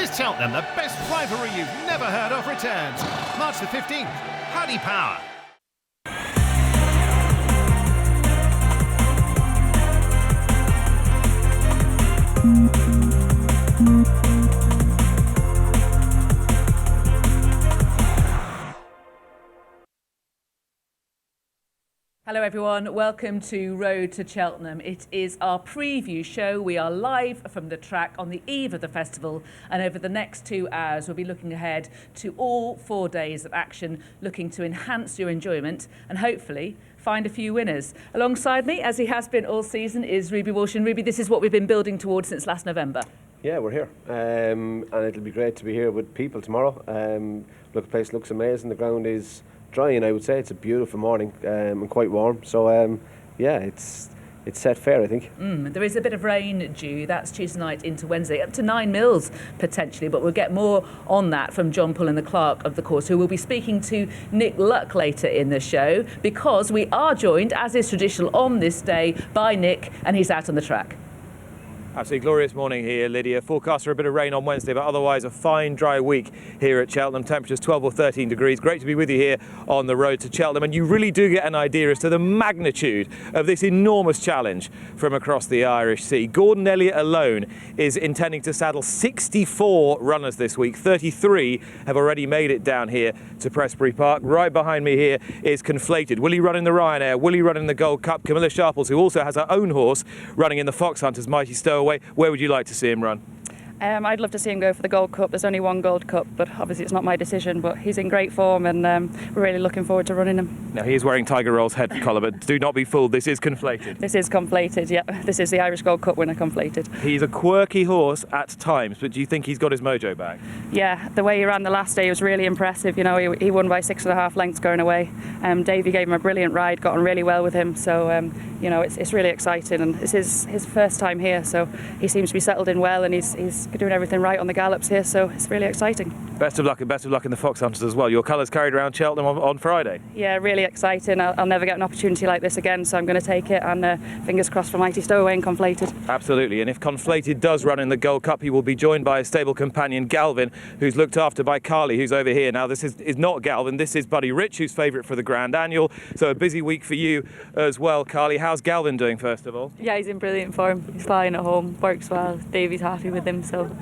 This Cheltenham, the best rivalry you've never heard of returns. March the 15th, Paddy Power. Hello everyone, welcome to Road to Cheltenham. It is our preview show. We are live from the track on the eve of the festival, and over the next 2 hours we'll be looking ahead to all 4 days of action, looking to enhance your enjoyment and hopefully find a few winners. Alongside me, as he has been all season, is Ruby Walsh. And Ruby, this is what we've been building towards since last November. Yeah, we're here, and it'll be great to be here with people tomorrow. Look, the place looks amazing. The ground is drying, I would say. It's a beautiful morning and quite warm. So yeah, it's set fair, I think. There is a bit of rain due. That's Tuesday night into Wednesday, up to 9 mils potentially, but we'll get more on that from John Pullen, the clerk of the course, who will be speaking to Nick Luck later in the show, because we are joined, as is traditional on this day, by Nick, and he's out on the track. Absolutely glorious morning here, Lydia. Forecast for a bit of rain on Wednesday, but otherwise a fine, dry week here at Cheltenham. Temperatures 12 or 13 degrees. Great to be with you here on the road to Cheltenham. And you really do get an idea as to the magnitude of this enormous challenge from across the Irish Sea. Gordon Elliott alone is intending to saddle 64 runners this week. 33 have already made it down here to Paisley Park. Right behind me here is Conflated. Willie running the Ryanair, Willie running the Gold Cup, Camilla Sharples, who also has her own horse running in the Fox Hunters Mighty Stowaway. Where would you like to see him run? I'd love to see him go for the Gold Cup. There's only one Gold Cup, but obviously it's not my decision, but he's in great form, and we're really looking forward to running him. Now, he is wearing Tiger Roll's head collar, but do not be fooled, this is Conflated. This is Conflated, yeah. This is the Irish Gold Cup winner, Conflated. He's a quirky horse at times, but do you think he's got his mojo back? Yeah, the way he ran the last day was really impressive. You know, he won by 6.5 lengths going away. Davey gave him a brilliant ride, got on really well with him, so you know, it's really exciting, and it's his first time here, so he seems to be settled in well, and he's doing everything right on the gallops here, so it's really exciting. Best of luck, and best of luck in the Fox Hunters as well. Your colours carried around Cheltenham on Friday. Yeah, really exciting. I'll never get an opportunity like this again, so I'm going to take it, and fingers crossed for Mighty Stowaway and Conflated. Absolutely, and if Conflated does run in the Gold Cup, he will be joined by his stable companion Galvan, who's looked after by Carly, who's over here. Now, this is not Galvan, this is Buddy Rich, who's favourite for the Grand Annual, so a busy week for you as well, Carly. How's Galvan doing, first of all? Yeah, he's in brilliant form. He's flying at home, works well. Davey's happy with him, so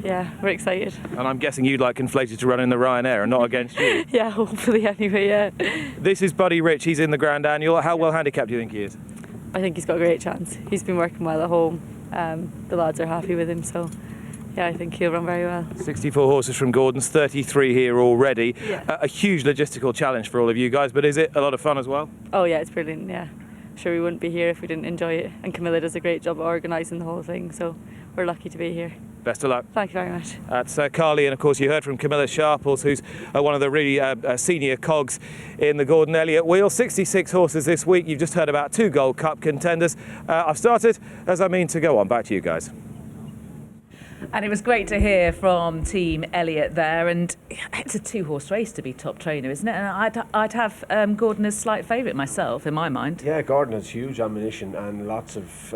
yeah, we're excited. And I'm guessing you'd like Conflated to run in the Ryanair and not against you? Yeah, hopefully anyway, yeah. This is Buddy Rich, he's in the Grand Annual. How well handicapped do you think he is? I think he's got a great chance. He's been working well at home. The lads are happy with him, so yeah, I think he'll run very well. 64 horses from Gordon's, 33 here already. Yeah. A huge logistical challenge for all of you guys, but is it a lot of fun as well? Oh yeah, it's brilliant, yeah. Sure, we wouldn't be here if we didn't enjoy it, and Camilla does a great job of organising the whole thing, so we're lucky to be here. Best of luck. Thank you very much. That's Carly, and of course you heard from Camilla Sharples, who's one of the really senior cogs in the Gordon Elliott wheel. 66 horses this week. You've just heard about 2 Gold Cup contenders. I've started as I mean to go on. Back to you guys. And it was great to hear from Team Elliott there, and it's a 2-horse race to be top trainer, isn't it? And I'd have Gordon as slight favourite myself, in my mind. Yeah, Gordon has huge ammunition and lots of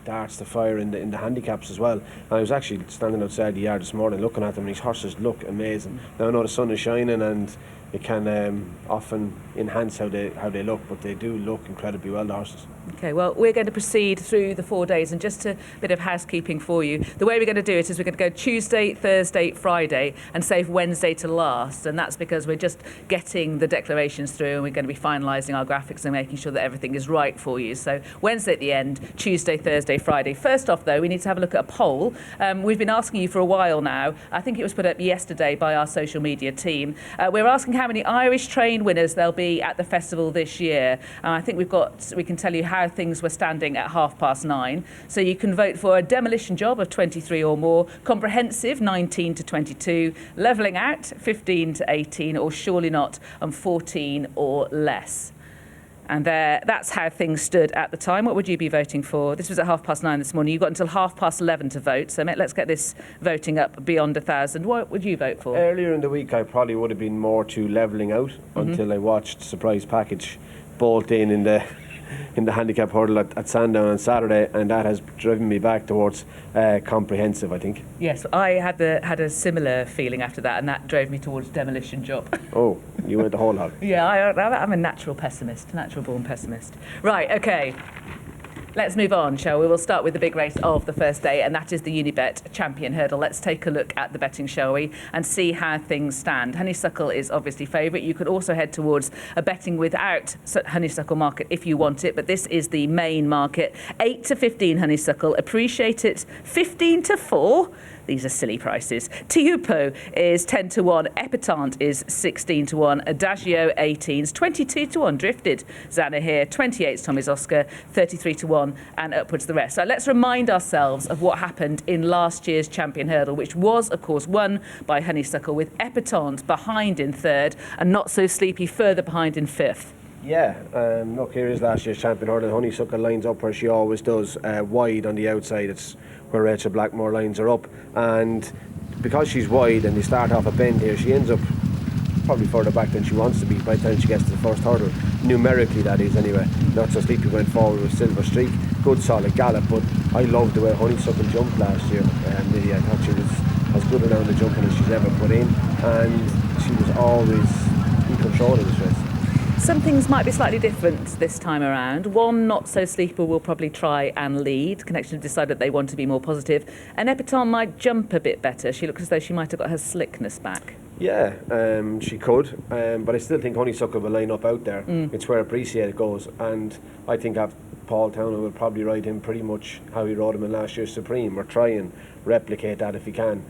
darts to fire in the handicaps as well. And I was actually standing outside the yard this morning looking at them, and his horses look amazing. Now I know the sun is shining and it can often enhance how they look, but they do look incredibly well, the horses. Okay, well, we're going to proceed through the 4 days, and just a bit of housekeeping for you. The way we're going to do it is we're going to go Tuesday, Thursday, Friday, and save Wednesday to last, and that's because we're just getting the declarations through, and we're going to be finalising our graphics and making sure that everything is right for you. So Wednesday at the end, Tuesday, Thursday, Friday. First off, though, we need to have a look at a poll. We've been asking you for a while now. I think it was put up yesterday by our social media team. We're asking how many Irish trained winners there'll be at the festival this year. I think we can tell you how things were standing at 9:30. So you can vote for a demolition job of 23 or more, comprehensive 19 to 22, levelling out 15 to 18, or surely not, and 14 or less. And that's how things stood at the time. What would you be voting for? This was at 9:30 this morning. You've got until 11:30 to vote. So let's get this voting up beyond 1,000. What would you vote for? Earlier in the week, I probably would have been more to levelling out until I watched Surprise Package bolt in in the handicap hurdle at Sandown on Saturday, and that has driven me back towards comprehensive, I think. Yes, I had a similar feeling after that, and that drove me towards demolition job. Oh, you went the whole hog. Yeah, I'm a natural pessimist, natural-born pessimist. Right, okay. Let's move on, shall we? We'll start with the big race of the first day, and that is the Uni Bet Champion Hurdle. Let's take a look at the betting, shall we, and see how things stand. Honeysuckle is obviously favourite. You could also head towards a betting without Honeysuckle market if you want it, but this is the main market. 8 to 15 Honeysuckle. Appreciate it. 15 to 4. These are silly prices. Tiupo is 10 to 1. Epitant is 16 to 1. Adagio 18s, 22 to 1. Drifted Zana here, 28's Tommy's Oscar, 33 to 1, and upwards the rest. So let's remind ourselves of what happened in last year's Champion Hurdle, which was, of course, won by Honeysuckle, with Epitant behind in third and Not So Sleepy further behind in fifth. Yeah, look, here is last year's Champion Hurdle. Honeysuckle lines up where she always does, wide on the outside. It's where Rachel Blackmore lines are up, and because she's wide and they start off a bend here, she ends up probably further back than she wants to be by the time she gets to the first hurdle, numerically that is anyway. Not So Sleepy went forward with Silver Streak, good solid gallop, but I loved the way Honeysuckle jumped last year. Lydia, I thought she was as good around the jumping as she's ever put in, and she was always in control of this race. Some things might be slightly different this time around. One, Not So Sleeper will probably try and lead. Connection have decided they want to be more positive. And Epitant might jump a bit better. She looks as though she might have got her slickness back. Yeah, she could, but I still think Honeysuckle will line up out there. It's where Appreciate goes, and I think Paul Towner will probably ride him pretty much how he rode him in last year's Supreme, or try and replicate that if he can,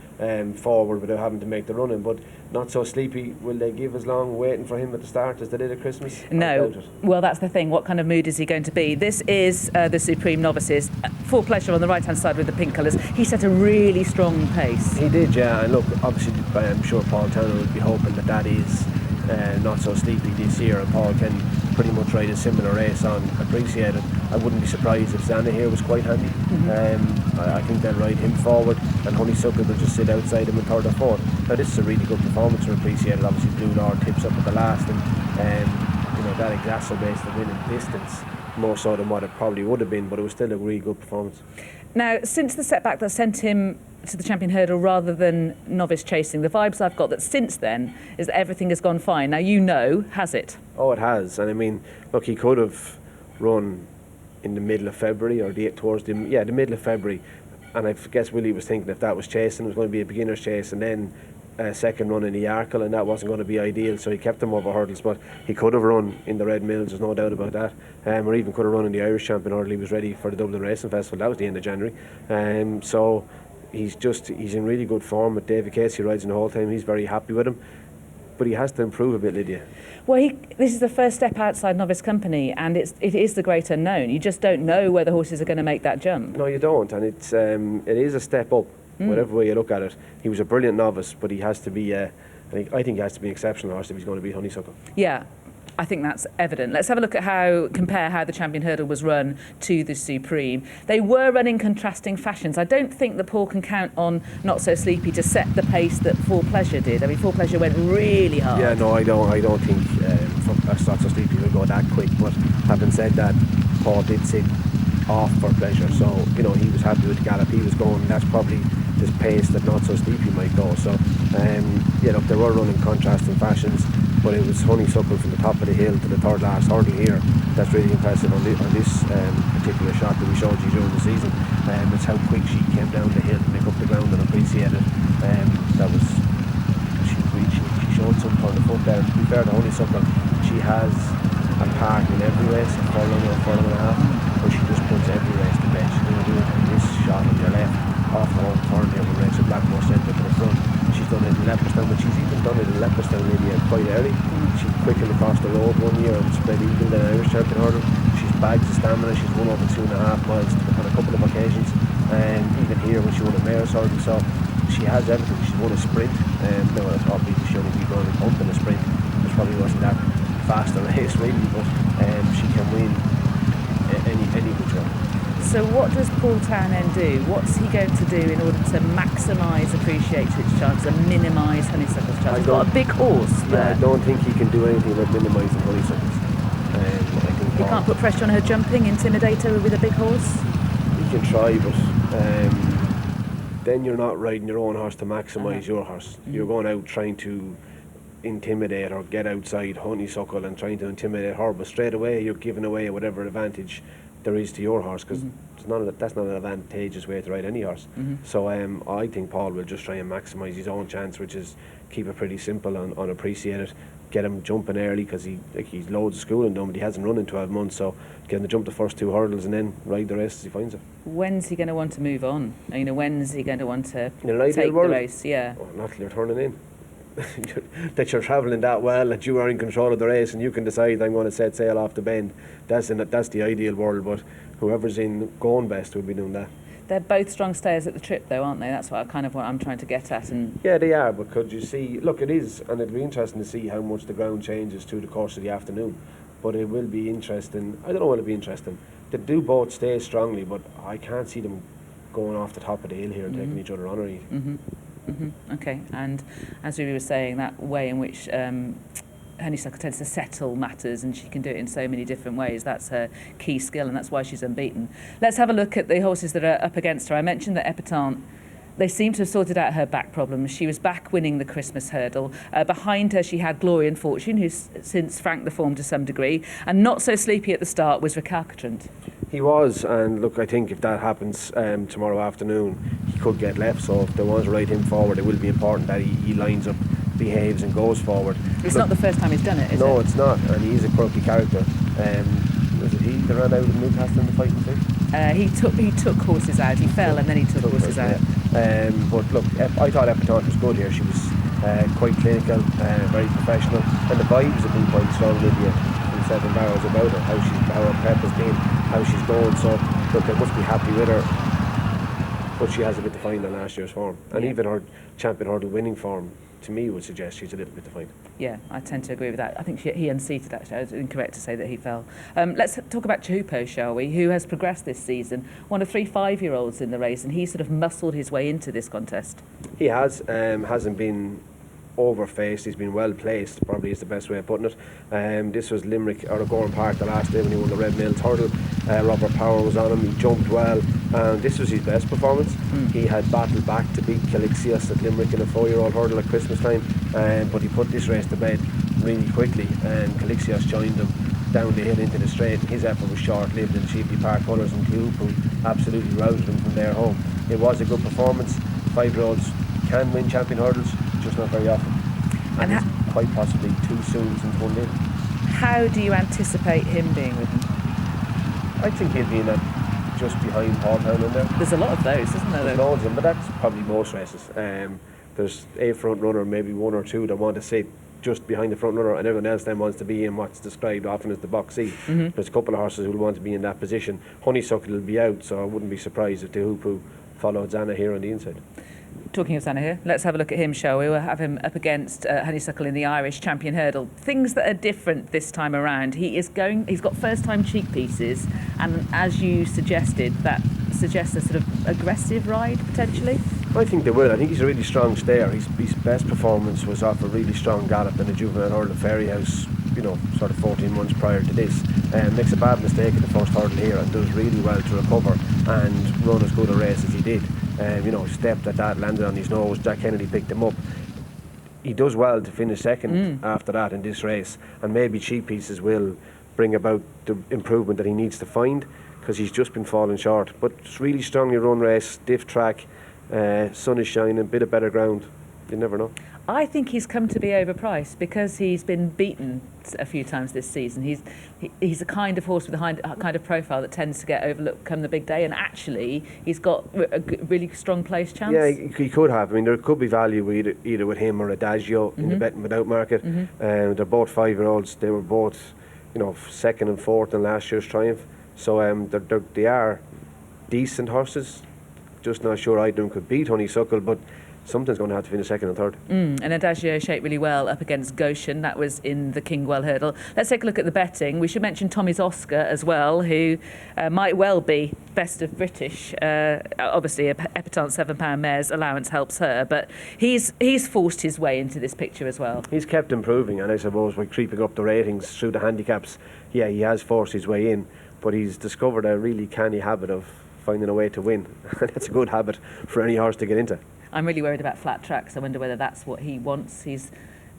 forward without having to make the running. But Not So Sleepy, will they give as long waiting for him at the start as they did at Christmas? No. Well, that's the thing. What kind of mood is he going to be? This is the Supreme Novices. For Pleasure on the right-hand side with the pink colours. He set a really strong pace. He did, yeah. And look, obviously, I'm sure Paul Towner would be hoping that is Not So Sleepy this year, and Paul can pretty much ride a similar race on Appreciate It. I wouldn't be surprised if Zana here was quite handy. I think they'll ride him forward, and Honeysuckle will just sit outside him in third or fourth. Now this is a really good performance for Appreciate It. Obviously Blue Lord tips up at the last, and that exacerbates the winning distance more so than what it probably would have been, but it was still a really good performance. Now, since the setback that sent him to the Champion Hurdle rather than novice chasing, the vibes I've got that since then is that everything has gone fine. Now, has it? Oh, it has. And I mean, look, he could have run in the middle of February, or towards the middle of February, and I guess Willie was thinking if that was chasing, it was going to be a beginner's chase, and then a second run in the Arkle, and that wasn't going to be ideal, so he kept him over hurdles. But he could have run in the Red Mills, there's no doubt about that, or even could have run in the Irish Champion Hurdle. He was ready for the Dublin Racing Festival. That was the end of January, so he's in really good form with David Casey. Rides in the whole time. He's very happy with him, but he has to improve a bit, Lydia. Well, this is the first step outside novice company, and it is the great unknown. You just don't know whether horses are going to make that jump. No, you don't, and it is a step up. Whatever way you look at it, he was a brilliant novice, but he has to be. I think he has to be an exceptional horse if he's going to beat Honeysuckle. Yeah, I think that's evident. Let's have a look at compare how the Champion Hurdle was run to the Supreme. They were running contrasting fashions. I don't think that Paul can count on Not So Sleepy to set the pace that For Pleasure did. I mean, For Pleasure went really hard. Yeah, no, I don't think Not So Sleepy will go that quick. But having said that, Paul did sit off For Pleasure, so he was happy with the gallop he was going. That's probably this pace that Not So Sleepy might go. So look, they were running contrasting fashions, but it was Honeysuckle from the top of the hill to the third last hurdle here. That's really impressive on this particular shot that we showed you during the season. It's how quick she came down the hill to make up the ground and Appreciate It. She showed some on the foot there. To be fair to Honeysuckle, she has a part in every race, a furlong or a furlong and a half, but she just puts every race to bed. She's going to do it in this shot on your left, off the home turn there with Rachel Blackmore centre to the front. She's done it in Leopardstown, but she's even done it in Leopardstown maybe quite early. She quickened across the road one year and spread eagle in the Irish Champion Hurdle. She's bags of stamina. She's won over 2.5 miles on a couple of occasions, and even here when she won a mare's hurdle. So she has everything. She's won a sprint. No, it's obviously she only beat running up in a sprint. It probably wasn't that fast a race really, but she can win any which one. So what does Paul Townend do? What's he going to do in order to maximise Appreciate's chance and minimise Honeysuckle's chance? He's got a big horse there. I don't think he can do anything about minimising Honeysuckle's. I think You can't put pressure on her jumping, intimidate her with a big horse? you can try, but then you're not riding your own horse to maximise your horse. You're going out trying to intimidate or get outside Honeysuckle and trying to intimidate her, but straight away you're giving away whatever advantage there is to your horse, because that's not an advantageous way to ride any horse. So I think Paul will just try and maximise his own chance, which is keep it pretty simple and unappreciated. Get him jumping early, because he's loads of schooling done, but he hasn't run in 12 months, so get him to jump the first 2 hurdles and then ride the rest as he finds it. When's he going to want to move on? You know, when's he going to want to In an ideal take the world, race? Yeah. oh, not till you're turning in. That you're travelling that well, that you are in control of the race and you can decide, I'm going to set sail off the bend. That's the ideal world, but whoever's in going best will be doing that. They're both strong stayers at the trip, though, aren't they? That's what I'm trying to get at. And Yeah, they are, but could you see, look, it is, and it'll be interesting to see how much the ground changes through the course of the afternoon. But it will be interesting. I don't know what it'll be interesting. They do both stay strongly, but I can't see them going off the top of the hill here and taking each other on or anything. Okay, and as we were saying, that way in which Honeysuckle tends to settle matters, and she can do it in so many different ways. That's her key skill, and that's why she's unbeaten. Let's have a look at the horses that are up against her. I mentioned that Epatante, they seem to have sorted out her back problems. She was back winning the Christmas hurdle. Behind her, she had Glory and Fortune, who's since franked the form to some degree, and not so sleepy at the start was Recalcitrant. He was, and look, I think if that happens tomorrow afternoon, he could get left, so if they want to ride him forward, it will be important that he lines up, behaves and goes forward. It's not the first time he's done it, is it? No, it's not, and he's a quirky character. Was it he that ran out of Newcastle in the fighting fit? He took horses out. He fell and then he took horses out. But look, I thought Epatante was good here. She was quite clinical, very professional, and the vibes have been quite strong, Lydia, in 7 barrels about her, how her prep has been, how she's going. So look, they must be happy with her. But she has a bit to find on last year's form, and even her Champion Hurdle winning form, to me, would suggest she's a little bit to find. Yeah, I tend to agree with that. I think he unseated, actually. I was incorrect to say that he fell. Let's talk about Chupo, shall we, who has progressed this season. One of 3 5-year-olds in the race, and he sort of muscled his way into this contest. He hasn't been overfaced, he's been well placed, probably is the best way of putting it. This was Limerick, or Gordon Park, the last day when he won the Red Mills Hurdle. Robert Power was on him, he jumped well, and this was his best performance. He had battled back to beat Calixios at Limerick in a 4-year-old hurdle at Christmas time, but he put this race to bed really quickly, and Calixios joined him down the hill into the straight. His effort was short-lived, and Jcb Park Colours and Cooper absolutely routed him from their home. It was a good performance. 5-year-olds can win champion hurdles, just not very often, and it's quite possibly too soon since one day. How do you anticipate him being ridden? I think he'll be in that just behind Paul Town in there. There's a lot of those, isn't there? There's loads of them, but that's probably most races. There's a front runner, maybe 1 or 2 that want to sit just behind the front runner, and everyone else then wants to be in what's described often as the box seat. There's a couple of horses who will want to be in that position. Honeysuckle will be out, so I wouldn't be surprised if the Hoopu followed Zana here on the inside. Talking of Zana here, let's have a look at him, shall we? We'll have him up against Honeysuckle in the Irish Champion Hurdle. Things that are different this time around. He's got first-time cheek pieces, and as you suggested, that suggests a sort of aggressive ride, potentially? I think they will. I think he's a really strong stayer. His best performance was off a really strong gallop in the Juvenile Hurdle at Fairyhouse, sort of 14 months prior to this. Makes a bad mistake at the first hurdle here and does really well to recover and run as good a race as he did. Stepped at that, landed on his nose. Jack Kennedy picked him up. He does well to finish second after that in this race, and maybe cheap pieces will bring about the improvement that he needs to find, because he's just been falling short. But it's really strongly run race, stiff track, sun is shining, bit of better ground. You never know. I think he's come to be overpriced because he's been beaten a few times this season. He's a kind of horse with a kind of profile that tends to get overlooked come the big day, and actually he's got a really strong place chance. Yeah, he could have. I mean, there could be value either with him or Adagio in the betting without market. They're both 5-year-olds. They were both, second and fourth in last year's Triumph. So they are decent horses. Just not sure either of them could beat Honeysuckle, but something's going to have to finish second and third. And Adagio shaped really well up against Goshen. That was in the Kingwell Hurdle. Let's take a look at the betting. We should mention Tommy's Oscar as well, who might well be best of British. Obviously, a Epatante £7 mare's allowance helps her, but he's forced his way into this picture as well. He's kept improving, and I suppose by creeping up the ratings through the handicaps, yeah, he has forced his way in, but he's discovered a really canny habit of finding a way to win. That's a good habit for any horse to get into. I'm really worried about flat tracks. I wonder whether that's what he wants. He's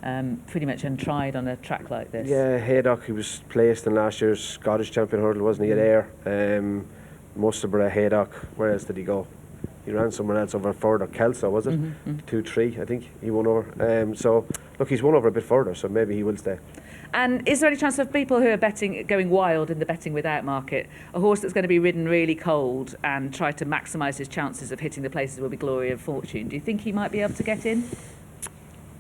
pretty much untried on a track like this. Yeah, Haydock, he was placed in last year's Scottish Champion Hurdle, wasn't he, at Ayr? Musselburgh, Haydock, where else did he go? He ran somewhere else over further, Kelso, was it? 2-3, I think, he won over. So, look, he's won over a bit further, so maybe he will stay. And is there any chance of people who are betting, going wild in the betting without market, a horse that's going to be ridden really cold and try to maximise his chances of hitting the places will be Glory and Fortune? Do you think he might be able to get in?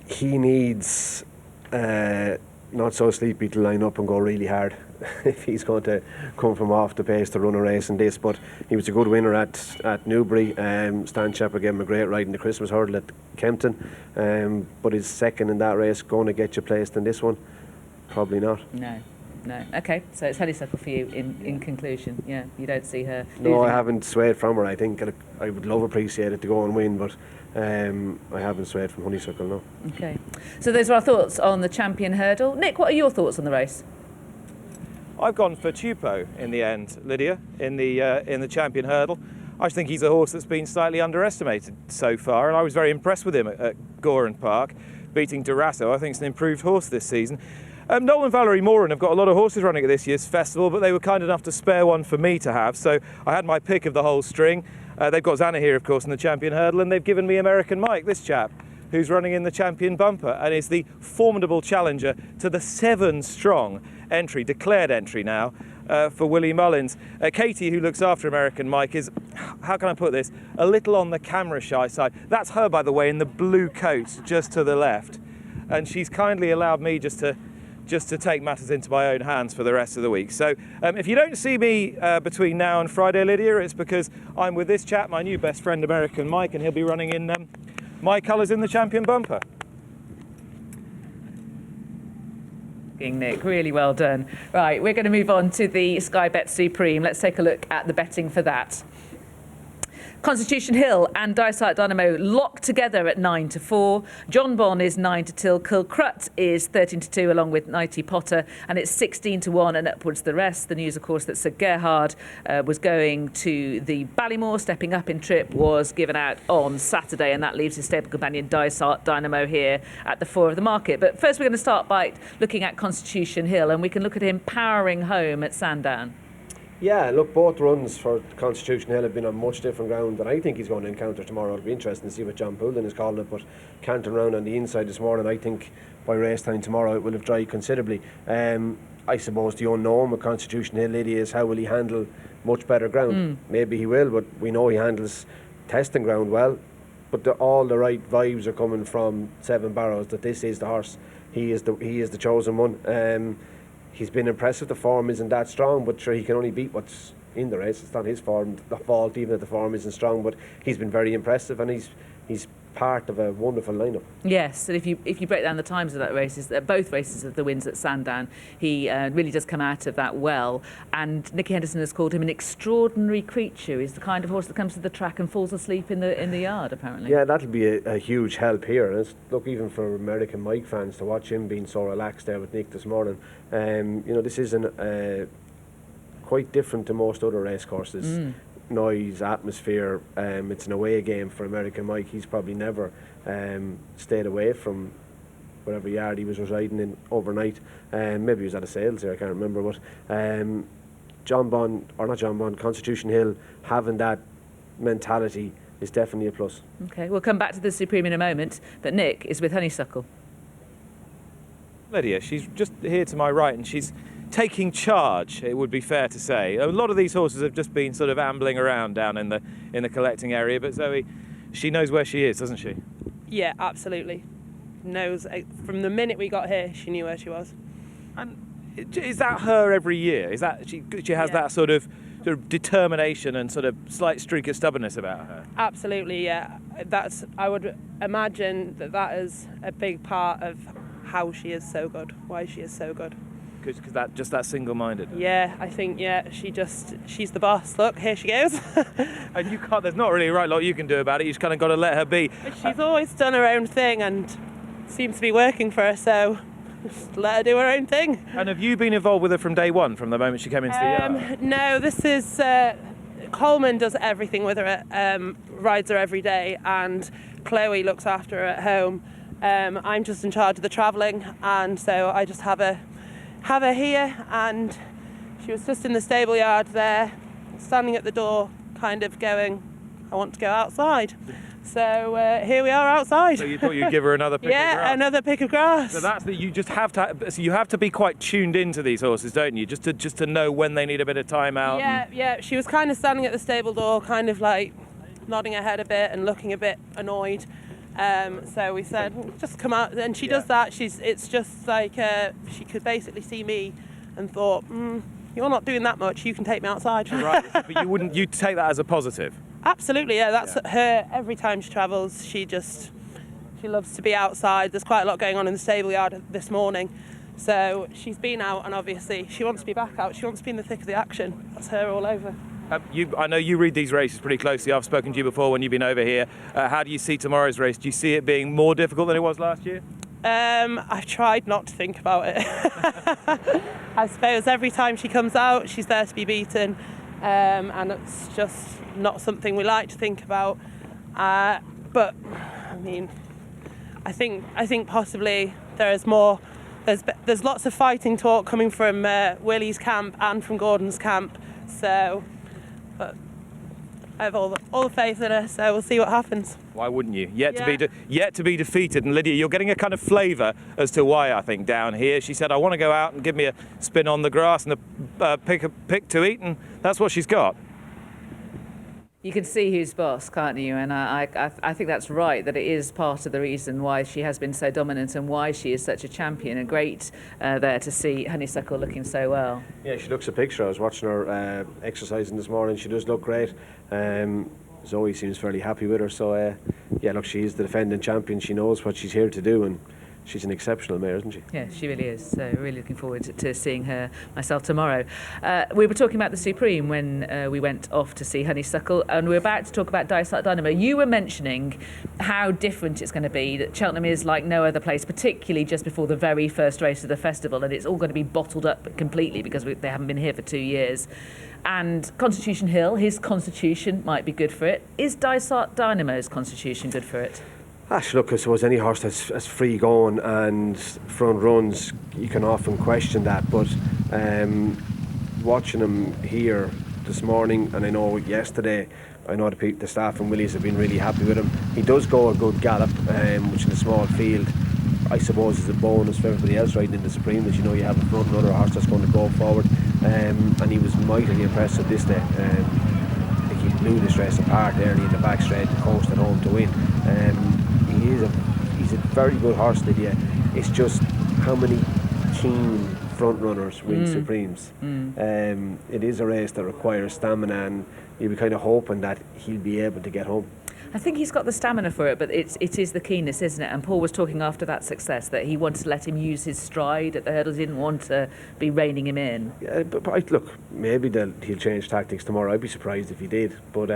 He needs Not So Sleepy to line up and go really hard if he's going to come from off the pace to run a race in this. But he was a good winner at Newbury. Stan Shepherd gave him a great ride in the Christmas Hurdle at Kempton. But his second in that race, going to get you placed in this one? Probably not. No. Okay, so it's honeysuckle for you in conclusion. Yeah, you don't see her No, I haven't swayed from her. I think I would love appreciate it to go and win, but I haven't swayed from honeysuckle, no. Okay, so those are our thoughts on the Champion Hurdle. Nick, what are your thoughts on the race? I've gone for Tupou in the end, Lydia, in the Champion Hurdle. I think he's a horse that's been slightly underestimated so far, and I was very impressed with him at Gowran Park, beating Durasso. I think it's an improved horse this season. Noel and Valerie Moran have got a lot of horses running at this year's festival, but they were kind enough to spare one for me to have, so I had my pick of the whole string. They've got Xana here, of course, in the Champion Hurdle, and they've given me American Mike, this chap, who's running in the Champion Bumper and is the formidable challenger to the 7-strong entry, declared entry now, for Willie Mullins. Katie, who looks after American Mike, is, how can I put this, a little on the camera shy side. That's her, by the way, in the blue coat just to the left, and she's kindly allowed me just to take matters into my own hands for the rest of the week. So if you don't see me between now and Friday, Lydia, it's because I'm with this chap, my new best friend, American Mike, and he'll be running in my colours in the Champion Bumper. Nick, really well done. Right, we're going to move on to the Sky Bet Supreme. Let's take a look at the betting for that. Constitution Hill and Dysart Dynamo locked together at 9-4. John Bon is 9-2. Kilcrut is 13-2 along with 90 Potter, and it's 16-1 and upwards the rest. The news, of course, that Sir Gerhard was going to the Ballymore, stepping up in trip, was given out on Saturday, and that leaves his stable companion Dysart Dynamo here at the fore of the market. But first we're going to start by looking at Constitution Hill, and we can look at him powering home at Sandown. Yeah, look, both runs for Constitution Hill have been on much different ground than I think he's going to encounter tomorrow. It'll be interesting to see what John Poulin has called it, but cantering around on the inside this morning, I think by race time tomorrow it will have dried considerably. I suppose the unknown with Constitution Hill, Lydia, is how will he handle much better ground. Maybe he will, but we know he handles testing ground well, but all the right vibes are coming from Seven Barrows that this is the horse. He is the chosen one. He's been impressive. The form isn't that strong, but sure, he can only beat what's in the race. It's not his fault, even if the form isn't strong, but he's been very impressive, and he's part of a wonderful lineup. Yes, and if you break down the times of that races, both races of the wins at Sandown, he really does come out of that well. And Nicky Henderson has called him an extraordinary creature. He's the kind of horse that comes to the track and falls asleep in the yard, apparently. Yeah, that'll be a huge help here. And look, even for American Mike fans to watch him being so relaxed there with Nick this morning. This isn't quite different to most other racecourses. Noise, atmosphere, it's an away game for American Mike. He's probably never stayed away from whatever yard he was residing in overnight. Maybe he was at a sales here, I can't remember, but Constitution Hill having that mentality is definitely a plus. Okay, we'll come back to the Supreme in a moment, but Nick is with Honeysuckle. Lydia, she's just here to my right, and she's taking charge, it would be fair to say. A lot of these horses have just been sort of ambling around down in the collecting area, but Zoe, she knows where she is, doesn't she? Yeah, absolutely. Knows from the minute we got here, she knew where she was. And is that her every year? Is that she has Yeah. that sort of determination and sort of slight streak of stubbornness about her? Absolutely, yeah. I would imagine that is a big part of how she is so good, why she is so good. Because that single-minded. Yeah, I think, she's the boss. Look, here she goes. And there's not really a right lot you can do about it. You just kind of got to let her be. But she's always done her own thing and seems to be working for her, so just let her do her own thing. And have you been involved with her from day one, from the moment she came into the yard? No, this is... Coleman does everything with her, rides her every day, and Chloe looks after her at home. I'm just in charge of the travelling, and so I just have her here, and she was just in the stable yard there, standing at the door, kind of going, I want to go outside. So here we are outside. So you thought you'd give her another pick of grass? Yeah, another pick of grass. So you just have to. So you have to be quite tuned into these horses, don't you? Just to know when they need a bit of time out. Yeah. She was kind of standing at the stable door, kind of like nodding her head a bit and looking a bit annoyed. So we said, just come out, and she does that. It's just like she could basically see me and thought, you're not doing that much. You can take me outside. Right, but you'd take that as a positive. Absolutely, yeah. That's her. Every time she travels, she loves to be outside. There's quite a lot going on in the stable yard this morning, so she's been out, and obviously she wants to be back out. She wants to be in the thick of the action. That's her all over. I know you read these races pretty closely. I've spoken to you before when you've been over here. How do you see tomorrow's race? Do you see it being more difficult than it was last year? I've tried not to think about it. I suppose every time she comes out, she's there to be beaten, and it's just not something we like to think about. But I mean, I think possibly there is more. There's lots of fighting talk coming from Willie's camp and from Gordon's camp. So, but I have all the faith in her. So we'll see what happens. Why wouldn't you? Yet to be defeated. And Lydia, you're getting a kind of flavour as to why, I think, down here. She said, I want to go out and give me a spin on the grass and a pick to eat, and that's what she's got. You can see who's boss, can't you? And I think that's right, that it is part of the reason why she has been so dominant and why she is such a champion. And great there to see Honeysuckle looking so well. Yeah, she looks a picture. I was watching her exercising this morning. She does look great. Zoe seems fairly happy with her. So, yeah, look, she's the defending champion. She knows what she's here to do, and she's an exceptional mare, isn't she? Yeah, she really is. So really looking forward to seeing her myself tomorrow. We were talking about the Supreme when we went off to see Honeysuckle, and we're about to talk about Dysart Dynamo. You were mentioning how different it's going to be, that Cheltenham is like no other place, particularly just before the very first race of the festival, and it's all going to be bottled up completely because they haven't been here for 2 years. And Constitution Hill, his constitution might be good for it. Is Dysart Dynamo's constitution good for it? Look, I suppose any horse that's free going and front runs, you can often question that. But watching him here this morning, and I know yesterday, I know the staff and Willie's have been really happy with him. He does go a good gallop, which in a small field, I suppose, is a bonus for everybody else riding in the Supreme, that you know you have a front runner horse that's going to go forward. And he was mightily impressive this day. I think he blew this race apart early in the back straight, coasted home to win. He's a very good horse, Lydia. It's just how many keen front runners win Supremes. It is a race that requires stamina, and you'll be kind of hoping that he'll be able to get home. I think he's got the stamina for it, but it is the keenness, isn't it? And Paul was talking after that success that he wanted to let him use his stride at the hurdles. He didn't want to be reining him in. Yeah, but look, maybe he'll change tactics tomorrow. I'd be surprised if he did. But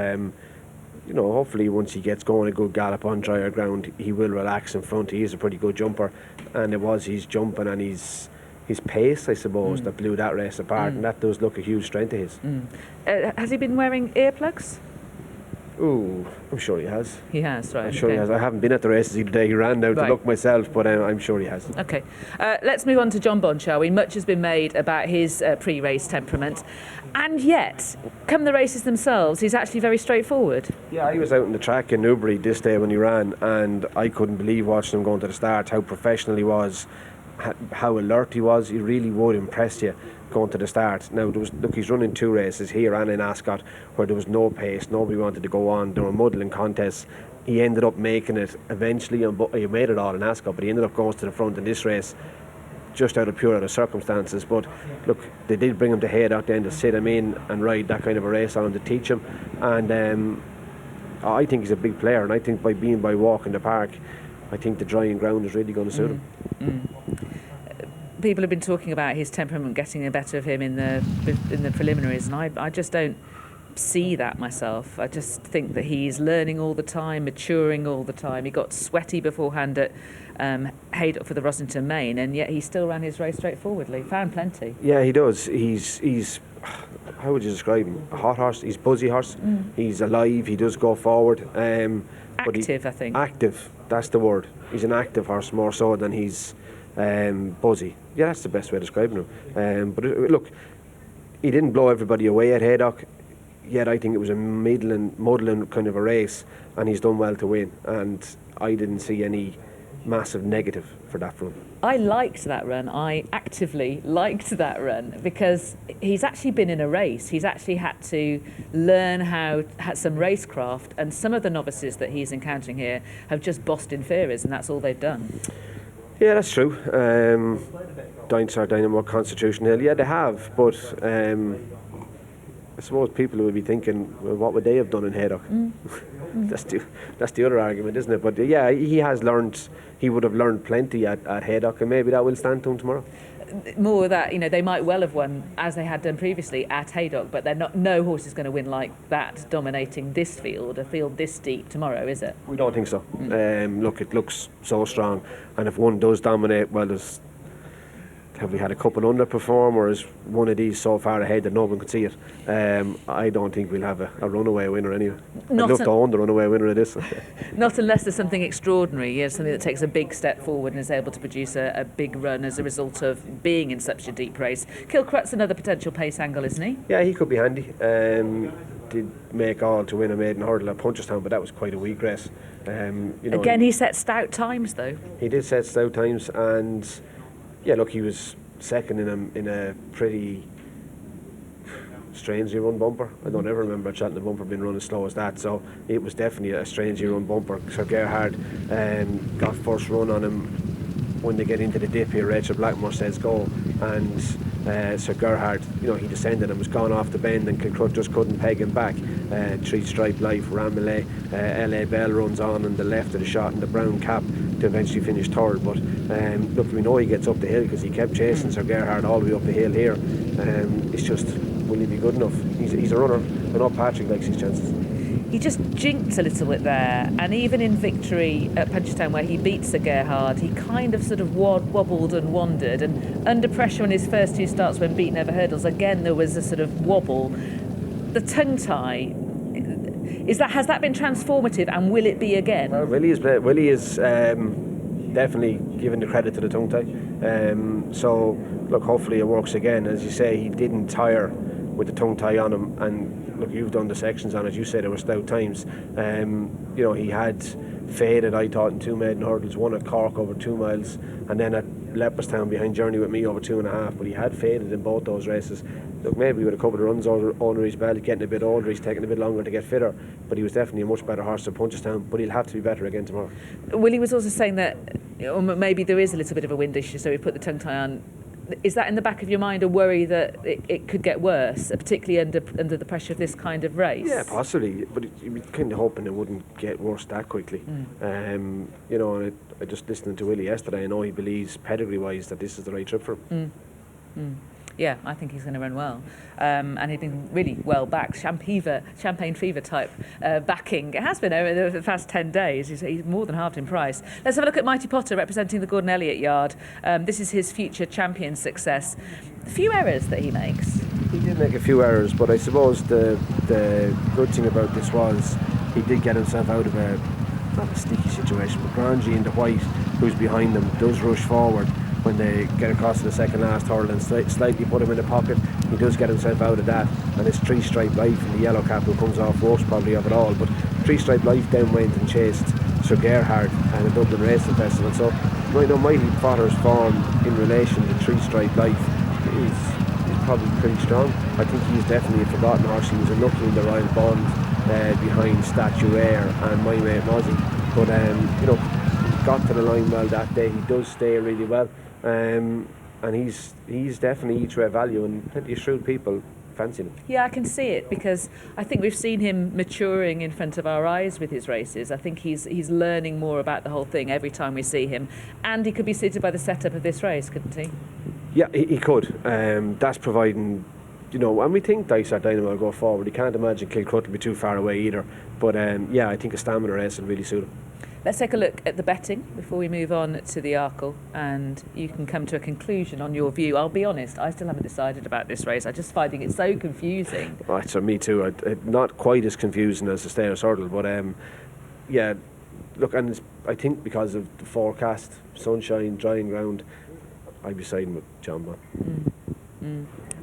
you know, hopefully once he gets going a good gallop on drier ground, he will relax in front. He is a pretty good jumper, and it was his jumping and his pace, I suppose, that blew that race apart, and that does look a huge strength of his. Has he been wearing earplugs? Ooh, I'm sure he has. He has, right. I'm sure he has. I haven't been at the races either day. He ran down to look myself, but I'm sure he has. Okay. Let's move on to John Bond, shall we? Much has been made about his pre-race temperament. And yet, come the races themselves, he's actually very straightforward. Yeah, I was out on the track in Newbury this day when he ran, and I couldn't believe watching him going to the start, how professional he was, how alert he was. He really would impress you going to the start. Now, he's running 2 races here and in Ascot where there was no pace, nobody wanted to go on, there were muddling contests. He ended up making it eventually, he made it all in Ascot, but he ended up going to the front in this race just out of circumstances. But look, they did bring him to head out then to sit him in and ride that kind of a race on him to teach him, and I think he's a big player, and I think by walking the park, I think the drying ground is really going to suit him. People have been talking about his temperament getting the better of him in the preliminaries, and I just don't see that myself. I just think that he's learning all the time, maturing all the time. He got sweaty beforehand at Haydock for the Rossington Main, and yet he still ran his race straightforwardly. Found plenty. Yeah, he does. He's how would you describe him? A hot horse. He's buzzy horse. He's alive. He does go forward. Active, I think. Active. That's the word. He's an active horse more so than he's buzzy. Yeah, that's the best way of describing him. But look, he didn't blow everybody away at Haydock. Yet I think it was a muddling kind of a race, and he's done well to win. And I didn't see any massive negative for that run. I liked that run. I actively liked that run because he's actually been in a race. He's actually had to learn had some racecraft, and some of the novices that he's encountering here have just bossed in Ferries, and that's all they've done. Yeah, that's true. Dynamo, Constitution Hill, yeah, they have, but I suppose people would be thinking, well, what would they have done in Haydock? That's the other argument, isn't it? But yeah, he has learned. He would have learned plenty at Haydock, and maybe that will stand to him tomorrow. More that, they might well have won as they had done previously at Haydock, but they're not. No horse is going to win like that, dominating this field, a field this deep tomorrow, is it? We don't think so. Look, it looks so strong, and if one does dominate, well, have we had a couple underperform, or is one of these so far ahead that no one could see it? I don't think we'll have a runaway winner anyway. I'd love to own the runaway winner of this. Not unless there's something extraordinary, something that takes a big step forward and is able to produce a big run as a result of being in such a deep race. Kilcrut's another potential pace angle, isn't he? Yeah, he could be handy. Did make all to win a maiden hurdle at Punchestown, but that was quite a weak race. Again, he set stout times though. He did set stout times, and yeah, look, he was second in a pretty strangely run bumper. I don't ever remember a Cheltenham bumper being run as slow as that, so it was definitely a strangely run bumper. Sir Gerhard got first run on him when they get into the dip here. Rachel Blackmore says go, and Sir Gerhard, he descended and was gone off the bend, and Kilcrut just couldn't peg him back. Three Stripe Life, Ramillet, LA Bell runs on the left of the shot, and the brown cap to eventually finish third. But look, we know he gets up the hill because he kept chasing Sir Gerhard all the way up the hill here. It's just, will he be good enough? He's a runner. I know Patrick likes his chances. He just jinked a little bit there, and even in victory at Punchestown where he beat Sir Gerhard, he kind of sort of wobbled and wandered, and under pressure on his first two starts when beaten over hurdles, again there was a sort of wobble. The tongue tie, has that been transformative, and will it be again? Well, Willie is definitely giving the credit to the tongue tie. So look, hopefully it works again. As you say, he didn't tire with the tongue tie on him, and look, you've done the sections on it. You said there were stout times. He had faded, I thought, in two maiden hurdles, one at Cork over 2 miles, and then at Leopardstown behind Journey with Me over 2.5. But he had faded in both those races. Look, maybe with a couple of runs under his belt, getting a bit older, he's taking a bit longer to get fitter. But he was definitely a much better horse than Punchestown. But he'll have to be better again tomorrow. Willie was also saying that maybe there is a little bit of a wind issue, so he put the tongue tie on. Is that in the back of your mind a worry that it could get worse, particularly under the pressure of this kind of race? Yeah, possibly, but you're kind of hoping it wouldn't get worse that quickly. And I just listening to Willie yesterday, I know he believes pedigree-wise that this is the right trip for him. Yeah, I think he's going to run well. And he's been really well backed, champagne fever type backing. It has been over the past 10 days. He's more than halved in price. Let's have a look at Mighty Potter representing the Gordon Elliott yard. This is his future champion success. A few errors that he makes. He did make a few errors, but I suppose the good thing about this was he did get himself out of not a sticky situation, but Grangie in the white, who's behind them, does rush forward when they get across to the second last hurdle and slightly put him in the pocket. He does get himself out of that, and it's Three Stripe Life in the yellow cap who comes off worst probably of it all. But Three Stripe Life then went and chased Sir Gerhard and the Dublin Racing Festival. So Mighty Potter's form in relation to Three Stripe Life is probably pretty strong. I think he's definitely a forgotten horse. He was unlucky in the Royal Bond behind Statuaire and My Mate Mozzie, but he got to the line well that day. He does stay really well. And he's definitely each way value, and plenty of shrewd people fancying him. Yeah, I can see it because I think we've seen him maturing in front of our eyes with his races. I think he's learning more about the whole thing every time we see him, and he could be suited by the setup of this race, couldn't he? Yeah, he could. That's providing, and we think Dysart Dynamo will go forward. You can't imagine Kilcrut will be too far away either. But I think a stamina race will really suit him. Let's take a look at the betting before we move on to the Arkle, and you can come to a conclusion on your view. I'll be honest, I still haven't decided about this race. I'm just finding it so confusing. Right, so me too. Not quite as confusing as the Stayers Hurdle, but look, and I think because of the forecast, sunshine, drying ground, I'd be siding with John Bond.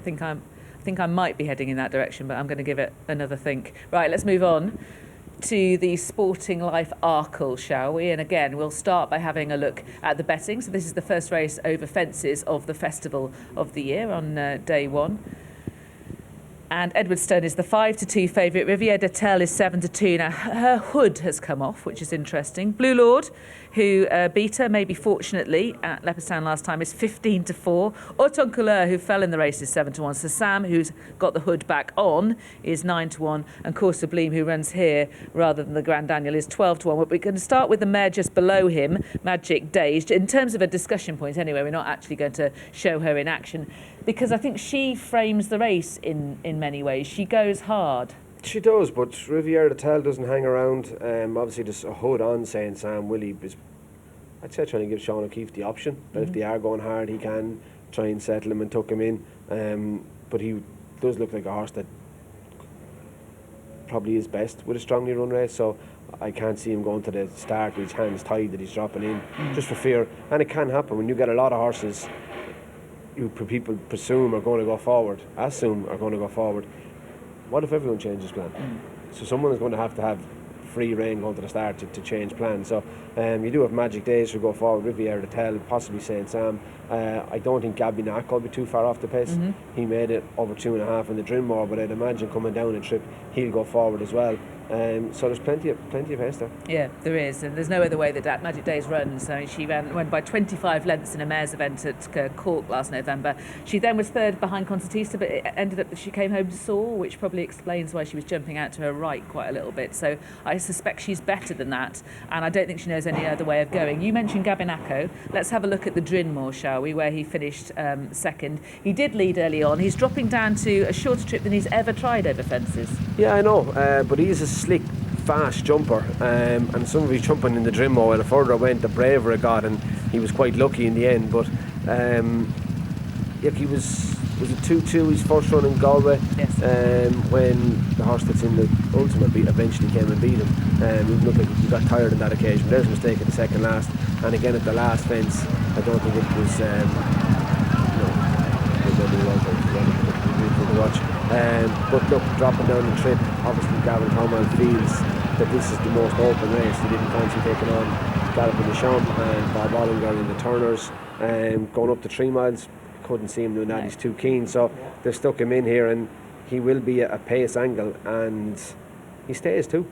I think I might be heading in that direction, but I'm going to give it another think. Right, let's move on to the Sporting Life Arkle, shall we? And again, we'll start by having a look at the betting. So this is the first race over fences of the festival of the year on day one. And Edwardstone is the 5-2 favourite. Riviere de Tell is 7-2. Now, her hood has come off, which is interesting. Blue Lord, who beat her, maybe fortunately, at Leopardstown last time, is 15-4. Auton Couleur, who fell in the race, is 7-1. So Sam, who's got the hood back on, is 9-1. And Course Sublime, who runs here rather than the Grand Daniel, is 12-1. But we're going to start with the mare just below him, Magic Days. In terms of a discussion point, anyway, we're not actually going to show her in action, because I think she frames the race in many ways. She goes hard. She does, but Riviere de Tell doesn't hang around. Obviously, there's a hood on saying Sam Willie is, I'd say, trying to give Sean O'Keefe the option. That if they are going hard, he can try and settle him and tuck him in. But he does look like a horse that probably is best with a strongly run race. So I can't see him going to the start with his hands tied that he's dropping in, just for fear. And it can happen when you get a lot of horses who people presume are going to go forward, assume are going to go forward. What if everyone changes plan? So someone is going to have free rein going to the start to change plans. So you do have Magic Days who go forward, Riviere de Tell, possibly Saint Sam. I don't think Galvan will be too far off the pace. He made it over 2.5 in the Drinmore, but I'd imagine coming down a trip he'll go forward as well. So there's plenty of pace there. Yeah, there is, and there's no other way that Magic Days runs. So she went by 25 lengths in a mares event at Cork last November. She then was third behind Concertista, but it ended up she came home sore, which probably explains why she was jumping out to her right quite a little bit. So I suspect she's better than that, and I don't think she knows any other way of going. You mentioned Gabinaco. Let's have a look at the Drinmore, shall we, where he finished second. He did lead early on. He's dropping down to a shorter trip than he's ever tried over fences. Yeah, I know, but he's a slick, fast jumper, and some of his jumping in the Drinmore, the further I went, the braver it got, and he was quite lucky in the end. But he was it 2-2 his first run in Galway? Yes. When the horse that's in the ultimate beat eventually came and beat him. He looked like he got tired on that occasion. There's a mistake at the second last, and again at the last fence. I don't think it was to watch. But look, dropping down the trip, obviously Gavin Cromwell feels that this is the most open race. He didn't fancy taking on Gallopin de Champ and Bob Ollinger in the Turners, going up to 3 miles. Couldn't see him doing that. He's too keen, so they've stuck him in here, and he will be a pace angle, and he stays too.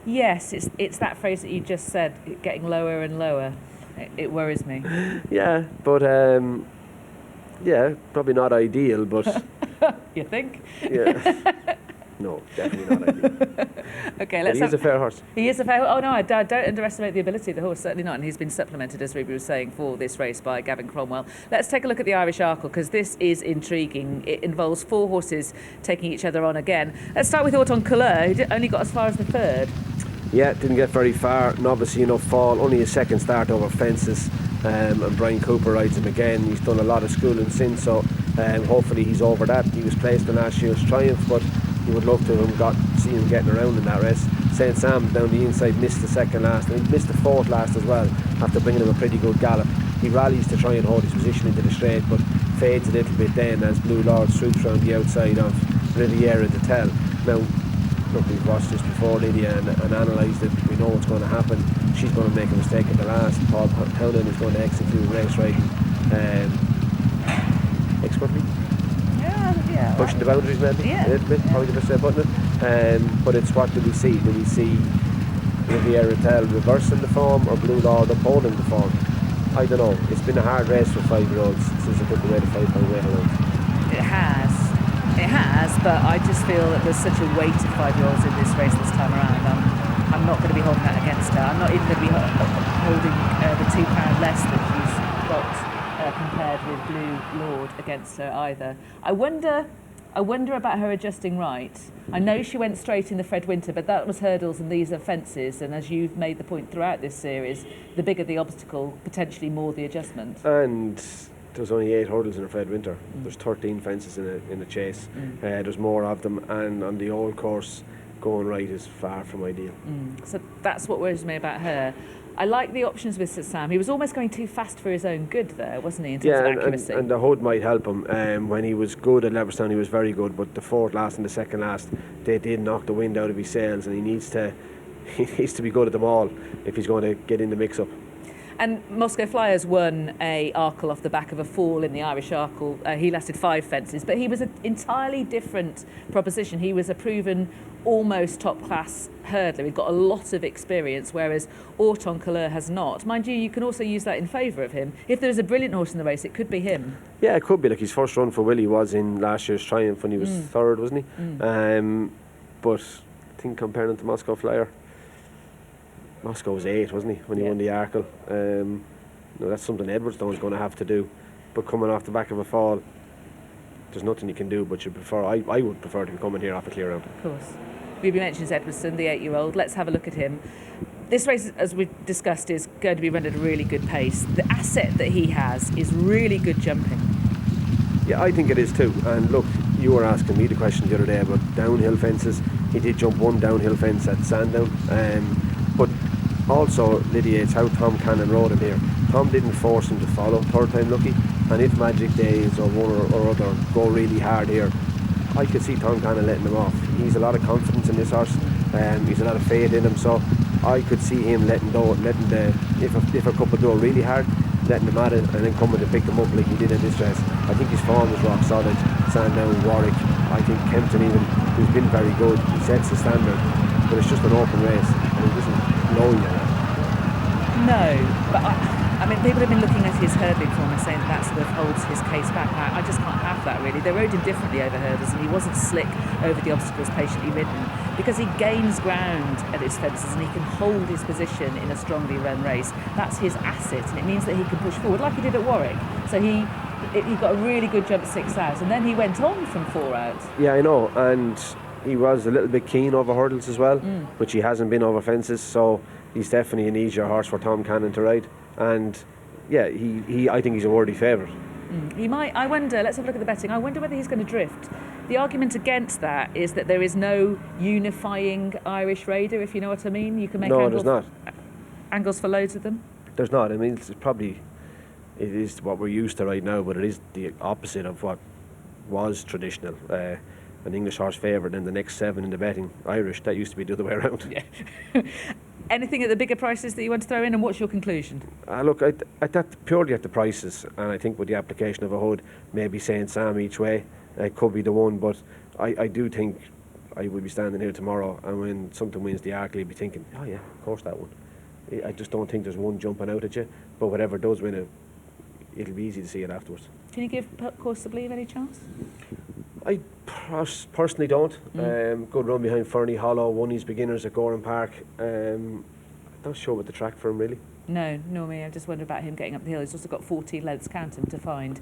Yes, it's that phrase that you just said, getting lower and lower. It worries me. Yeah, but probably not ideal, but you think? Yeah. No, definitely not ideal. Okay, but he is a fair horse. He is a fair horse. Oh no, I don't underestimate the ability of the horse, certainly not. And he's been supplemented, as Ruby was saying, for this race by Gavin Cromwell. Let's take a look at the Irish Arkle, because this is intriguing. It involves 4 horses taking each other on again. Let's start with Auton Couleur, who only got as far as the 3rd. Yeah, didn't get very far. Novice enough fall, only his second start over fences. And Brian Cooper rides him again. He's done a lot of schooling since, so hopefully he's over that. He was placed in last year's Triumph, but he would love to have see him getting around in that race. St. Sam down the inside missed the second last, and he missed the 4th last as well after bringing him a pretty good gallop. He rallies to try and hold his position into the straight, but fades a little bit then as Blue Lord swoops around the outside of Riviere de Tell. Now, look, we've watched this before, Lydia, and analysed it. We know what's going to happen. She's going to make a mistake at the last. Paul Townend is going to execute race riding expertly. Yeah. Pushing the boundaries, maybe. Yeah. A little bit, probably the best way of putting it. But it's what do we see? Do we see Riviere de Tell reversing the form, or Blue Lord upholding the form? I don't know. It's been a hard race for 5-year-olds since they took away the 5-pound weight allowance. It has. It has, but I just feel that there's such a weight of 5-year-olds in this race this time around. I'm not going to be holding that against her. I'm not even going to be holding the £2 less that she's got compared with Blue Lord against her either. I wonder about her adjusting right. I know she went straight in the Fred Winter, but that was hurdles and these are fences. And as you've made the point throughout this series, the bigger the obstacle, potentially more the adjustment. And there's only 8 hurdles in a Fred Winter. There's 13 fences in a chase. There's more of them, and on the old course, going right is far from ideal. So that's what worries me about her. I like the options with Sir Sam. He was almost going too fast for his own good there, wasn't he, in terms of accuracy? And the hood might help him. When he was good at Leverstown, he was very good, but the fourth last and the second last, they did knock the wind out of his sails, and he needs to be good at them all if he's going to get in the mix-up. And Moscow Flyers won a Arkle off the back of a fall in the Irish Arkle. He lasted 5 fences, but he was an entirely different proposition. He was a proven, almost top-class hurdler. He'd got a lot of experience, whereas Auton Couleur has not. Mind you, you can also use that in favour of him. If there's a brilliant horse in the race, it could be him. Yeah, it could be. Like his first run for Willie was in last year's Triumph when he was third, wasn't he? But I think comparing him to Moscow Flyer, Moscow was 8, wasn't he, when he won the Arkle? That's something Edwardstone's going to have to do. But coming off the back of a fall, there's nothing you can do. But I would prefer to be coming here off a clear round. Of course. Ruby mentions Edwardstone, the 8-year-old. Let's have a look at him. This race, as we've discussed, is going to be run at a really good pace. The asset that he has is really good jumping. Yeah, I think it is too. And look, you were asking me the question the other day about downhill fences. He did jump one downhill fence at Sandown. But also, Lydia, it's how Tom Cannon rode him here. Tom didn't force him to follow, third time lucky. And if Magic Days or one or other go really hard here, I could see Tom Cannon letting him off. He's a lot of confidence in this horse. He's a lot of faith in him. So I could see him letting if a couple go really hard, letting them at it and then coming to pick them up like he did in this race. I think his form was rock solid. Sandown, Warwick, I think Kempton even, who's been very good. He sets the standard. But it's just an open race, and he doesn't know yet. No, but I mean, people have been looking at his hurdling form and saying that sort of holds his case back. I just can't have that, really. They rode him differently over hurdles, and he wasn't slick over the obstacles, patiently ridden, because he gains ground at his fences and he can hold his position in a strongly run race. That's his asset, and it means that he can push forward, like he did at Warwick. So he got a really good jump at 6 out, and then he went on from 4 out. Yeah, I know, and he was a little bit keen over hurdles as well, which he hasn't been over fences, so he's definitely an easier horse for Tom Cannon to ride. And yeah, I think he's a worthy favourite. He might. I wonder, let's have a look at the betting. I wonder whether he's going to drift. The argument against that is that there is no unifying Irish raider, if you know what I mean. You can make there's not. Angles for loads of them. There's not. I mean, it is what we're used to right now, but it is the opposite of what was traditional. An English horse favourite and the next 7 in the betting Irish. That used to be the other way around. Yeah. Anything at the bigger prices that you want to throw in, and what's your conclusion? Look, at that purely at the prices, and I think with the application of a hood, maybe saying Sam each way, it could be the one. But I do think I will be standing here tomorrow, and when something wins the Arkle, you'll be thinking, oh yeah, of course that one. I just don't think there's one jumping out at you. But whatever does win it, it'll be easy to see it afterwards. Can you give Course to Believe any chance? I personally don't. Good run behind Fernie Hollow, won his beginners at Goran Park. Not sure what the track for him really. No, nor me. I just wonder about him getting up the hill. He's also got 14 lengths, count him, to find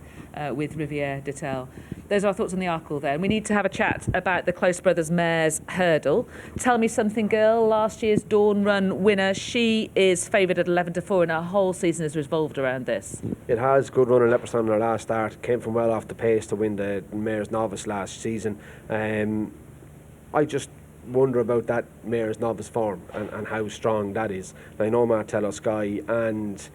with Riviere de Tel. Those are our thoughts on the Arkle there. And we need to have a chat about the Close Brothers Mares Hurdle. Tell Me Something Girl, last year's Dawn Run winner. She is favoured at 11-4, and her whole season has revolved around this. It has. Good run in Leopardstown in her last start. Came from well off the pace to win the Mares Novice last season. I just wonder about that Mares Novice form and how strong that is. I know Martello Sky and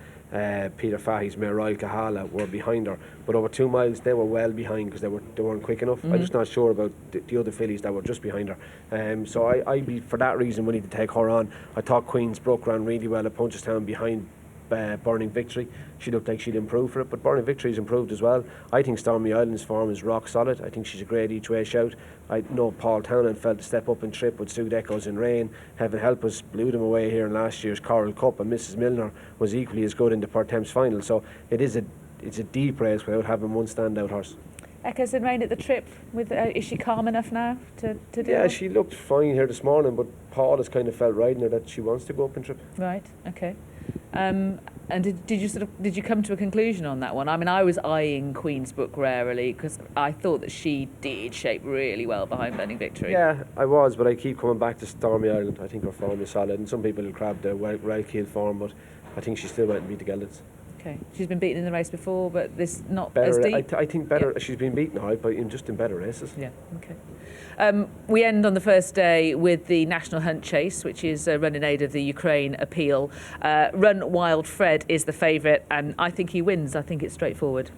Peter Fahey's mare Royal Kahala were behind her, but over 2 miles they were well behind because they weren't quick enough. I'm just not sure about the other fillies that were just behind her. So I for that reason we need to take her on. I thought Queen's Brook ran really well at Punchestown behind Burning Victory. She looked like she'd improve for it, but Burning Victory's improved as well. I think Stormy Island's form is rock solid. I think she's a great each way shout. I know Paul Townend felt to step up and trip with Sue Echoes in rain. Heaven help us, blew them away here in last year's Coral Cup, and Mrs Milner was equally as good in the Pertemps final. So it's a deep race without having one standout horse. echoes in rain at the trip. Is she calm enough now to do Yeah, it? she looked fine here this morning, but Paul has kind of felt riding her that she wants to go up and trip. Right. Okay. And did you come to a conclusion on that one? I mean, I was eyeing Queen's Book rarely because I thought that she did shape really well behind Burning Victory. Yeah, I was, but I keep coming back to Stormy Island. I think her form is solid, and some people will grab the Railkeel form, but I think she still went and beat the Geldings. Okay. She's been beaten in the race before, but this not Better, as deep. I think better. Yeah. She's been beaten now, but just in better races. Yeah. Okay. We end on the first day with the National Hunt Chase, which is run in aid of the Ukraine appeal. Run Wild Fred is the favourite, and I think he wins. I think it's straightforward.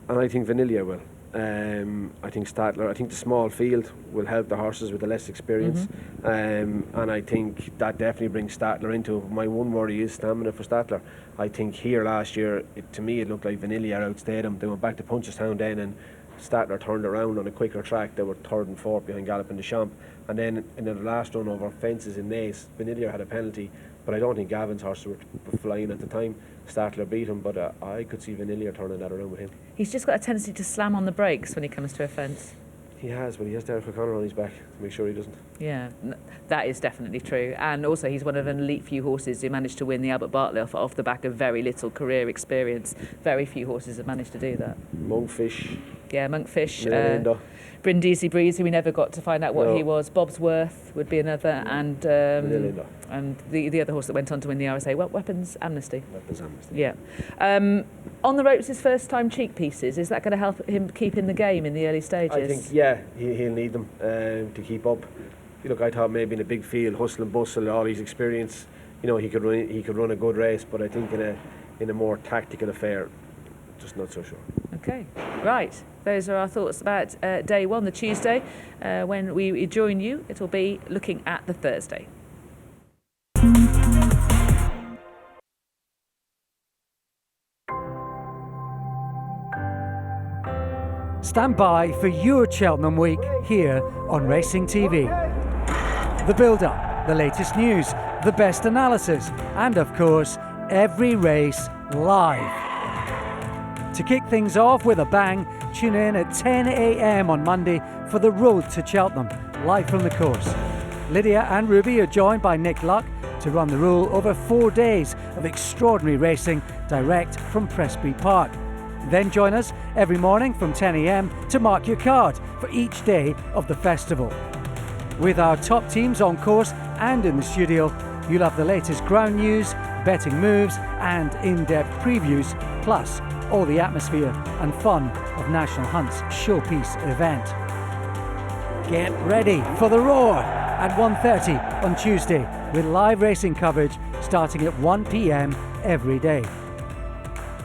And I think Vanilla will. I think Statler. I think the small field will help the horses with the less experience, and I think that definitely brings Statler into it. My one worry is stamina for Statler. I think here last year, to me, it looked like Vanilla outstayed them. They went back to Punchestown then, and Statler turned around on a quicker track. They were third and fourth behind Gallop and Deschamps. And then in the last run over fences in Naas, Vanilla had a penalty, but I don't think Galvan's horses were flying at the time. Statler beat him, but I could see Vanilla turning that around with him. He's just got a tendency to slam on the brakes when he comes to a fence. He has, but he has Derek O'Connor on his back to make sure he doesn't. Yeah, that is definitely true. And also he's one of an elite few horses who managed to win the Albert Bartlett off the back of very little career experience. Very few horses have managed to do that. Monkfish. Yeah, Monkfish. Melinda. Brindisi Breeze, who we never got to find out what he was. Bobsworth would be another. And the other horse that went on to win the RSA, Weapons Amnesty. Weapons Amnesty. Yeah. On the ropes, his first time cheek pieces, is that going to help him keep in the game in the early stages? I think, yeah, he'll need them to keep up. Look, I thought maybe in a big field, hustle and bustle, all his experience, he could run a good race, but I think in a more tactical affair, just not so sure. Okay, right. Those are our thoughts about day one, the Tuesday. When we join you, it'll be looking at the Thursday. Stand by for your Cheltenham week here on Racing TV. The build-up, the latest news, the best analysis, and of course, every race live. To kick things off with a bang, tune in at 10 a.m. on Monday for the Road to Cheltenham, live from the course. Lydia and Ruby are joined by Nick Luck to run the rule over 4 days of extraordinary racing direct from Paisley Park. Then join us every morning from 10 a.m. to mark your card for each day of the festival. With our top teams on course and in the studio, you'll have the latest ground news, betting moves and in-depth previews, plus all the atmosphere and fun of National Hunt's showpiece event. Get ready for the roar at 1:30 on Tuesday with live racing coverage starting at 1 p.m. every day.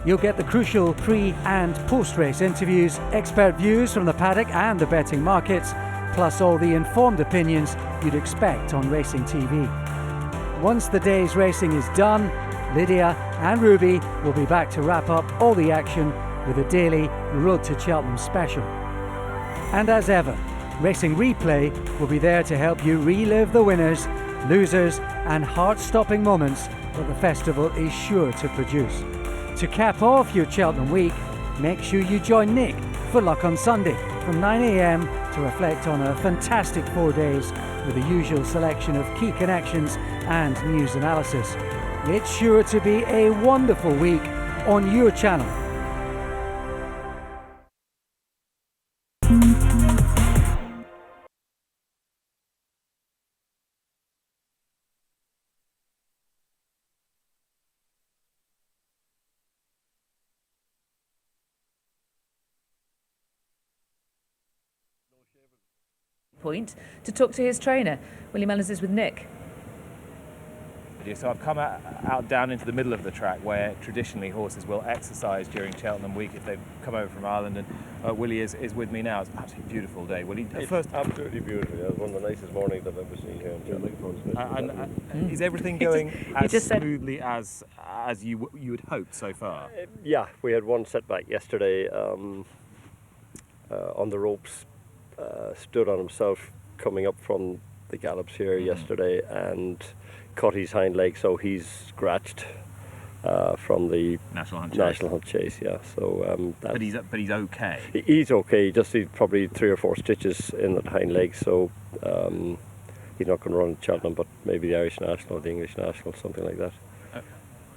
You'll get the crucial pre- and post-race interviews, expert views from the paddock and the betting markets, plus all the informed opinions you'd expect on Racing TV. Once the day's racing is done, Lydia and Ruby will be back to wrap up all the action with a daily Road to Cheltenham special. And as ever, Racing Replay will be there to help you relive the winners, losers and heart-stopping moments that the festival is sure to produce. To cap off your Cheltenham week, make sure you join Nick for Luck on Sunday from 9 a.m. to reflect on a fantastic 4 days with the usual selection of key connections and news analysis. It's sure to be a wonderful week on your channel. Point to talk to his trainer. Willie Mullins is with Nick. So I've come out down into the middle of the track where traditionally horses will exercise during Cheltenham week if they've come over from Ireland, and Willie is with me now. It's an absolutely beautiful day. Willie, it's absolutely beautiful. Yeah, it's one of the nicest mornings I've ever seen here in Cheltenham. And is everything going as smoothly as you would hope so far? Yeah, we had one setback yesterday on the ropes. Stood on himself coming up from the gallops here yesterday and cut his hind leg, so he's scratched. from the National Hunt Chase. National Hunt Chase, yeah. So But he's okay. he's okay. Just he's probably 3 or 4 stitches in the hind leg, so he's not going to run in Cheltenham, but maybe the Irish National or the English National, something like that.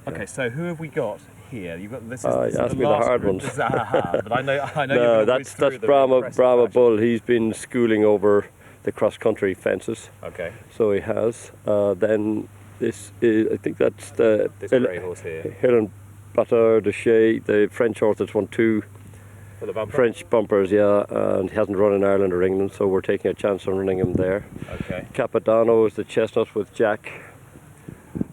Okay, so who have we got here? You've got this. This you is asked me the last hard group. ones. But I know. No, that's Brahma Bull. He's been schooling over the cross country fences. Okay. So he has. Then this is, I think that's the This grey horse here. Helen Bataille de Chez, the French horse that's won 2 For the bumper. French bumpers, yeah, and he hasn't run in Ireland or England, so we're taking a chance on running him there. Okay. Capadano is the chestnut with Jack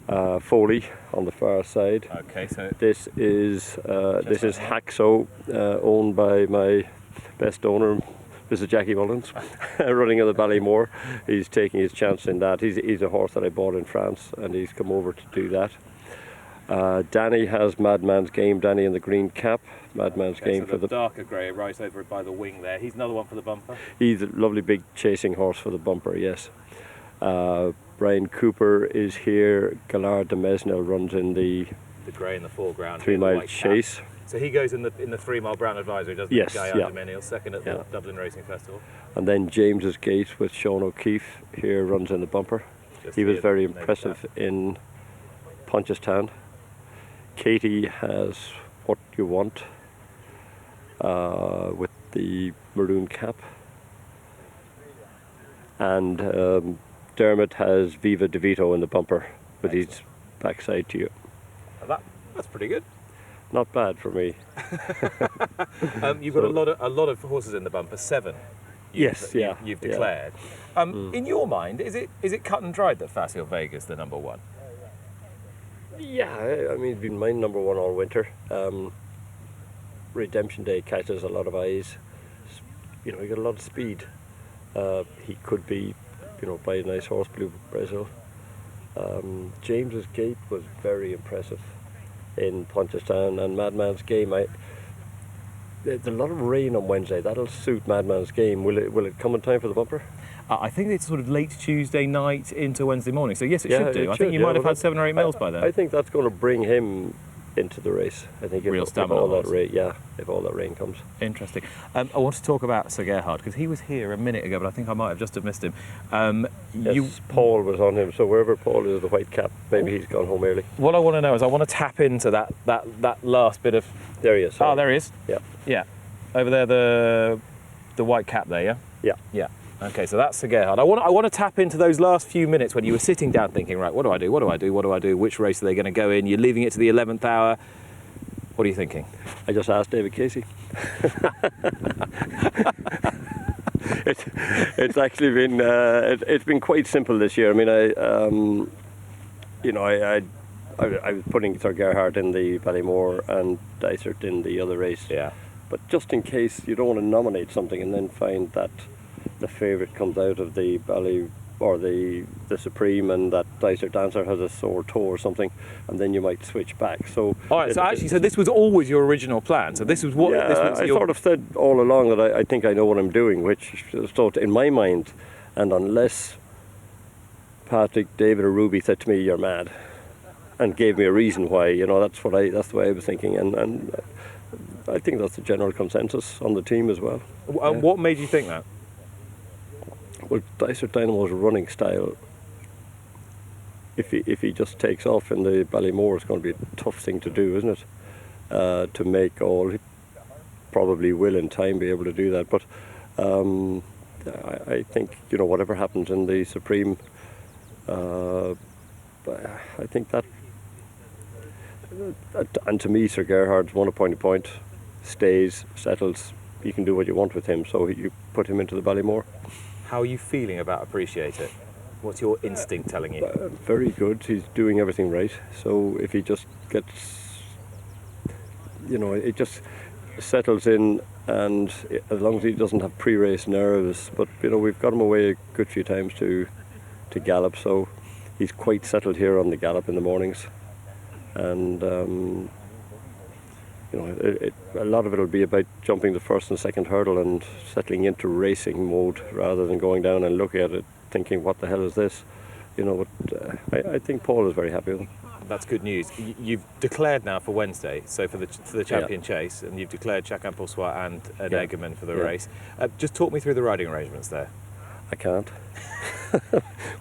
Foley on the far side. Okay, so This is Haxo, owned by my best owner, Mrs. Jackie Mullins, running in the Ballymore. He's taking his chance in that. He's a horse that I bought in France, and he's come over to do that. Danny has Madman's Game, Danny in the green cap. Madman's Game so for the the... darker grey right over by the wing there. He's another one for the bumper. He's a lovely big chasing horse for the bumper, yes. Brian Cooper is here. Gallard de Mesnil runs in the grey in the foreground. 3 here, the Mile white cap. Chase. So he goes in the 3 Mile Brown Advisory, doesn't Yes, he? Guy yeah. Undermenil, second at the Dublin Racing Festival. And then James's Gate with Sean O'Keefe here runs in the bumper. Just He was here, very the naked impressive cap. in Punchestown. Katie has What You Want with the maroon cap. And Dermot has Viva De Vito in the bumper with his backside to you. That's pretty good. Not bad for me. You've got a lot of horses in the bumper, 7. Yes, yeah. You've declared. In your mind, is it cut and dried that Facile Vega's the number 1? Yeah, I mean, it's been my number 1 all winter. Redemption Day catches a lot of eyes. You know, he got a lot of speed. He could be, by a nice horse, Blue Brazil. James's Gate was very impressive in Punchestown, and Madman's Game. There's a lot of rain on Wednesday. That'll suit Madman's Game. Will it come in time for the bumper? I think it's sort of late Tuesday night into Wednesday morning. So yes, it Yeah, should do. it I think should, you yeah, might have well, had 7 or 8 mils by then. I think that's going to bring him into the race. I think Real if stamina all that horse. rain, if all that rain comes. Interesting. I want to talk about Sir Gerhard because he was here a minute ago, but I think I might have just have missed him. Yes, Paul was on him, so wherever Paul is, the white cap, maybe he's gone home early. What I want to know is I want to tap into that last bit of. There he is. Oh, there he is. Yeah. Yeah. Over there, the white cap there. Yeah. Yeah. Yeah. Okay, so that's Sir Gerhard. I want to tap into those last few minutes when you were sitting down thinking, right, what do I do? What do I do? What do I do? Which race are they going to go in? You're leaving it to the 11th hour. What are you thinking? I just asked David Casey. It's actually been it's been quite simple this year. I mean, I was putting Sir Gerhard in the Ballymore and Dysart in the other race. Yeah. But just in case you don't want to nominate something and then find that the favourite comes out of the Bally or the Supreme and that Dysart Dancer has a sore toe or something, and then you might switch back. So all right. So this was always your original plan. So this was what. Yeah, this was I sort of said all along that I think I know what I'm doing, which so in my mind, and unless Patrick, David, or Ruby said to me, "You're mad," and gave me a reason why, that's the way I was thinking, and I think that's the general consensus on the team as well. What made you think that? Well, Dysart Dynamo's running style, if he just takes off in the Ballymore, it's going to be a tough thing to do, isn't it? To make all, he probably will in time be able to do that. But I think, whatever happens in the Supreme, I think that, and to me, Sir Gerhard's won a point, stays, settles. You can do what you want with him, so you put him into the Ballymore. How are you feeling about Appreciate It? What's your instinct telling you? Very good. He's doing everything right. So if he just gets, it just settles in, and as long as he doesn't have pre-race nerves, but we've got him away a good few times to gallop, so he's quite settled here on the gallop in the mornings, and a lot of it will be about jumping the first and second hurdle and settling into racing mode rather than going down and looking at it thinking, what the hell is this? But I think Paul is very happy with him. That's good news. You've declared now for Wednesday, so for the Champion Chase, and you've declared Chacun Pour Soi and an Egerman for the race. Just talk me through the riding arrangements there. I can't.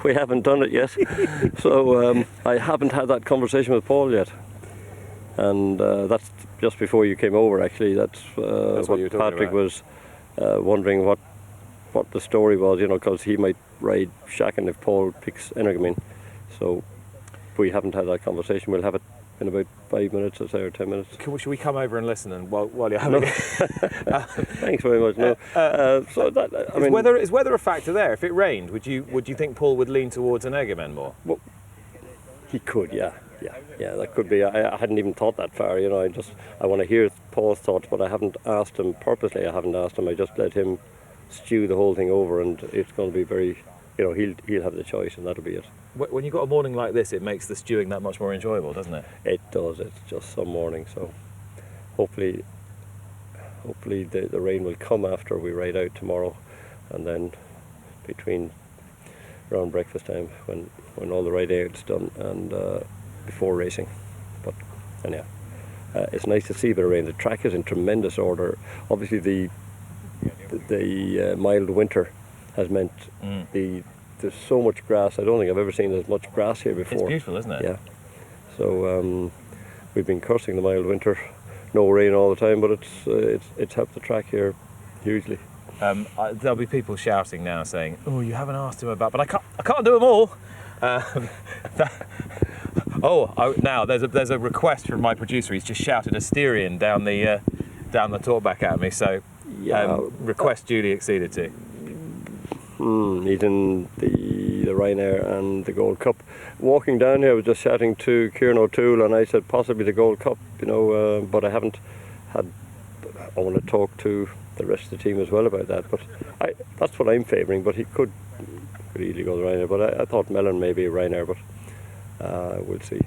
We haven't done it yet. So I haven't had that conversation with Paul yet. And that's just before you came over, actually. That's what Patrick was wondering what the story was, because he might ride Chacun if Paul picks Energumen. So we haven't had that conversation. We'll have it in about 5 minutes, I'd say, or 10 minutes. Should we come over and listen and while you're having it? Thanks very much. No. Is weather a factor there? If it rained, would you think Paul would lean towards an Egerman more? Well, he could, yeah, that could be. I hadn't even thought that far, I want to hear Paul's thoughts, but I haven't asked him purposely. I just let him stew the whole thing over, and it's going to be very, he'll have the choice, and that'll be it. When you've got a morning like this, it makes the stewing that much more enjoyable, doesn't it? It does. It's just some morning, so hopefully the rain will come after we ride out tomorrow, and then around breakfast time when all the riding out's done and before racing. But anyhow, it's nice to see a bit of rain. The track is in tremendous order. Obviously the mild winter has meant there's so much grass. I don't think I've ever seen as much grass here before. It's beautiful, isn't it? Yeah. So we've been cursing the mild winter, no rain all the time, but it's helped the track here hugely. There'll be people shouting now, saying, "Oh, you haven't asked him about," but I can't do them all. Now there's a request from my producer. He's just shouted Asterion down the talkback at me. So request duly acceded to. He's in the Ryanair and the Gold Cup. Walking down here, I was just chatting to Kieran O'Toole, and I said possibly the Gold Cup, but I haven't had. I want to talk to the rest of the team as well about that. But that's what I'm favouring. But he could easily go the Ryanair. But I thought Mellon maybe a Ryanair, but we'll see.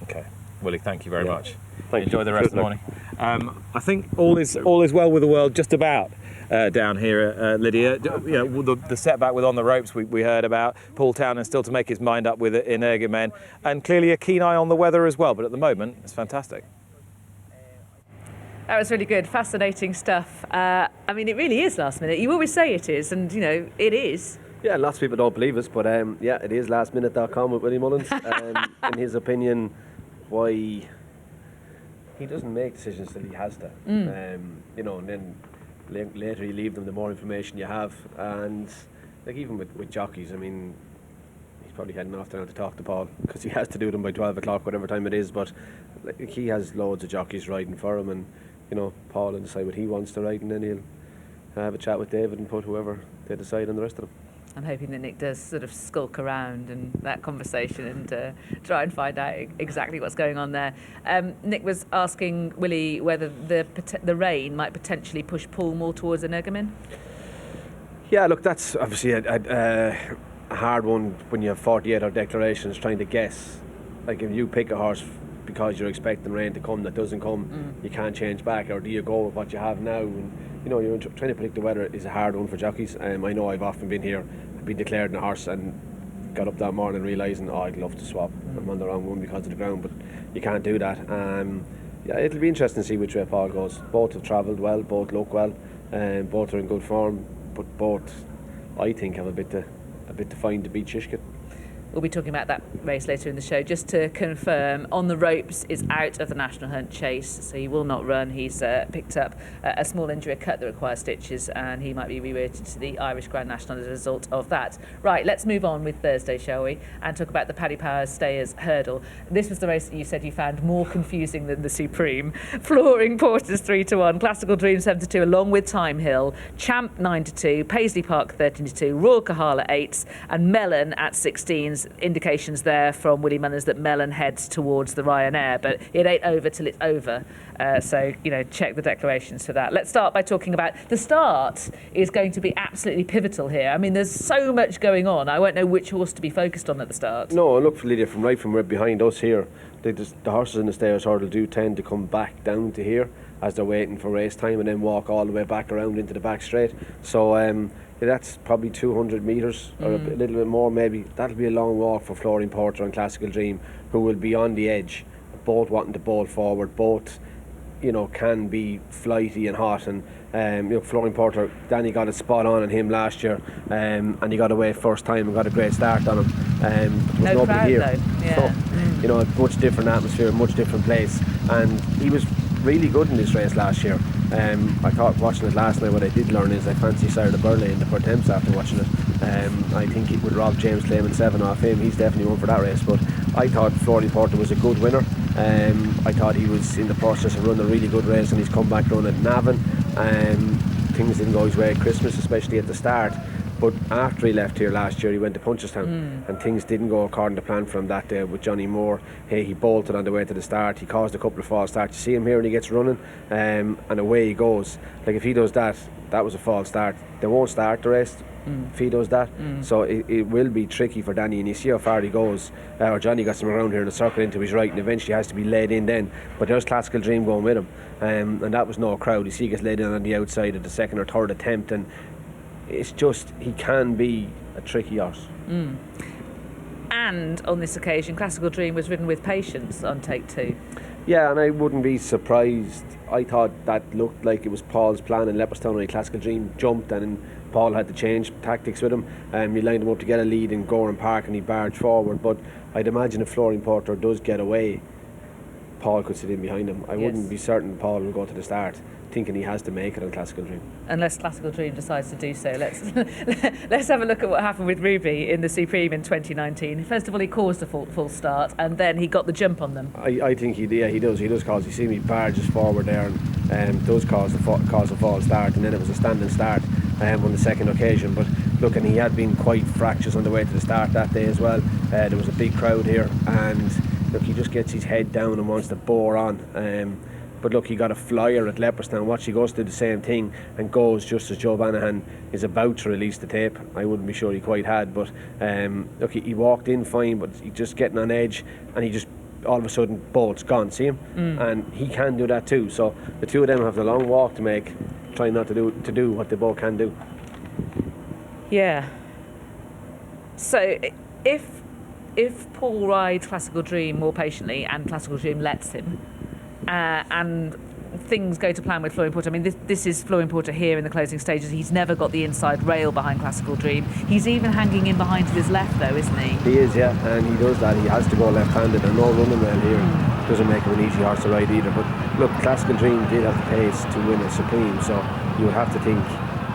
Okay, Willie, thank you very much. Enjoy the rest of the morning. I think all is well with the world, just about. Down here, Lydia, the setback with On the Ropes we heard about. Paul Townend still to make his mind up with it in Energumen, and clearly a keen eye on the weather as well. But at the moment, it's fantastic. That was really good, fascinating stuff. It really is last minute. You always say it is, and it is. Yeah, lots of people don't believe us, but it is lastminute.com with Willie Mullins. In his opinion, why he doesn't make decisions that he has to, and then. Later you leave them, the more information you have, and even with jockeys, he's probably heading off now to talk to Paul because he has to do them by 12 o'clock, whatever time it is. But he has loads of jockeys riding for him, and Paul will decide what he wants to ride, and then he'll have a chat with David and put whoever they decide on the rest of them. I'm hoping that Nick does sort of skulk around in that conversation and try and find out exactly what's going on there. Nick was asking Willie whether the rain might potentially push Paul more towards Energumen. Yeah, look, that's obviously a hard one when you have 48 hour declarations trying to guess. Like if you pick a horse because you're expecting rain to come that doesn't come, you can't change back, or do you go with what you have now? And you're trying to predict the weather is a hard one for jockeys. I know I've often been here, been declared in a horse and got up that morning realising, I'd love to swap. I'm on the wrong one because of the ground, but you can't do that. It'll be interesting to see which way Paul goes. Both have travelled well, both look well, both are in good form, but both, I think, have a bit to find to beat Shishkin. We'll be talking about that race later in the show. Just to confirm, On the Ropes is out of the National Hunt Chase, so he will not run. He's picked up a small injury, a cut that requires stitches, and he might be reweighted to the Irish Grand National as a result of that. Right, let's move on with Thursday, shall we? And talk about the Paddy Power Stayers Hurdle. This was the race that you said you found more confusing than the Supreme. Flooring Porters 3-1, Classical Dream 7-2, along with Time Hill, Champ 9-2, Paisley Park 13-2, Royal Kahala 8s, and Mellon at 16s. Indications there from Willie Mullins that Mellon heads towards the Ryanair, but it ain't over till it's over. So check the declarations for that. Let's start by talking about the start. Is going to be absolutely pivotal here. There's so much going on. I won't know which horse to be focused on at the start. No, look for Lydia from right behind us here. The horses in the Stayers Hurdle do tend to come back down to here as they're waiting for race time and then walk all the way back around into the back straight. So that's probably 200 metres or a little bit more maybe. That'll be a long walk for Florine Porter and Classical Dream, who will be on the edge, both wanting to bowl forward, both can be flighty and hot. And Florine Porter, Danny got it spot on him last year, and he got away first time and got a great start on him. There was No nobody crowd here. though. Yeah. So, a much different atmosphere, much different place, and he was really good in this race last year. I thought watching it last night, what I did learn is I fancy Sarah de Burley in the Pertemps after watching it. I think it would rob James Clayman 7 off him. He's definitely one for that race, but I thought Florine Porter was a good winner. I thought he was in the process of running a really good race, and he's come back running at Navan. Things didn't go his way at Christmas, especially at the start, but after he left here last year he went to Punchestown, and things didn't go according to plan for him that day with Johnny Moore. He bolted on the way to the start, he caused a couple of false starts. You see him here when he gets running, and away he goes. Like, if he does that, that was a false start. They won't start the race if he does that. So it will be tricky for Danny, and you see how far he goes. Or Johnny got some around here in the circle into his right, and eventually has to be laid in then, but there's Classical Dream going with him, and that was no crowd. You see he gets laid in on the outside of the second or third attempt, and it's just, he can be a tricky horse. And on this occasion, Classical Dream was ridden with patience on take 2. Yeah, and I wouldn't be surprised. I thought that looked like it was Paul's plan in Leopardstown when Classical Dream jumped, and Paul had to change tactics with him. He lined him up to get a lead in Gorham Park, and he barged forward. But I'd imagine if Florine Porter does get away, Paul could sit in behind him. I wouldn't be certain Paul will go to the start thinking he has to make it on Classical Dream. Unless Classical Dream decides to do so. Let's have a look at what happened with Ruby in the Supreme in 2019. First of all, he caused a full start, and then he got the jump on them. I think he does cause. You see me barges forward there, and does cause a false start, and then it was a standing start on the second occasion. But look, and he had been quite fractious on the way to the start that day as well. There was a big crowd here, and look, he just gets his head down and wants to bore on. But look, he got a flyer at Leopardstown. Watch, he goes to do the same thing and goes just as Joe Vanahan is about to release the tape. I wouldn't be sure he quite had, but look, he walked in fine, but he just getting on edge, and he just all of a sudden bolts gone. See him, and he can do that too. So the two of them have the long walk to make, trying not to do what they both can do. Yeah. So if Paul rides Classical Dream more patiently and Classical Dream lets him, and things go to plan with Florine Porter. I mean, this is Florine Porter here in the closing stages. He's never got the inside rail behind Classical Dream. He's even hanging in behind to his left, though, isn't he? He is, yeah, and he does that. He has to go left-handed, and no running rail here doesn't make him an easy horse to ride either. But look, Classical Dream did have the pace to win a Supreme, so you would have to think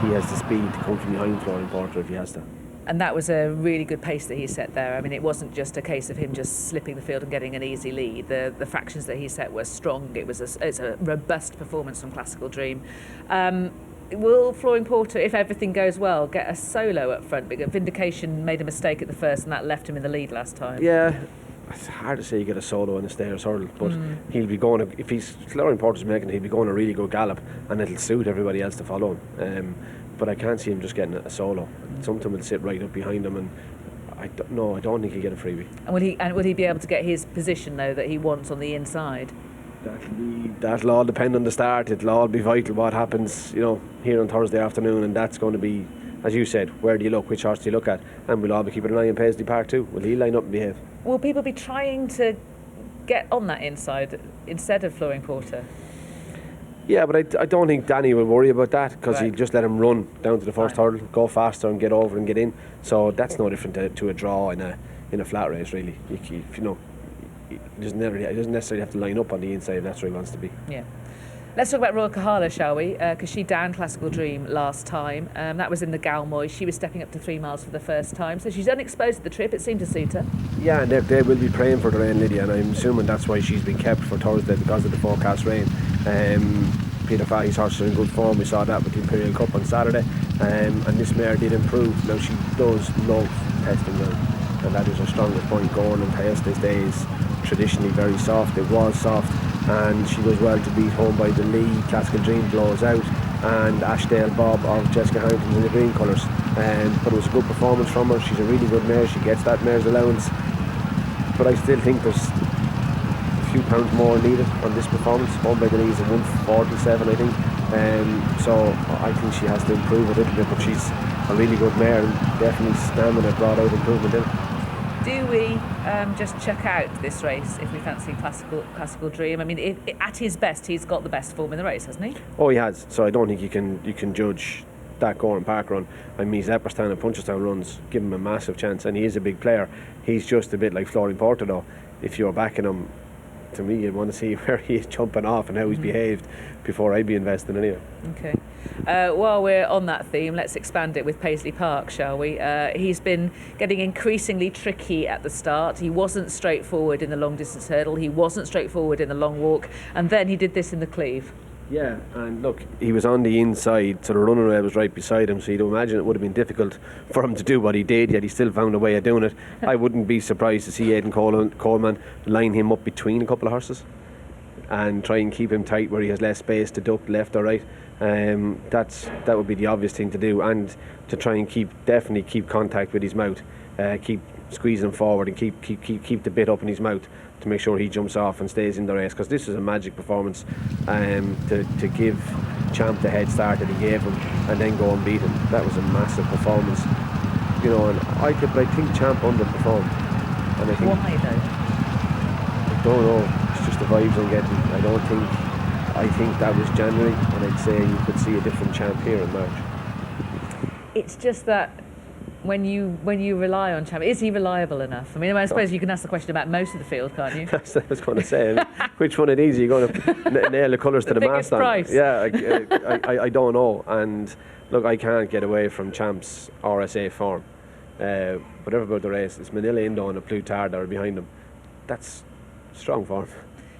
he has the speed to come from behind Florine Porter if he has to. And that was a really good pace that he set there. I mean, it wasn't just a case of him just slipping the field and getting an easy lead. The fractions that he set were strong. It's a robust performance from Classical Dream. Will Florine Porter, if everything goes well, get a solo up front? Because Vindication made a mistake at the first, and that left him in the lead last time. Yeah, it's hard to say you get a solo in a Stayers hurdle, but he'll be going, if Florine Porter's making it, he'll be going a really good gallop, and it'll suit everybody else to follow him. But I can't see him just getting a solo. Something will sit right up behind him, and I don't think he'll get a freebie. And will he be able to get his position, though, that he wants on the inside? That'll all depend on the start. It'll all be vital what happens, here on Thursday afternoon, and that's going to be, as you said, where do you look, which horse do you look at? And we'll all be keeping an eye on Paisley Park too. Will he line up and behave? Will people be trying to get on that inside instead of Florine Porter? Yeah, but I don't think Danny will worry about that, because he'll just let him run down to the first hurdle, go faster and get over and get in. So that's no different to a draw in a flat race, really. He doesn't necessarily have to line up on the inside if that's where he wants to be. Yeah. Let's talk about Royal Kahala, shall we? Because she downed Classical Dream last time. That was in the Galmoy. She was stepping up to 3 miles for the first time. So she's unexposed at the trip. It seemed to suit her. Yeah, and they will be praying for the rain, Lydia, and I'm assuming that's why she's been kept for Thursday, because of the forecast rain. Peter Fahey's horses are in good form. We saw that with the Imperial Cup on Saturday. And this mare did improve. Now, she does love testing ground, and that is her strongest point. Gordon and Paisley's days traditionally very soft. It was soft, and she does well to beat home by the lead. Classical Dream blows out, and Ashdale Bob of Jessica Harrington's in the green colours. But it was a good performance from her. She's a really good mare. She gets that mare's allowance, but I still think there's a few pounds more needed on this performance. Home by the knees at 147, I think. So I think she has to improve a little bit, but she's a really good mare, and definitely stamina brought out improvement in it. Do we just check out this race if we fancy Classical Dream? I mean, at his best, he's got the best form in the race, hasn't he? Oh, he has. So I don't think you can judge that Gordon Park run. I mean, his Epperstown and Punchestown runs give him a massive chance, and he is a big player. He's just a bit like Flooring Porter, though. If you're backing him, to me, you'd want to see where he is jumping off and how he's behaved before I'd be investing anyway. Okay. While we're on that theme, let's expand it with Paisley Park, shall we? He's been getting increasingly tricky at the start. He wasn't straightforward in the long distance hurdle. He wasn't straightforward in the long walk. And then he did this in the cleave. Yeah, and look, he was on the inside, so the running rail was right beside him, so you'd imagine it would have been difficult for him to do what he did, yet he still found a way of doing it. I wouldn't be surprised to see Aidan Coleman line him up between a couple of horses and try and keep him tight where he has less space to duck left or right. That would be the obvious thing to do, and to try and definitely keep contact with his mouth, keep squeezing him forward and keep the bit up in his mouth to make sure he jumps off and stays in the race, because this is a magic performance, to give Champ the head start that he gave him and then go and beat him. That was a massive performance, you know. And I think Champ underperformed, and I think, why though? I don't know, it's just the vibes I'm getting. I think that was January, and I'd say you could see a different Champ here in March. It's just that when you rely on Champ, is he reliable enough? I mean, I suppose you can ask the question about most of the field, can't you? That's what I was going to say. Which one of these are you going to nail the colours to the mast on? Price. Yeah, I don't know. And look, I can't get away from Champ's RSA form. Whatever about the race, it's Manila Indo and a Plutarda are behind him. That's strong form.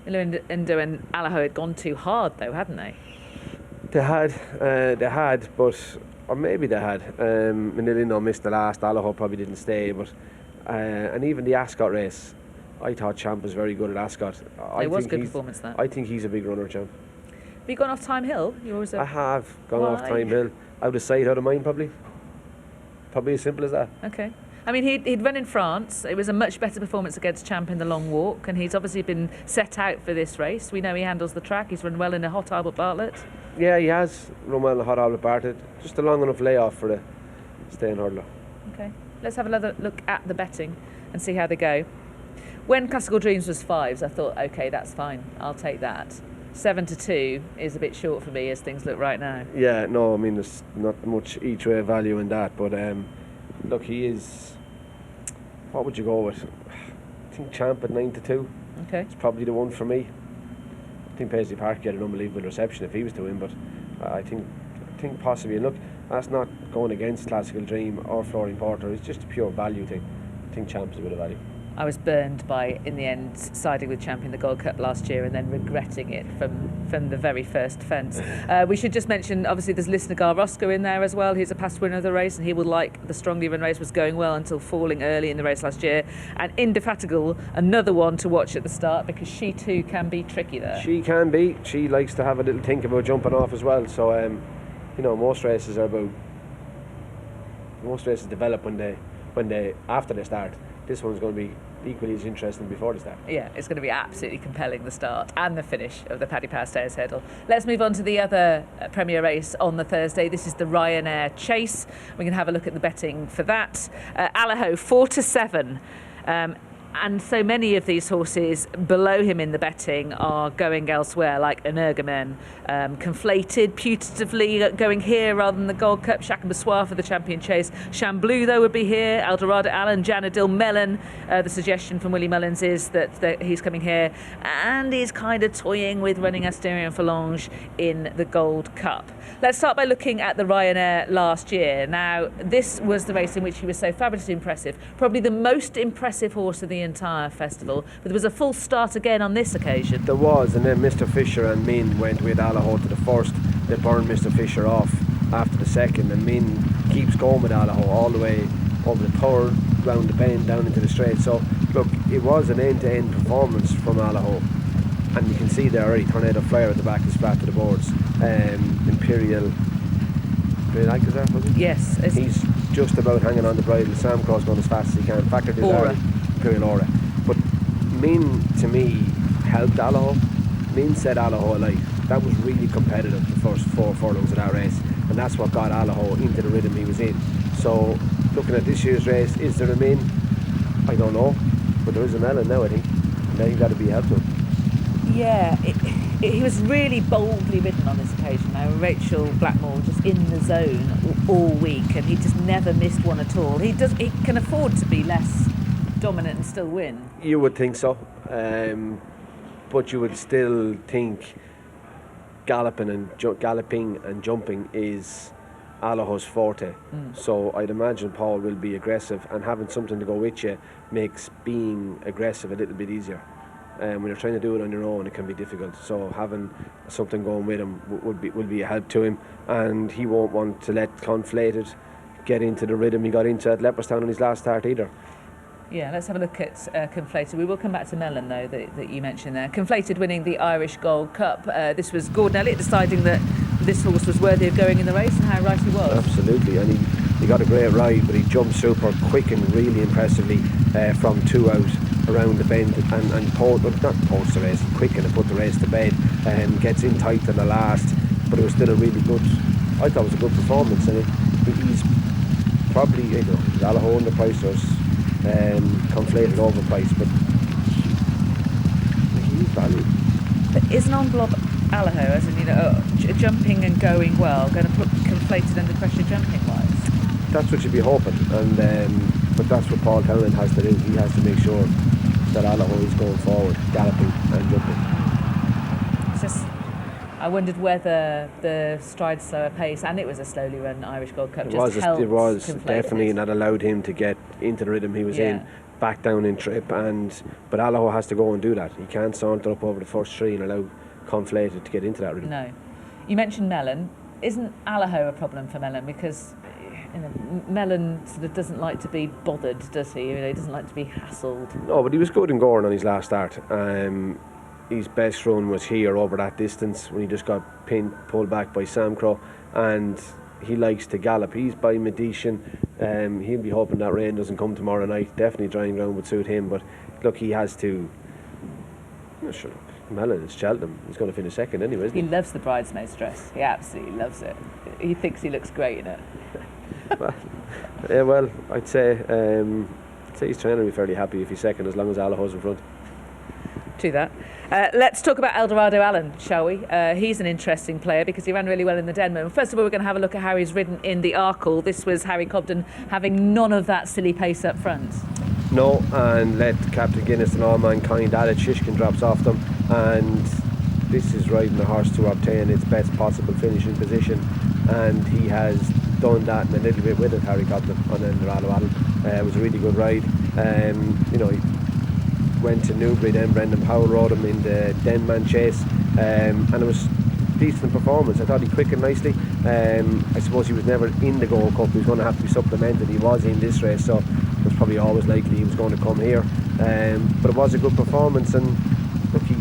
Indo and Allaho had gone too hard, though, hadn't they? They had, but. Or maybe they had. Manila missed the last. Allaho probably didn't stay. But and even the Ascot race, I thought Champ was very good at Ascot. It was a good performance, that. I think he's a big runner, Champ. Have you gone off Time Hill? I have gone off Time Hill. Out of sight, out of mind, probably. Probably as simple as that. Okay. I mean, he'd run in France. It was a much better performance against Champ in the long walk, and he's obviously been set out for this race. We know he handles the track. He's run well in a hot Albert Bartlett. Yeah, he has run well in a hot Albert Bartlett. Just a long enough layoff for the staying hurdler. Okay, let's have another look at the betting and see how they go. When Classical Dreams was 5s, I thought, okay, that's fine. I'll take that. 7-2 is a bit short for me as things look right now. Yeah, no, I mean, there's not much each way value in that, but look, he is. What would you go with? I think Champ at 9-2. Okay. It's probably the one for me. I think Paisley Park get an unbelievable reception if he was to win, but I think possibly. And look, that's not going against Classical Dream or Flooring Porter. It's just a pure value thing. I think Champ's a bit of value. I was burned by, in the end, siding with Champion the Gold Cup last year and then regretting it from the very first fence. We should just mention, obviously, there's Lisnagar Roscoe in there as well. He's a past winner of the race, and he would like the strongly run race, was going well until falling early in the race last year. And Indefatigable, another one to watch at the start, because she too can be tricky there. She can be. She likes to have a little think about jumping off as well. So, you know, most races develop when they after they start. This one's going to be equally as interesting before the start. Yeah, it's going to be absolutely compelling, the start and the finish of the Paddy Power Stayers Hurdle. Let's move on to the other premier race on the Thursday. This is the Ryanair Chase. We can have a look at the betting for that. Allaho 4-7. And so many of these horses below him in the betting are going elsewhere, like Energumen, conflated, putatively going here rather than the Gold Cup. Chacun Bessoir for the Champion Chase. Chamblou, though, would be here. Eldorado Allen, Janadil Mellon. The suggestion from Willie Mullins is that he's coming here. And he's kind of toying with running Asturian Phalange in the Gold Cup. Let's start by looking at the Ryanair last year. Now, this was the race in which he was so fabulously impressive. Probably the most impressive horse of the entire festival. But there was a full start again on this occasion. There was, and then Mr. Fisher and Min went with Allaho to the first. They burned Mr. Fisher off after the second, and Min keeps going with Allaho all the way over the third, round the bend, down into the straight. So, look, it was an end-to-end performance from Allaho. And you can see there already, Tornado Flyer at the back is flat to the boards. Imperial Alcazar, was it? Yes. He's just about hanging on the bridle. Sam Cross going as fast as he can. Factored Aura. Imperial Aura. But Min, to me, helped Allaho. Min set Allaho alight. That was really competitive, the first 4 furlongs of that race. and that's what got Allaho into the rhythm he was in. So looking at this year's race, is there a min? I don't know, but there is a melon now, I think, and I think that'll be helpful. Yeah, he was really boldly ridden on this occasion. Now, Rachel Blackmore just in the zone all week, and he just never missed one at all. He can afford to be less dominant and still win. You would think so, but you would still think galloping and jumping is Allaho's forte. So I'd imagine Paul will be aggressive, and having something to go with you makes being aggressive a little bit easier. When you're trying to do it on your own, it can be difficult. So having something going with him will be a help to him, and he won't want to let Conflated get into the rhythm he got into at Leopardstown on his last start either. Yeah, let's have a look at Conflated. We will come back to Melon, though, that you mentioned there. Conflated winning the Irish Gold Cup. This was Gordon Elliott deciding that this horse was worthy of going in the race, and how right he was. Absolutely, and he got a great ride, but he jumped super quick and really impressively from 2 out around the bend, and not post the race, quick and put the race to bed, and gets in tight on the last, but it was still a really good, I thought it was a good performance, and he's probably, Allaho underpriced us, Conflated overpriced, but he's valued. But isn't Envelope Allaho, as in, jumping and going well, going to put Conflated under pressure jumping wise? That's what you'd be hoping, and but that's what Paul Townend has to do. He has to make sure that Allaho is going forward, galloping and jumping. It's just, I wondered whether the stride slower pace, and it was a slowly run Irish Gold Cup, It helped was Conflated. definitely, and that allowed him to get into the rhythm he was in, back down in trip, but Allaho has to go and do that. He can't saunter up over the first three and allow Conflated to get into that rhythm. No. You mentioned Melon. Isn't Allaho a problem for Melon? Because Melon sort of doesn't like to be bothered, does he? He doesn't like to be hassled. No, but he was good in Gorn on his last start. His best run was here over that distance when he just got pulled back by Sam Crow, and he likes to gallop. He's by Medician. He'll be hoping that rain doesn't come tomorrow night. Definitely drying ground would suit him, but look, he has to. Sure, Melon is Cheltenham. He's going to finish second anyway, isn't he? He loves the bridesmaid's dress. He absolutely loves it. He thinks he looks great in it. Well, I'd say his trainer will be fairly happy if he's second, as long as Allaho's in front. To that. Let's talk about Eldorado Allen, shall we? He's an interesting player because he ran really well in the Denman. First of all, we're going to have a look at how he's ridden in the Arkle. This was Harry Cobden having none of that silly pace up front. No, and let Captain Guinness and all mankind at it. Shishkin drops off them, and this is riding the horse to obtain its best possible finishing position, and he has done that and a little bit with it, Harry Cobden on Eldorado Allen. It was a really good ride. He went to Newbury, then Brendan Powell rode him in the Denman Chase, and it was decent performance. I thought he quickened nicely. I suppose he was never in the Gold Cup. He was going to have to be supplemented. He was in this race, so it was probably always likely he was going to come here. But it was a good performance, and look, he's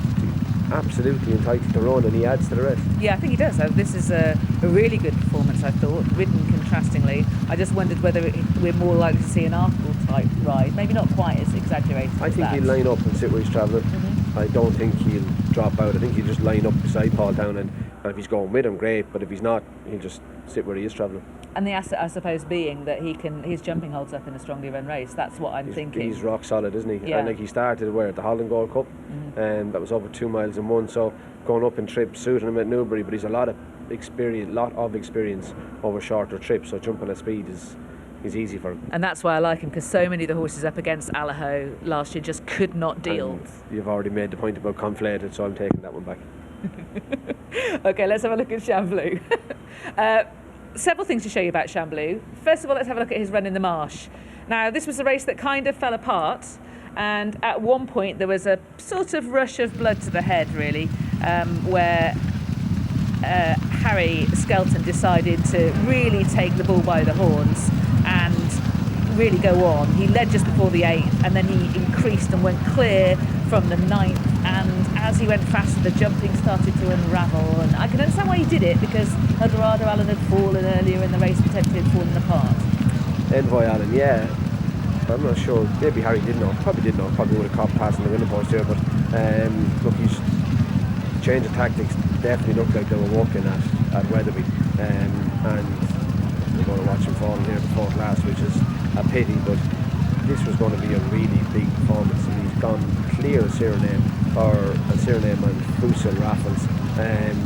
absolutely entitled to run, and he adds to the rest. Yeah, I think he does. This is a really good performance, I thought, ridden contrastingly. I just wondered whether we're more likely to see an Arkle type ride, maybe not quite as exaggerated I as think that. he'll line up and sit where he's travelling. I don't think he'll drop out. I think he'll just line up beside Paul Townend, and if he's going with him, great, but if he's not, he'll just sit where he is travelling. And the asset, I suppose, being that his jumping holds up in a strongly run race. That's what I'm thinking. He's rock solid, isn't he? Yeah. And he started at the Holland Gold Cup, and that was over 2 miles and 1. So going up in trips suiting him at Newbury, but he's a lot of experience over shorter trips. So jumping at speed is easy for him. And that's why I like him, because so many of the horses up against Allaho last year just could not deal. And you've already made the point about Conflated, so I'm taking that one back. Okay, let's have a look at Chamblou. Several things to show you about Chamblou. First of all, let's have a look at his run in the Marsh. Now, this was a race that kind of fell apart, and at one point there was a sort of rush of blood to the head, really, where Harry Skelton decided to really take the bull by the horns and really go on. He led just before the 8th, and then he increased and went clear from the 9th, and as he went faster the jumping started to unravel, and I can understand why he did it, because Eldorado Allen had fallen earlier in the race, potentially had fallen apart. Envoy Allen, yeah. I'm not sure. Maybe Harry did know. Probably did know. Probably would have caught passing the winner post here, but look, he's change of tactics definitely looked like they were walking at Weatherby, and we're going to watch him fall here before class, which is a pity, but this was going to be a really big performance, and he's gone clear of Cyrename and Fussell Raffles, and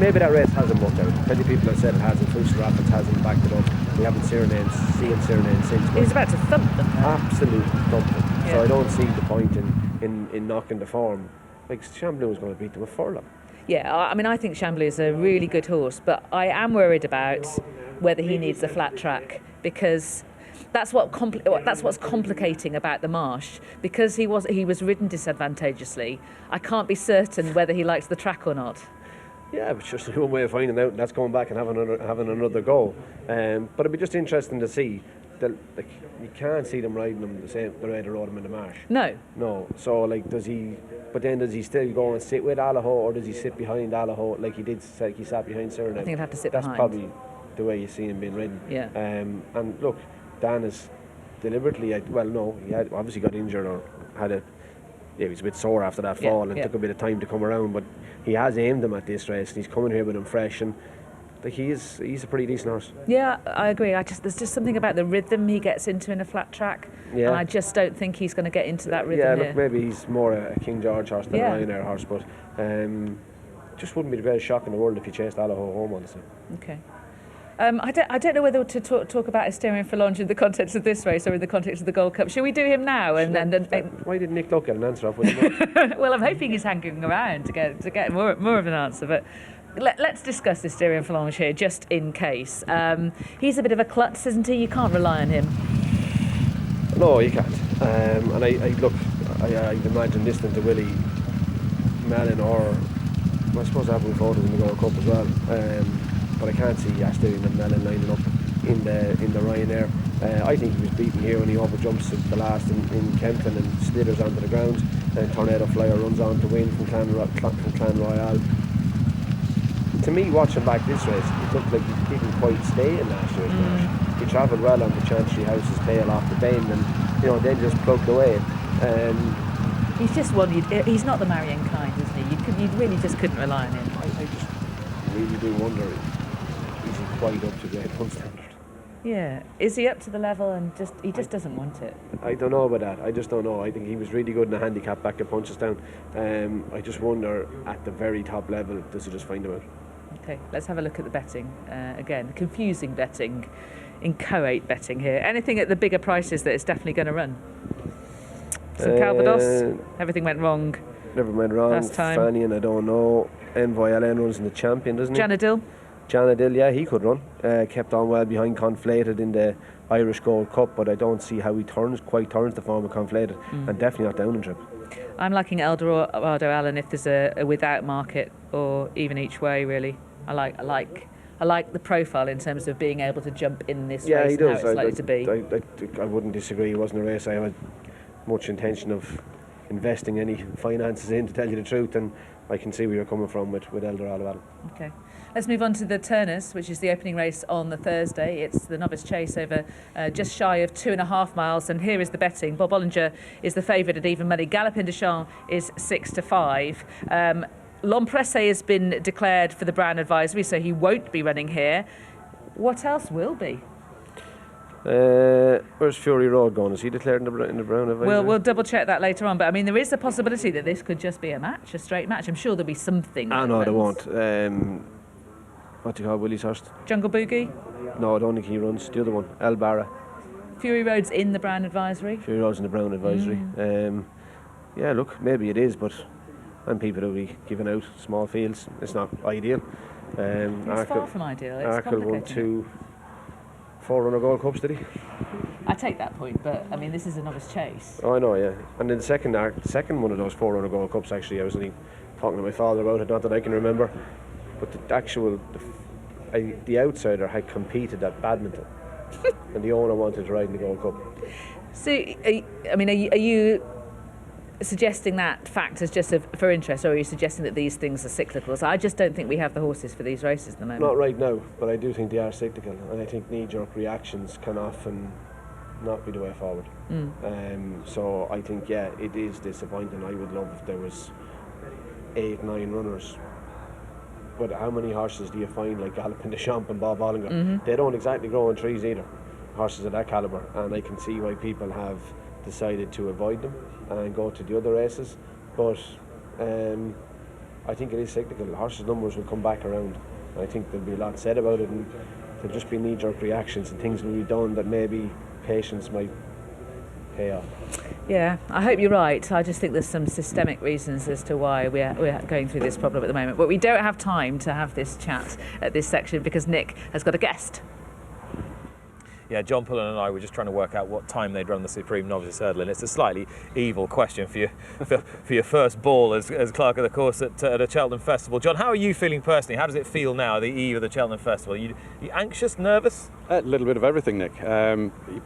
maybe that race hasn't worked out. Plenty of people have said it hasn't. Fussell Raffles hasn't backed it up. We haven't seen Cyrename since. He's about to thump them. Absolutely thump them. Yeah. So I don't see the point in knocking the form. Like, Chambly was going to beat them a furlong. Yeah, I mean, I think Chambly is a really good horse, but I am worried about whether he needs a flat track, because that's what's complicating about the Marsh. Because he was ridden disadvantageously, I can't be certain whether he likes the track or not. Yeah, but just one way of finding out, and that's going back and having another go. But it'd be just interesting to see that, like, you can't see them riding them the way they rode him in the Marsh. No. So, like, does he still go and sit with Allaho, or does he sit behind Allaho like he did? Like, he sat behind Cyrename? I think he'll have to sit That's behind. probably the way you see him being ridden. Yeah. And look, Dan is deliberately, he had obviously got injured or he was a bit sore after that fall, and took a bit of time to come around, but he has aimed him at this race, and he's coming here with him fresh, and like, he's a pretty decent horse. Yeah, I agree. There's just something about the rhythm he gets into in a flat track, and I just don't think he's going to get into that rhythm here. Maybe he's more a King George horse than a Ryanair horse, but just wouldn't be the greatest shock in the world if he chased Allaho home, honestly. Okay. I don't know whether to talk about Asterion Forlonge in the context of this race or in the context of the Gold Cup. Should we do him now? Why did Nick Luck get an answer off with him? Well, I'm hoping he's hanging around to get more of an answer, but let's discuss Asterion Forlonge here, just in case. He's a bit of a klutz, isn't he? You can't rely on him. No, you can't. And I'd imagine listening to Willie Mullins, or I suppose Abu voted in the Gold Cup as well. But I can't see Asterion and Mullins lining up in the Ryanair. I think he was beaten here when he overjumps at the last in Kempton and slithers onto the ground, and Tornado Flyer runs on to win from Clan Royale. To me, watching back this race, it looked like he didn't quite stay in last year's match. He travelled well on the Chancery House's tail off the bend, and then just plugged away. He's just one. He's not the Marion kind, isn't he? You really just couldn't rely on him. I just really do wonder, is he quite up to Grade 1 standard? Yeah, is he up to the level, and he just doesn't want it? I don't know about that. I just don't know. I think he was really good in the handicap back at Punchestown. I just wonder, at the very top level, does he just find him out? Okay, let's have a look at the betting. Again, confusing betting, inchoate betting here. Anything at the bigger prices that it's definitely going to run? Some Calvados? Everything went wrong. Never went wrong. Last time. Fanian, I don't know. Envoy LN runs in the Champion, doesn't he? Janadil? Janadil, yeah, he could run. Kept on well behind Conflated in the Irish Gold Cup, but I don't see how he quite turns the form of Conflated, and definitely not down in trip. I'm liking Eldorado Allen if there's a without market, or even each way, really. I like the profile in terms of being able to jump in this race. Yeah, he does. How it's likely to be. I wouldn't disagree. It wasn't a race I had much intention of investing any finances in, to tell you the truth, and I can see where you're coming from with Eldorado Allen. Okay. Let's move on to the Turners, which is the opening race on the Thursday. It's the novice chase over just shy of 2.5 miles, and here is the betting. Bob Ollinger is the favourite at even money. Galopin de Champs is 6-5. L'Empresse has been declared for the Brown Advisory, so he won't be running here. What else will be? Where's Fury Road going? Is he declared in the Brown Advisory? We'll double check that later on, but I mean, there is a possibility that this could just be a straight match. I'm sure there'll be something. No, they won't. What do you call Willie's horse? Jungle Boogie? No, I don't think he runs. The other one, El Barra. Fury Road's in the Brown Advisory? Fury Road's in the Brown Advisory. Yeah, look, maybe it is, but people will be giving out small fields. It's not ideal. It's far from ideal. It's Arkle won 2 4-runner Gold Cups, did he? I take that point, but I mean, this is a novice chase. Oh, I know, yeah. And then the second one of those 4-runner Gold Cups, actually, I was only talking to my father about it, not that I can remember. But the outsider had competed at badminton, and the owner wanted to ride in the Gold Cup. So, are you suggesting that fact as just for interest, or are you suggesting that these things are cyclical? So I just don't think we have the horses for these races at the moment. Not right now, but I do think they are cyclical, and I think knee-jerk reactions can often not be the way forward. So I think, yeah, it is disappointing. I would love if there was 8-9 runners but how many horses do you find like Galvan, Champion and Bob Bollinger? They don't exactly grow on trees either, horses of that calibre, and I can see why people have decided to avoid them and go to the other races. But I think it is cyclical. Horses' numbers will come back around. I think there'll be a lot said about it, and there'll just be knee-jerk reactions and things will be done that maybe patience might pay off. Yeah, I hope you're right. I just think there's some systemic reasons as to why we're going through this problem at the moment. But we don't have time to have this chat at this section because Nick has got a guest. Yeah, John Pullen and I were just trying to work out what time they'd run the Supreme Novices Hurdle, and it's a slightly evil question for you for your first ball as clerk of the course at a Cheltenham Festival. John, how are you feeling personally? How does it feel now, the eve of the Cheltenham Festival? You anxious, nervous? A little bit of everything, Nick,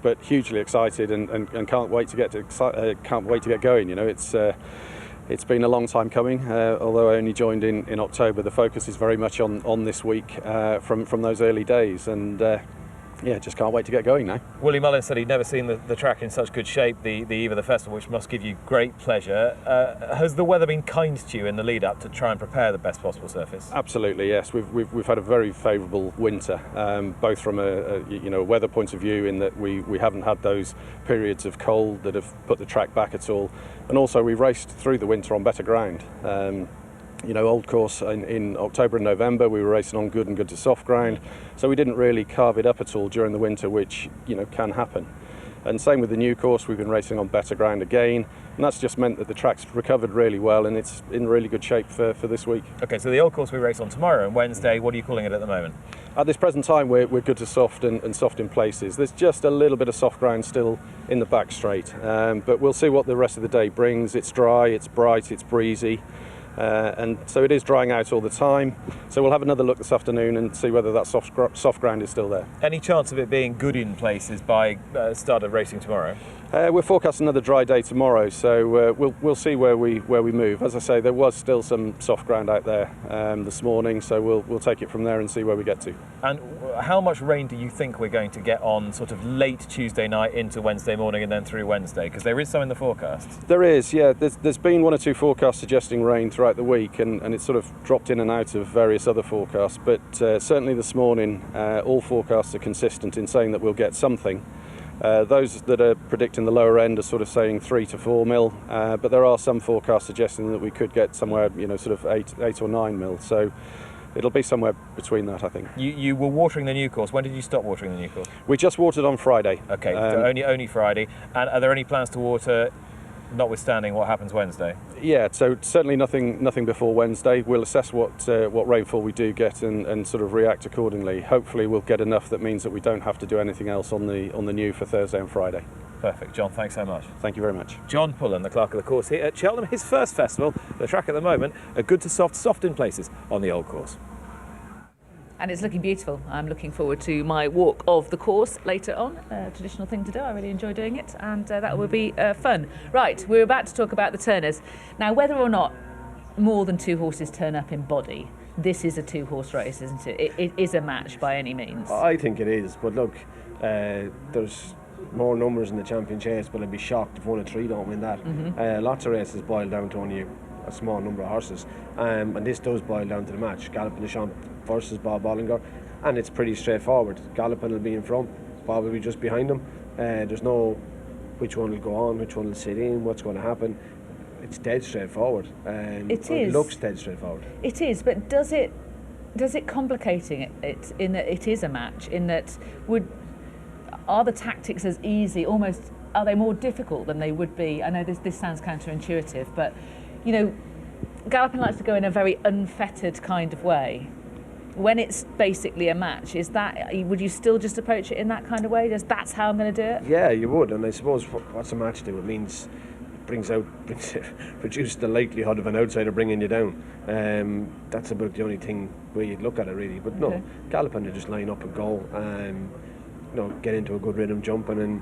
but hugely excited and can't wait to get going. You know, it's been a long time coming. Although I only joined in October, the focus is very much on this week from those early days, and yeah, just can't wait to get going now. Willie Mullins said he'd never seen the track in such good shape the eve of the festival, which must give you great pleasure. Has the weather been kind to you in the lead up to try and prepare the best possible surface? Absolutely, yes. We've had a very favourable winter, both from a weather point of view, in that we haven't had those periods of cold that have put the track back at all, and also we raced through the winter on better ground. Old course in October and November, we were racing on good and good to soft ground, so we didn't really carve it up at all during the winter, which can happen. And same with the new course, we've been racing on better ground again, and that's just meant that the track's recovered really well and it's in really good shape for this week. Okay, so the old course we race on tomorrow and Wednesday, what are you calling it at the moment? At this present time, we're good to soft and soft in places. There's just a little bit of soft ground still in the back straight, but we'll see what the rest of the day brings. It's dry, it's bright, it's breezy. And so it is drying out all the time, so we'll have another look this afternoon and see whether that soft ground is still there. Any chance of it being good in places by start of racing tomorrow? We're forecasting another dry day tomorrow, so we'll see where we move. As I say, there was still some soft ground out there this morning, so we'll take it from there and see where we get to. And how much rain do you think we're going to get on sort of late Tuesday night into Wednesday morning and then through Wednesday? Because there is some in the forecast. There is, yeah. There's been one or two forecasts suggesting rain throughout the week, and it's sort of dropped in and out of various other forecasts. But certainly this morning, all forecasts are consistent in saying that we'll get something. Those that are predicting the lower end are sort of saying 3 to 4 mil, but there are some forecasts suggesting that we could get somewhere, sort of 8 or 9 mil. So it'll be somewhere between that, I think. You were watering the new course. When did you stop watering the new course? We just watered on Friday. Okay, so only Friday. And are there any plans to water, notwithstanding what happens Wednesday? Yeah, so certainly nothing before Wednesday. We'll assess what rainfall we do get and sort of react accordingly. Hopefully we'll get enough that means that we don't have to do anything else on the new for Thursday and Friday. Perfect. John, thanks so much. Thank you very much. John Pullen, the clerk of the course here at Cheltenham, his first festival. The track at the moment, a good to soft in places on the old course. And it's looking beautiful. I'm looking forward to my walk of the course later on. A traditional thing to do. I really enjoy doing it, and that will be fun. Right, we're about to talk about the turners. Now, whether or not more than 2 horses turn up in body, this is a 2-horse race, isn't it? It is a match by any means. I think it is, but look, there's more numbers in the Champion Chase, but I'd be shocked if 1 or 3 don't win that. Lots of races boil down to only a small number of horses, and this does boil down to the match. Galvan and Champ versus Bob Bollinger, and it's pretty straightforward. Galvan will be in front, Bob will be just behind him. There's no which one will go on, which one will sit in, what's going to happen. It's dead straightforward. It looks dead straightforward. It is, but does it complicating it in that it is a match? In that are the tactics as easy? Almost, are they more difficult than they would be? I know this sounds counterintuitive, but Galvan likes to go in a very unfettered kind of way. When it's basically a match, would you still just approach it in that kind of way? That's how I'm going to do it? Yeah, you would, and I suppose what's a match do? It means reduce the likelihood of an outsider bringing you down. That's about the only thing where you'd look at it really. But no, Galvan, you just line up and go, and get into a good rhythm jumping, and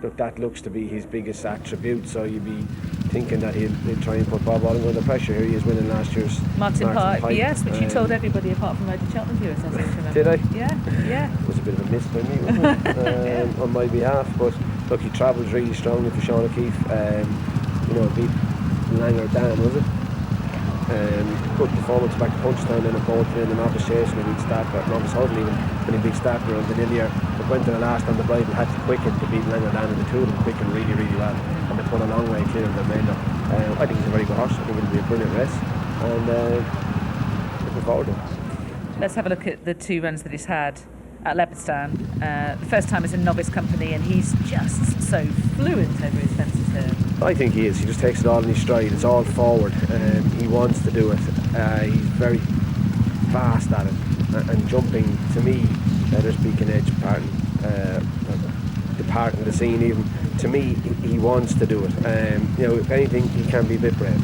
look, that looks to be his biggest attribute. So you'd be thinking that he'll try and put Bob Bollinger under pressure. Here he is winning last year's Martin Park. Yes, which you told everybody apart from the Cheltenham viewers, I seem to remember. Did I? Yeah. It was a bit of a miss by me, wasn't it? On my behalf, but look, he travels really strongly for Sean O'Keefe. Beat Langer Dan, was it? Good performance back to Punchestown, then a boat in the novice chase and a big start, novice hurdle even, and a big start around Vanillier. But went to the last on the bridle, had to quicken to beat Langer down, and the two of them quickened really, really well. And they put a long way clear of the remainder. I think he's a very good horse. I think it'll be a brilliant race. And looking forward to it. Let's have a look at the 2 runs that he's had at Leopardstown. The first time as a novice company, and he's just so fluent over his fences here. I think he is. He just takes it all in his stride. It's all forward. He wants to do it. He's very fast at it. And jumping, to me, there's Beacon Edge departing the scene even. To me, he wants to do it. If anything, he can be a bit brave.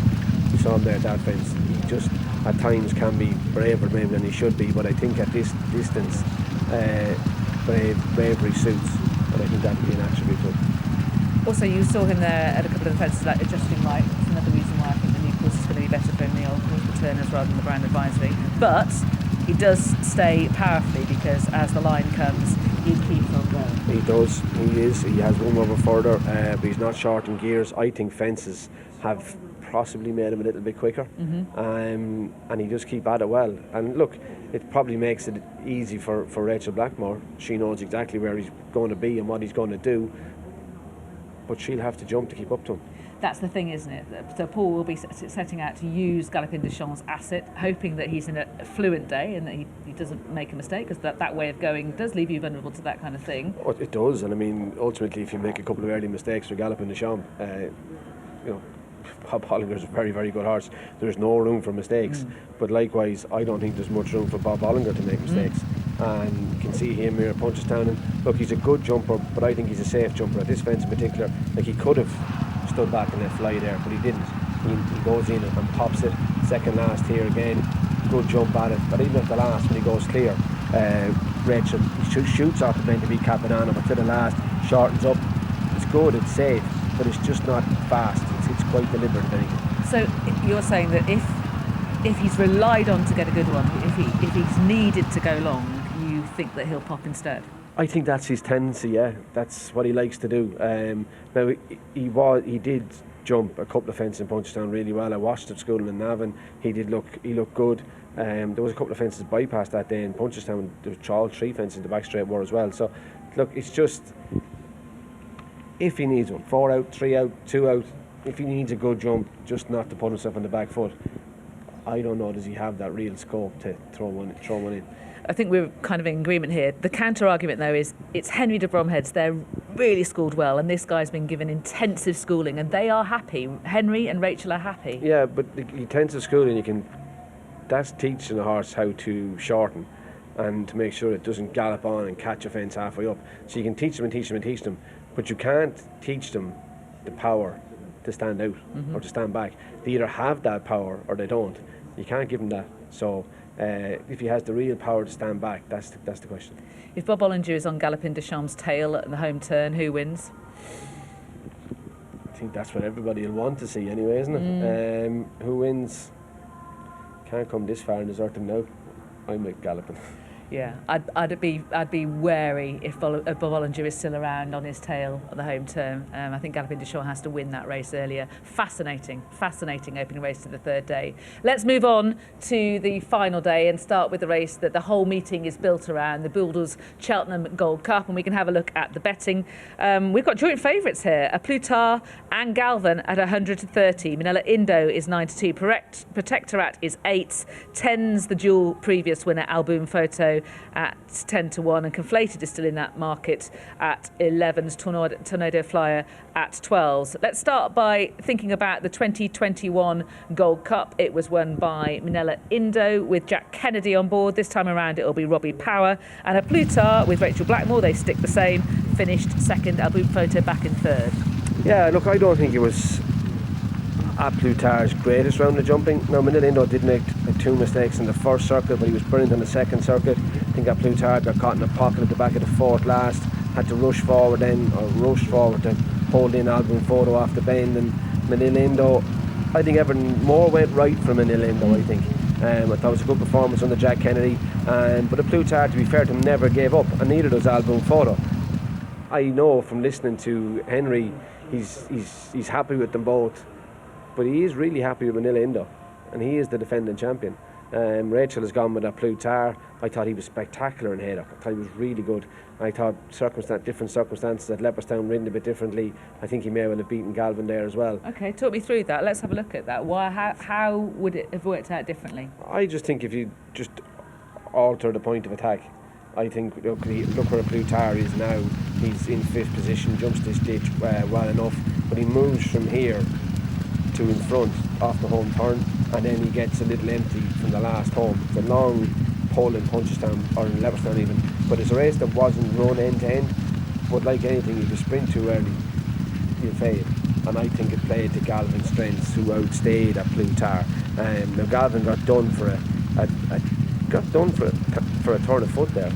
You saw him there at that fence. He just, at times, can be braver maybe than he should be. But I think at this distance, bravery suits. And I think that would be an attribute to him. Also, you saw him there at a couple of the fences, like adjusting right. That's another reason why I think the new course is going to be better for him, the old course returners rather than the Brown Advisory. But he does stay powerfully, because as the line comes, he keeps on going. He does. He is. He has room over further, but he's not short in gears. I think fences have possibly made him a little bit quicker, and he does keep at it well. And look, it probably makes it easy for Rachel Blackmore. She knows exactly where he's going to be and what he's going to do, but she'll have to jump to keep up to him. That's the thing, isn't it? So Paul will be setting out to use Galopin Des Champs' asset, hoping that he's in a fluent day and that he doesn't make a mistake, because that way of going does leave you vulnerable to that kind of thing. Oh, it does, and I mean, ultimately, if you make a couple of early mistakes for Galopin Des Champs, Bob Hollinger's a very, very good horse. There's no room for mistakes. But likewise, I don't think there's much room for Bob Hollinger to make mistakes. And you can see him here at Punchestown. And look, he's a good jumper, but I think he's a safe jumper. At this fence in particular, like, he could have stood back and let fly there, but he didn't. He goes in and pops it. Second last here again. Good jump at it. But even at the last, when he goes clear, Rachel, he shoots off the bend to beat Capanano, but to the last, shortens up. It's good, it's safe, but it's just not fast. It's quite deliberate, if anything. So you're saying that if he's relied on to get a good one, if he's needed to go long, you think that he'll pop instead? I think that's his tendency, yeah. That's what he likes to do. Now, he did jump a couple of fences in Punchestown really well. I watched at school in Navan. He looked good. There was a couple of fences bypassed that day in Punchestown. There was all 3 fences in the back straight were as well. So, look, it's just, if he needs one, 4 out, 3 out, 2 out, if he needs a good jump, just not to put himself on the back foot, I don't know, does he have that real scope to throw one in? I think we're kind of in agreement here. The counter argument, though, is it's Henry de Bromhead's. They're really schooled well, and this guy's been given intensive schooling, and they are happy. Henry and Rachel are happy. Yeah, but the intensive schooling, that's teaching a horse how to shorten and to make sure it doesn't gallop on and catch a fence halfway up. So you can teach them, but you can't teach them the power to stand out or to stand back. They either have that power or they don't. You can't give them that. So if he has the real power to stand back, that's the question. If Bob Ollinger is on Galopin Des Champs' tail at the home turn, who wins? I think that's what everybody will want to see anyway, isn't it? Who wins? Can't come this far in the Zerton now. I'm with Galopin. Yeah, I'd be wary if Bob Ollinger is still around on his tail at the home turn. I think Galopin Des Champs has to win that race earlier. Fascinating opening race to the 3rd day. Let's move on to the final day and start with the race that the whole meeting is built around, the Builders Cheltenham Gold Cup, and we can have a look at the betting. We've got joint favourites here, a Plutar and Galvan at 130. Minella Indo is 9-2. Protectorat is 8. 10's the dual previous winner, Alboom Photo, at 10-1, and Conflated is still in that market at 11's Tornado Flyer at 12's. Let's start by thinking about the 2021 Gold Cup. It was won by Minella Indo with Jack Kennedy on board. This time around it'll be Robbie Power, and a Plutar with Rachel Blackmore. They stick the same, finished 2nd. Alboom Photo back in 3rd. Yeah, look, I don't think it was Plutar's greatest round of jumping. Now, Minella Indo did make 2 mistakes in the first circuit, but he was brilliant on the second circuit. I think Plutar got caught in a pocket at the back of the 4th last, had to rush forward to hold in Alboom Photo off the bend, and Minella Indo, I think everything more went right for Minella Indo, I think. I thought it was a good performance under Jack Kennedy, but a Plutar, to be fair to him, never gave up, and neither does Alboom Photo. I know from listening to Henry, he's happy with them both, but he is really happy with Minella Indo. and he is the defending champion. Rachel has gone with a Plutar. I thought he was spectacular in Haydock. I thought he was really good. I thought different circumstances at Leopardstown ridden a bit differently. I think he may well have beaten Galvan there as well. Okay, talk me through that. Let's have a look at that. How would it have worked out differently? I just think if you just alter the point of attack, I think look where a Plutar is now. He's in 5th position, jumps this ditch well enough, but he moves from here to in front off the home turn, and then he gets a little empty from the last home. It's a long pull in Punchestown, or in Leopardstown even, but it's a race that wasn't run end to end. But like anything, if you sprint too early, you fail. And I think it played to Galvan's strengths, who outstayed at Plutar. Now Galvan got done for a turn of foot there.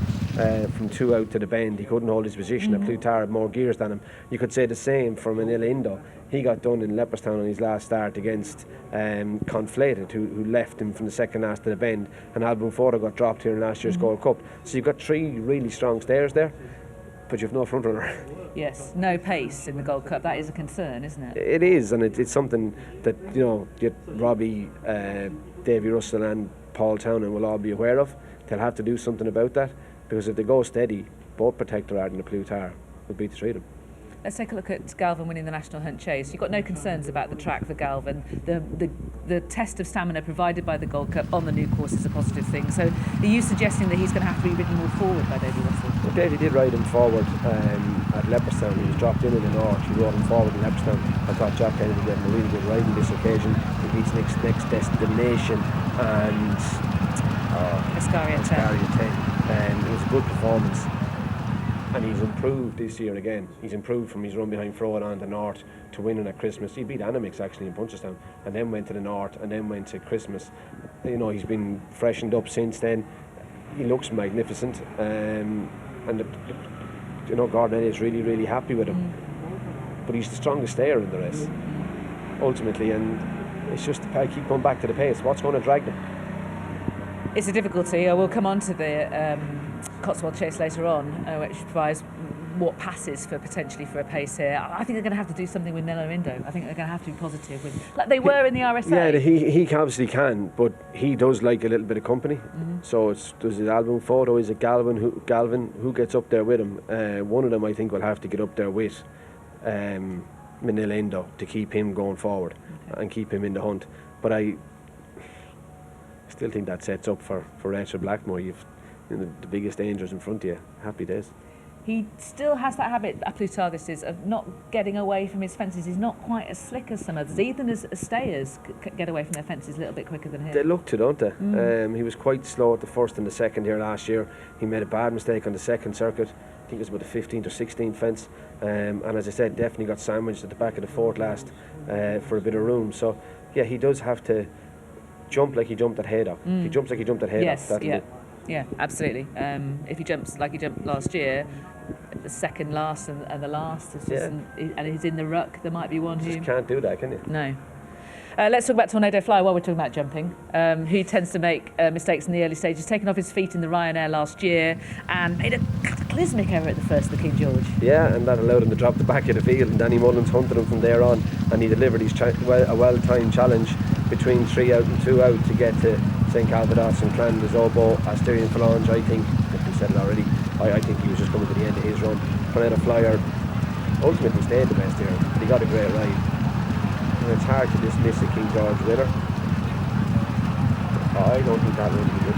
From 2 out to the bend, he couldn't hold his position. A Plutar had more gears than him. You could say the same for Manila Indo. He got done in Leopardstown on his last start against Conflated, who left him from the second last to the bend, and Album Photo got dropped here in last year's Gold Cup. So you've got 3 really strong stayers there, but you've no front runner. Yes, no pace in the Gold Cup. That is a concern, isn't it? It is, and it's something that Robbie, Davy Russell and Paul Townend will all be aware of. They'll have to do something about that, because if they go steady, both Protector Art and the Plutar will beat the 3 of them. Let's take a look at Galvan winning the National Hunt Chase. You've got no concerns about the track for Galvan. The test of stamina provided by the Gold Cup on the new course is a positive thing. So are you suggesting that he's going to have to be ridden more forward by Davy Russell? Well, Davy did ride him forward at Leopardstown. He was dropped in the north. He rode him forward in Leopardstown. I thought Jack Kennedy gave him a really good ride on this occasion. He beats next destination and Ascaria 10. It was a good performance. And he's improved this year again. He's improved from his run behind Froan on the north to winning at Christmas. He beat Animix actually in Punchestown, and then went to the north, and then went to Christmas. He's been freshened up since then. He looks magnificent, and Gordon Elliott's really, really happy with him. But he's the strongest stayer in the race, ultimately, and it's just I keep going back to the pace. What's going to drag them? It's a difficulty. We'll come on to the Cotswold Chase later on, which provides what passes potentially for a pace here. I think they're going to have to do something with Nello Indo. I think they're going to have to be positive like they were in the RSA. Yeah, he obviously can, but he does like a little bit of company. So does his Album Photo, is it Galvan who gets up there with him? One of them I think will have to get up there with Manila Indo to keep him going forward and keep him in the hunt. But I still think that sets up for Rachel Blackmore. You've the biggest dangers in front of you. Happy days. He still has that habit, Plutar this is, of not getting away from his fences. He's not quite as slick as some others. Even as stayers get away from their fences a little bit quicker than him. They look to, don't they? He was quite slow at the first and the second here last year. He made a bad mistake on the second circuit. I think it was about the 15th or 16th fence. And as I said, definitely got sandwiched at the back of the fourth last for a bit of room. So, yeah, he does have to jump like he jumped at Haydock. If he jumps like he jumped at Haydock, that'll Yeah, absolutely. If he jumps like he jumped last year, the second last and the last, and he's in the ruck, there might be one who... You just can't do that, can you? No. Let's talk about Tornado Fly while we're talking about jumping, who tends to make mistakes in the early stages, taken off his feet in the Ryanair last year and made a cataclysmic error at the first of the King George. Yeah, and that allowed him to drop the back of the field, and Danny Mullins hunted him from there on, and he delivered his a well-timed challenge between 3 out and 2 out to get to St Calvados and Clandis Obo, Asterion Falange. I think, if we said it already, I think he was just coming to the end of his run. Tornado Flyer ultimately stayed the best here, but he got a great ride. And it's hard to dismiss a King George winner. I don't think that will be good.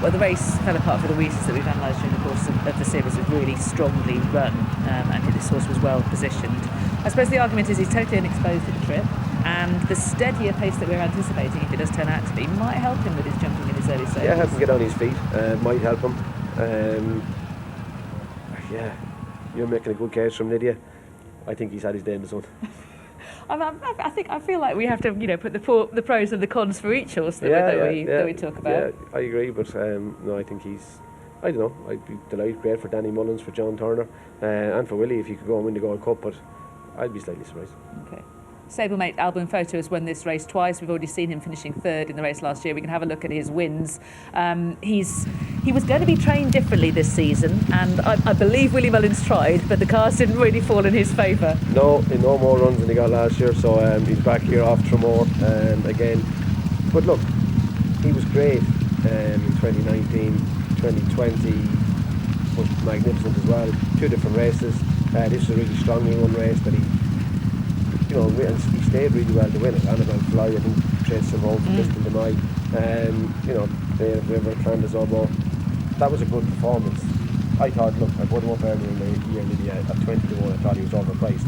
Well, the race fell apart for the reasons that we've analysed during the course of the series. It was really strongly run, and this horse was well positioned. I suppose the argument is he's totally unexposed at the trip, and the steadier pace that we're anticipating, if it does turn out to be, might help him with his jumping in his early stages. Yeah, help him get on his feet. Might help him. Yeah, you're making a good case from Lydia. I think he's had his day in the sun. I feel like we have to, put the pros and the cons for each horse that we talk about. Yeah, I agree, but no, I think he's. I don't know. I'd be delighted. Great for Danny Mullins, for John Turner, and for Willie if he could go and win the Gold Cup. But I'd be slightly surprised. Okay. Stablemate Album Photo has won this race twice. We've already seen him finishing third in the race last year. We can have a look at his wins. He was going to be trained differently this season, and I believe Willie Mullins tried, but the cars didn't really fall in his favour. No more runs than he got last year, so he's back here off Tremor. Again, But look, he was great in 2019, 2020 was magnificent as well. 2 different races. This was a really strongly run race that he stayed really well to win it. Annabelle Fly, I think, traced some home from Liston to Mai. The River, Clandazorbo. That was a good performance. I thought, look, I put him up earlier in the year, Lydia, at 20 to 1, I thought he was overpriced.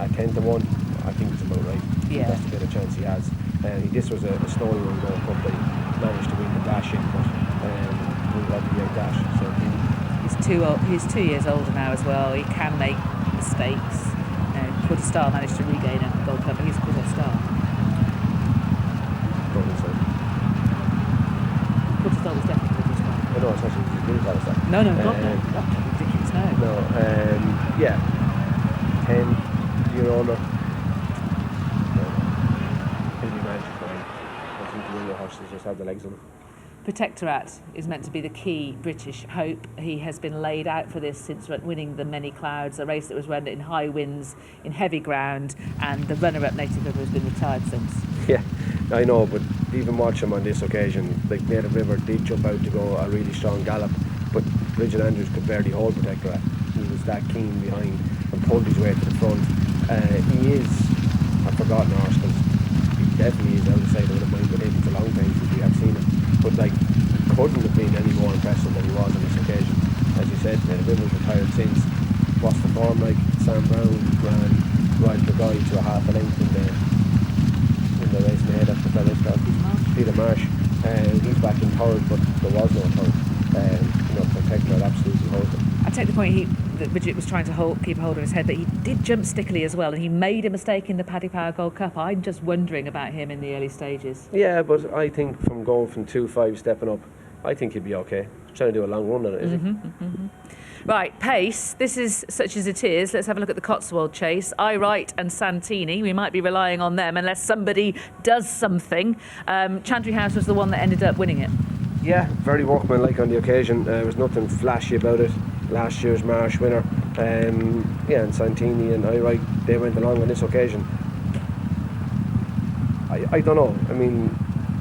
At 10 to 1, I think it's about right. Yeah. That's the bit of chance he has. This was a slowly run Gold Cup that he managed to win the dash in, but we got the dash. So he's 2 years older now as well. He can make mistakes. Quarter Star managed to regain a Gold Cup, but he's Quarter Star. Quarter Star was definitely Quarter Star. No, it's actually Quarter Star. No, God, no. That's ridiculous, no. No, 10-year older. He'll be magic for him. I think the younger horses just have the legs on him. Protectorate is meant to be the key British hope. He has been laid out for this since winning the Many Clouds, a race that was run in high winds, in heavy ground, and the runner-up Native River has been retired since. Yeah, I know, but even watch him on this occasion, like Native River did jump out to go a really strong gallop, but Bridget Andrews could barely hold Protectorate. He was that keen behind and pulled his way to the front. He is a forgotten horse, because he definitely is outside of the mind with him. It's a long time since we have seen him. But couldn't have been any more impressive than he was on this occasion. As you said, Native River's retired since. What's the form like? Sam Brown ran Royal Burgoy to a half a length in the race ahead of the fellow called Peter Marsh. He's back in third, but there was no third. Protector absolutely holds him. I take the point that Bridget was trying to keep a hold of his head, but he did jump stickily as well, and he made a mistake in the Paddy Power Gold Cup. I'm just wondering about him in the early stages. Yeah, but I think from going from 2-5 stepping up, I think he'd be okay. He's trying to do a long run on it, is he? Right, pace. This is such as it is. Let's have a look at the Cotswold Chase. I Wright and Santini. We might be relying on them unless somebody does something. Chantry House was the one that ended up winning it. Yeah, very workmanlike on the occasion. There was nothing flashy about it. Last year's Marsh winner. And Santini and I Wright, they went along on this occasion. I don't know. I mean,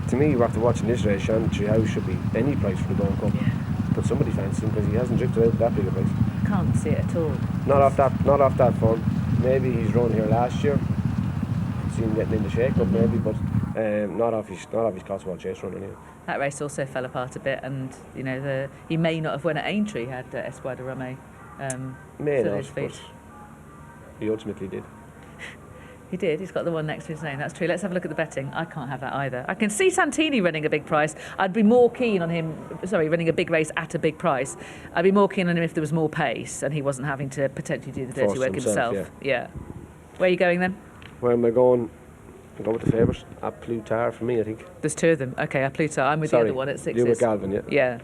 to me, after watching this race, Chantry House should be any price for the Gold Cup. Yeah. But somebody fancies him because he hasn't drifted out that big a price. Can't see it at all. Not off that form. Maybe he's run here last year. See him getting in the shake-up maybe, but not off his Cotswold Chase run anyway. That race also fell apart a bit, and he may not have won at Aintree had Espoir de Rome. May not, but he ultimately did. He did. He's got the one next to his name. That's true. Let's have a look at the betting. I can't have that either. I can see Santini running a big price. I'd be more keen on him. Running a big race at a big price. I'd be more keen on him if there was more pace and he wasn't having to potentially do the dirty work himself. Yeah. Where are you going then? Where am I going? I'll go with the favourite. A Plutar for me, I think. There's 2 of them. Okay, A Plutar. I'm with the other one at 6. You're with Galvan, yeah.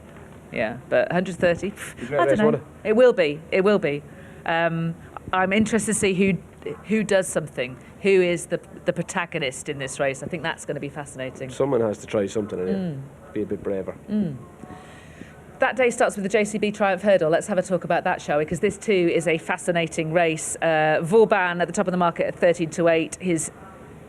Yeah. But 130. I don't know. It will be. I'm interested to see who does something. Who is the protagonist in this race? I think that's going to be fascinating. Someone has to try something in it. Be a bit braver. That day starts with the Jcb Trial of Hurdle. Let's have a talk about that, shall we? Because this too is a fascinating race. Vauban at the top of the market at 13 to 8.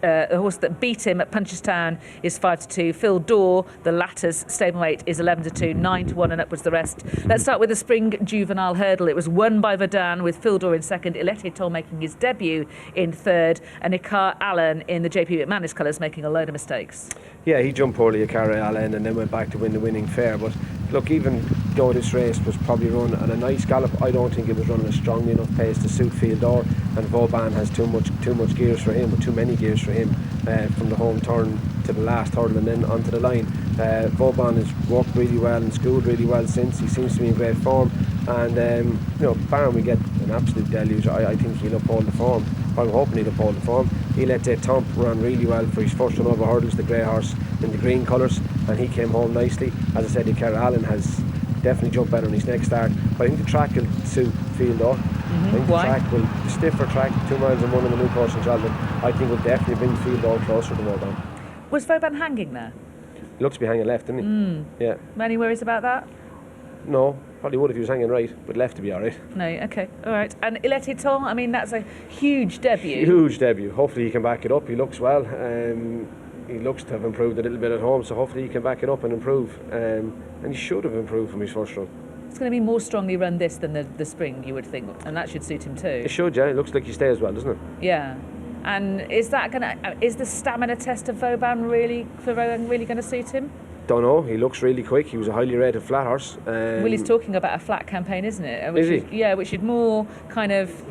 The horse that beat him at Punchestown is 5 to 2. Phil Dorr, the latter's stablemate, is 11 to 2, 9 to 1, and upwards the rest. Let's start with the Spring Juvenile Hurdle. It was won by Verdun, with Phil Dorr in second, Iletiton making his debut in third, and Ikar Allen in the JP McManus colours making a load of mistakes. Yeah, he jumped poorly, Ikar Allen, and then went back to win the winning fair. But look, even though this race was probably run on a nice gallop, I don't think it was running a strong enough pace to suit Phil Dorr, and Vauban has too much gears for him, or too many gears for him, from the home turn to the last hurdle and then onto the line. Vauban has worked really well and schooled really well since. He seems to be in great form, and barring we get an absolute deluge, I think he'll uphold the form. I'm hoping he'll uphold the form. He let Tomp run really well for his first run over hurdles, the grey horse in the green colours, and he came home nicely. As I said, Ikar Allen has definitely jumped better on his next start, but I think the track will suit Phil Dorr. I think the stiffer track, 2 miles and 1 on the new course in Cheltenham, I think will definitely bring Phil Dorr closer to Vauban. Was Vauban hanging there? He looks to be hanging left, doesn't he? Yeah. Any worries about that? No, probably would if he was hanging right, but left to be alright. No, okay, alright. And Iletiton, I mean, that's a huge debut. Huge debut. Hopefully he can back it up. He looks well. he looks to have improved a little bit at home, so hopefully he can back it up and improve. And he should have improved from his first run. It's going to be more strongly run this than the spring, you would think, and that should suit him too. It should, yeah. It looks like he stays well, doesn't it? Yeah. And is the stamina test of Vauban really going to suit him? Don't know. He looks really quick. He was a highly rated flat horse. Willie's talking about a flat campaign, isn't it? Is he? Yeah, which should more kind of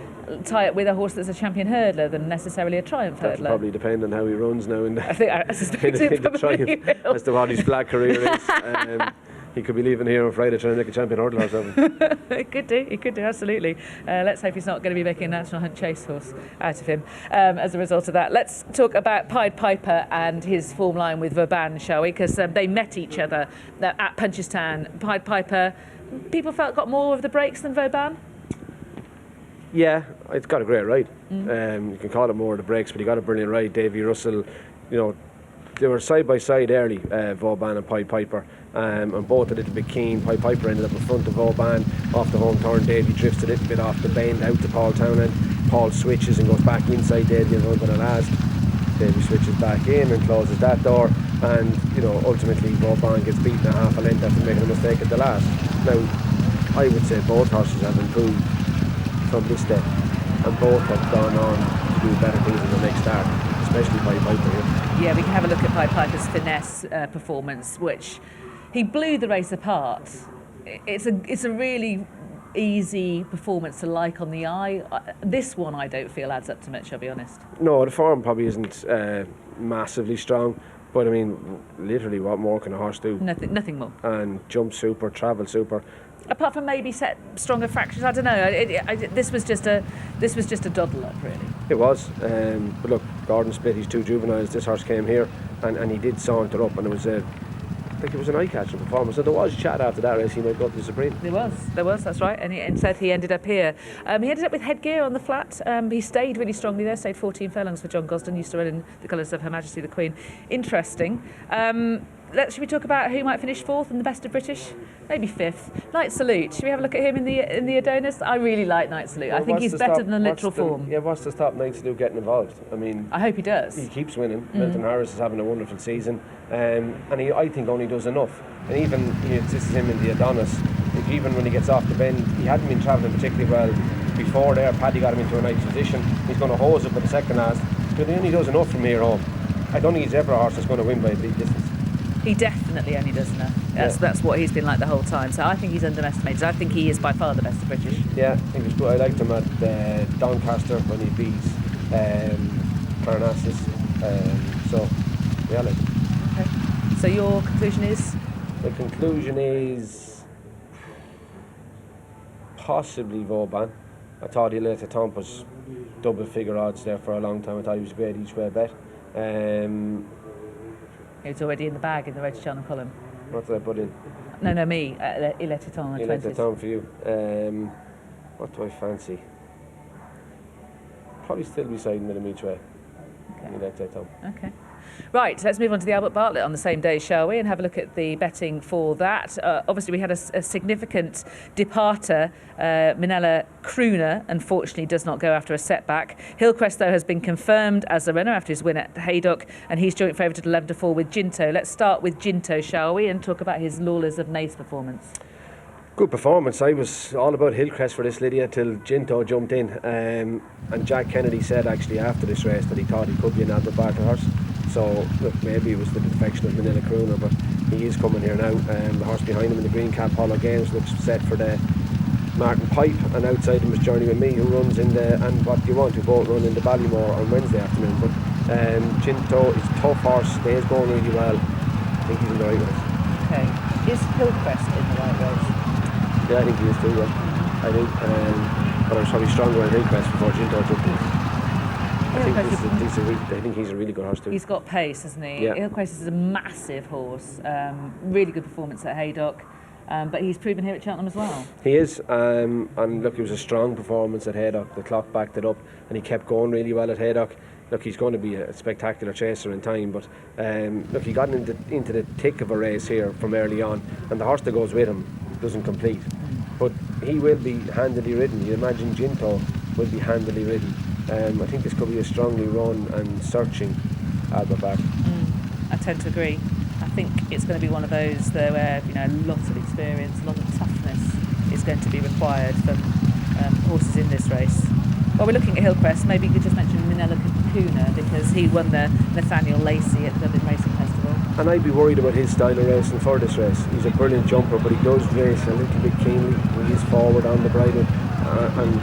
tie up with a horse that's a champion hurdler than necessarily a triumph That'll hurdler. probably depend on how he runs now in the, I suspect it the probably triumph will. as to what his flat career is. He could be leaving here on Friday trying to make a champion hurdle or something. He could do, absolutely. Let's hope he's not going to be making a National Hunt Chase horse out of him as a result of that. Let's talk about Pied Piper and his form line with Vauban, shall we? Because they met each other at Punchestown. Pied Piper, people felt got more of the breaks than Vauban? Yeah, it's got a great ride. You can call it more of the breaks, but he got a brilliant ride. Davy Russell, they were side by side early, Vauban and Pied Piper. And both a little bit keen. Pied Piper ended up in front of Vauban off the home turn. Davy drifts a little bit off the bend out to Paul Townend. Paul switches and goes back inside Davy and runs on the last. Davy switches back in and closes that door, and ultimately Vauban gets beaten a half a length after making a mistake at the last. Now, I would say both horses have improved from this day, and both have gone on to do better things in the next start, especially Pied Piper here. Yeah, we can have a look at Pied Piper's finesse performance, which he blew the race apart. It's a really easy performance to like on the eye. This one I don't feel adds up to much, I'll be honest. No, the form probably isn't massively strong, but I mean, literally, what more can a horse do? Nothing more. And jump super, travel super. Apart from maybe set stronger fractions, I don't know. This was just a doddle up, really. It was, but look, Gordon split his two juveniles. This horse came here, and he did saunter up, and it was I think it was an eye-catching performance. So there was chat after that race he might go to the Supreme. There was, that's right. And instead he ended up here. He ended up with headgear on the flat. He stayed really strongly there, stayed 14 furlongs for John Gosden, used to run in the colours of Her Majesty the Queen. Interesting. Should we talk about who might finish fourth in the Best of British? Maybe fifth. Knight Salute. Should we have a look at him in the Adonis? I really like Knight Salute. Well, I think he's better than literal form. Yeah, what's to stop Knight Salute getting involved? I mean, I hope he does. He keeps winning. Milton Harris is having a wonderful season, and I think only does enough. And even this is him in the Adonis. Even when he gets off the bend, he hadn't been travelling particularly well before there. Paddy got him into a nice position. He's going to hose it for the second last, but he only does enough from here home. I don't think he's ever a horse that's going to win by a big distance. He definitely only does enough. That's what he's been like the whole time. So I think he's underestimated. I think he is by far the best of British. Yeah, he was good. I liked him at Doncaster when he beat Parnassus. I like him. Okay. So your conclusion is? The conclusion is possibly Vauban. I thought he let the Tomp was double figure odds there for a long time. I thought he was a great each way bet. He was already in the bag in the Road to Cheltenham column. What did I put in? No, me. He let it on the 20s. He let it on for you. What do I fancy? Probably still beside him in each way. Okay. He let it on. Okay. Right, let's move on to the Albert Bartlett on the same day, shall we, and have a look at the betting for that. Obviously, we had a significant departer. Minella Crooner, unfortunately, does not go after a setback. Hillcrest, though, has been confirmed as a runner after his win at Haydock, and he's joint favourite at 11-4 with Ginto. Let's start with Ginto, shall we, and talk about his Lawlers of Naas performance. Good performance. I was all about Hillcrest for this, Lydia, till Ginto jumped in. And Jack Kennedy said actually after this race that he thought he could be an Albert Bartlett horse. So look, maybe it was the defection of Minella Crooner, but he is coming here now. The horse behind him in the green cap, Hollow Games, looks set for the Martin Pipe, and outside him is Journey With Me, who runs in the And What Do You Want, who both run in the Ballymore on Wednesday afternoon. But Ginto is a tough horse, stays going really well. I think he's in the right race. Okay. Is Hillcrest in the right race? Yeah, I think he is too, yeah. I think. But I was probably stronger on Hillcrest before Ginto took this. I think he's a really good horse too. He's got pace, hasn't he? Yeah. Hillcrest is a massive horse. Really good performance at Haydock. But he's proven here at Cheltenham as well. He is, and look, it was a strong performance at Haydock. The clock backed it up, and he kept going really well at Haydock. Look, he's going to be a spectacular chaser in time, but look, he got into the thick of a race here from early on, and the horse that goes with him doesn't complete. But he will be handily ridden. You imagine Ginto will be handily ridden. I think this could be a strongly run and searching Albert Bartlett. I tend to agree. I think it's going to be one of those though where a lot of experience, a lot of toughness is going to be required from horses in this race. While we're looking at Hillcrest, maybe you could just mention Manila Kakuna, because he won the Nathaniel Lacey at the Dublin Racing Festival. And I'd be worried about his style of racing for this race. He's a brilliant jumper, but he does race a little bit keenly when he's forward on the bridle. And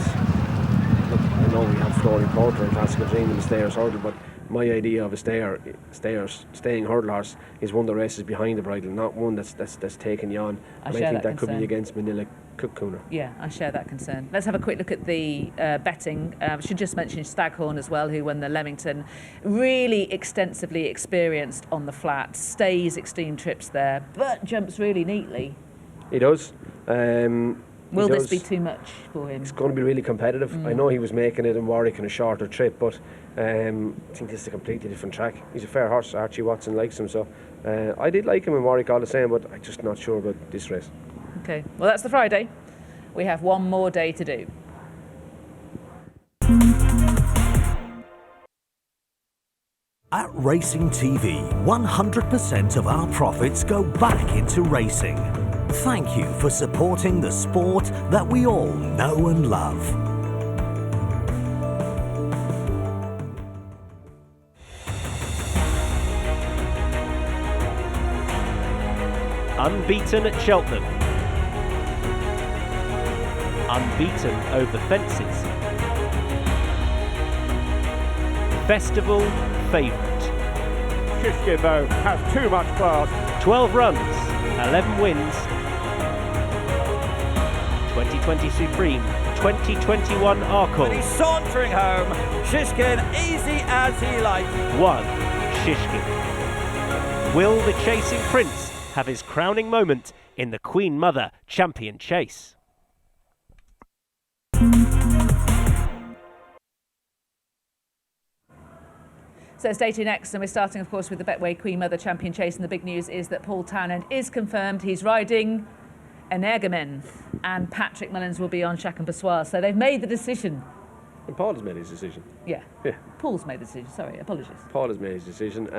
look, I know we have Florian Porter and Classical Dream in the Stayers Hurdle, but my idea of a staying hurdle horse is one that races behind the bridle, not one that's taking you on. And I think that could be against Manila Kakuna. Yeah, I share that concern. Let's have a quick look at the betting. I should just mention Staghorn as well, who won the Leamington. Really extensively experienced on the flat, stays extreme trips there, but jumps really neatly. He does. Will this be too much for him? It's going to be really competitive. I know he was making it in Warwick in a shorter trip, but I think this is a completely different track. He's a fair horse. Archie Watson likes him, so I did like him in Warwick all the same, but I'm just not sure about this race. Okay, well that's the Friday. We have one more day to do. At Racing TV, 100% of our profits go back into racing. Thank you for supporting the sport that we all know and love. Unbeaten at Cheltenham. Unbeaten over fences. Festival favourite. Jcb has too much class. 12 runs, 11 wins. 2020 Supreme, 2021 Arkle. He's sauntering home. Shishkin, easy as he likes. 1. Shishkin. Will the chasing prince have his crowning moment in the Queen Mother Champion Chase? So it's day 2 next, and we're starting, of course, with the Betway Queen Mother Champion Chase. And the big news is that Paul Townend is confirmed. He's riding Energamen, and Patrick Mullins will be on Chac and Passoir. So they've made the decision. And Paul has made his decision. Yeah. Paul's made the decision. Sorry, apologies. Paul has made his decision.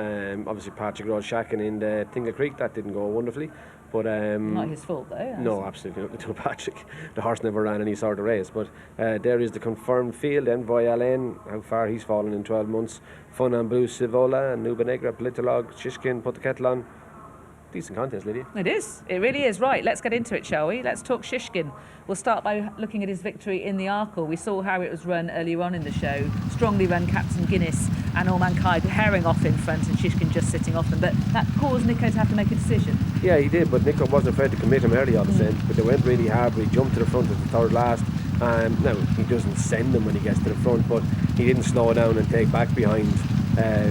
Obviously, Patrick rode Shacking in the Tingle Creek. That didn't go wonderfully. But not his fault, though. No, absolutely not. To Patrick, the horse never ran any sort of race. But there is the confirmed field. Envoy Alain, how far he's fallen in 12 months. Fun and Blue, Sivola, Nuba Negra, Politolog, Shishkin, Put the Kettle On. Decent contest, Lydia. It is. It really is. Right, let's get into it, shall we? Let's talk Shishkin. We'll start by looking at his victory in the Arkle. We saw how it was run earlier on in the show. Strongly run Captain Guinness and All Mankind herring off in front and Shishkin just sitting off them. But that caused Nico to have to make a decision. Yeah, he did, but Nico wasn't afraid to commit him early all the same. But they went really hard, but he jumped to the front at the third last. Now, he doesn't send them when he gets to the front, but he didn't slow down and take back behind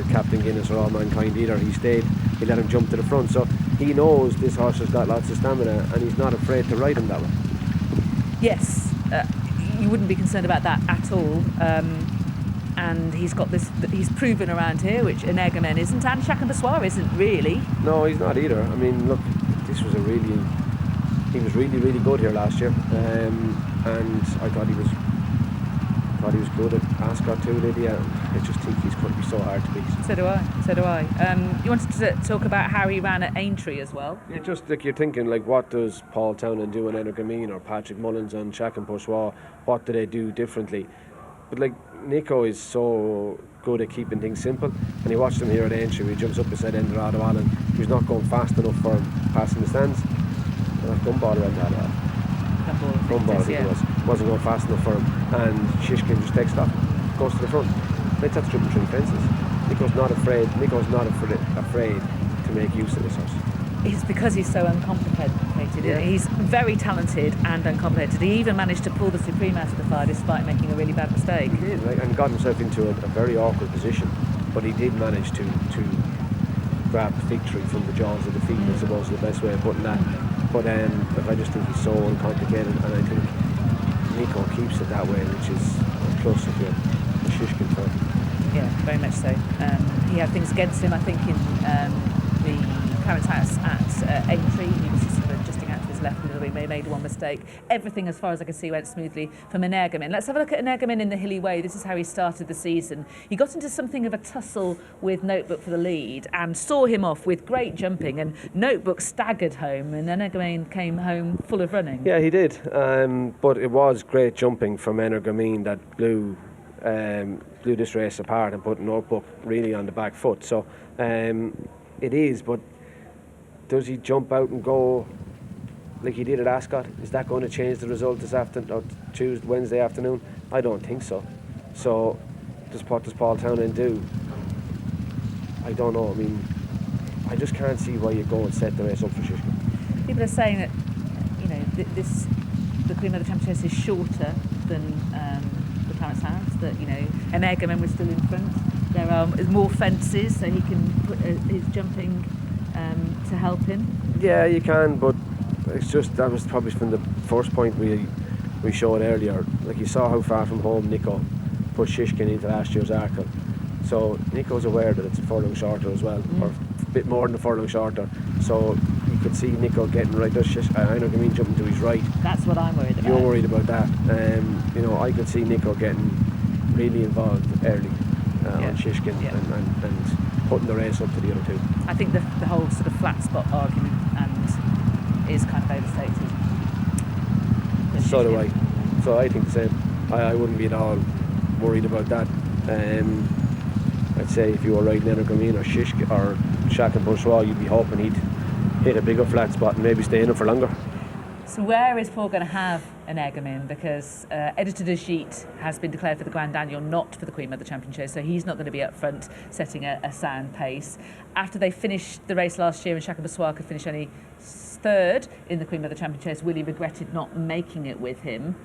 Captain Guinness or All Mankind either. He stayed, he let him jump to the front. So he knows this horse has got lots of stamina and he's not afraid to ride him that way. Yes, you wouldn't be concerned about that at all. And he's got this, he's proven around here, which Energamen isn't, and Chac and Passoir isn't really. No, he's not either. I mean, look, this was he was really good here last year. And I thought he was good at Ascot too, Lydia. I just think he's going to be so hard to beat. So do I. You wanted to talk about how he ran at Aintree as well? Yeah, just like you're thinking, like, what does Paul Townend do on Energamen or Patrick Mullins on Chac and Passoir? What do they do differently? But like, Nico is so good at keeping things simple, and he watched him here at Aintree. He jumps up beside Eldorado Allen. He was not going fast enough for him passing the stands. Gumball around that. Gumball, I think it was. Wasn't going fast enough for him, and Shishkin just takes it off, goes to the front. They touch triple string fences. Nico's not afraid to make use of this horse. It's because he's so uncomplicated. Yeah. He's very talented and uncomplicated. He even managed to pull the Supreme out of the fire despite making a really bad mistake. He did, and got himself into a very awkward position, but he did manage to grab victory from the jaws of defeat, I suppose is the best way of putting that. But I just think he's so uncomplicated, and I think Nico keeps it that way, which is a plus if you're a Shishkin fan. Yeah, very much so. He had things against him, I think, in the Clarence House at Aintree. He was sort of adjusting out to his left a little we made one mistake. Everything, as far as I can see, went smoothly for Energumen. Let's have a look at Energumen in the hilly way. This is how he started the season. He got into something of a tussle with Notebook for the lead and saw him off with great jumping, and Notebook staggered home, and Energumen came home full of running. Yeah, he did. But it was great jumping from Energumen that blew this race apart and put Notebook really on the back foot. So it is, but does he jump out and go like he did at Ascot? Is that going to change the result this afternoon or Wednesday afternoon? I don't think so. So what does Paul Townend do? I don't know. I mean, I just can't see why you go and set the race up for Shishkin. People are saying that, you know, the Queen Mother Champion Chase is shorter than the Clarence House, that, you know, Energumen was still in front. There are more fences, so he can put his jumping to help him. Yeah, you can, but it's just that was probably from the first point we showed earlier. Like, you saw how far from home Nico put Shishkin into last year's Arkle. So Nico's aware that it's a furlong shorter as well, or a bit more than a furlong shorter. So you could see Nico getting right. Does Energumen jumping to his right? That's what I'm worried about. You're worried about that. You know, I could see Nico getting really involved early on Shishkin and putting the race up to the other two. I think the whole sort of flat spot argument is kind of overstated. So do I. So I think the same. I wouldn't be at all worried about that. I'd say if you were riding Energumen or Shishkin or Shack and Bourgeois, you'd be hoping he'd hit a bigger flat spot and maybe stay in it for longer. So where is Paul going to have Energumen? Because Editor de Gite has been declared for the Grand Annual, not for the Queen Mother Champion Chase, so he's not going to be up front setting a sound pace. After they finished the race last year and Shack and Bourgeois could finish only third in the Queen Mother Champion Chase, Willie regretted not making it with him.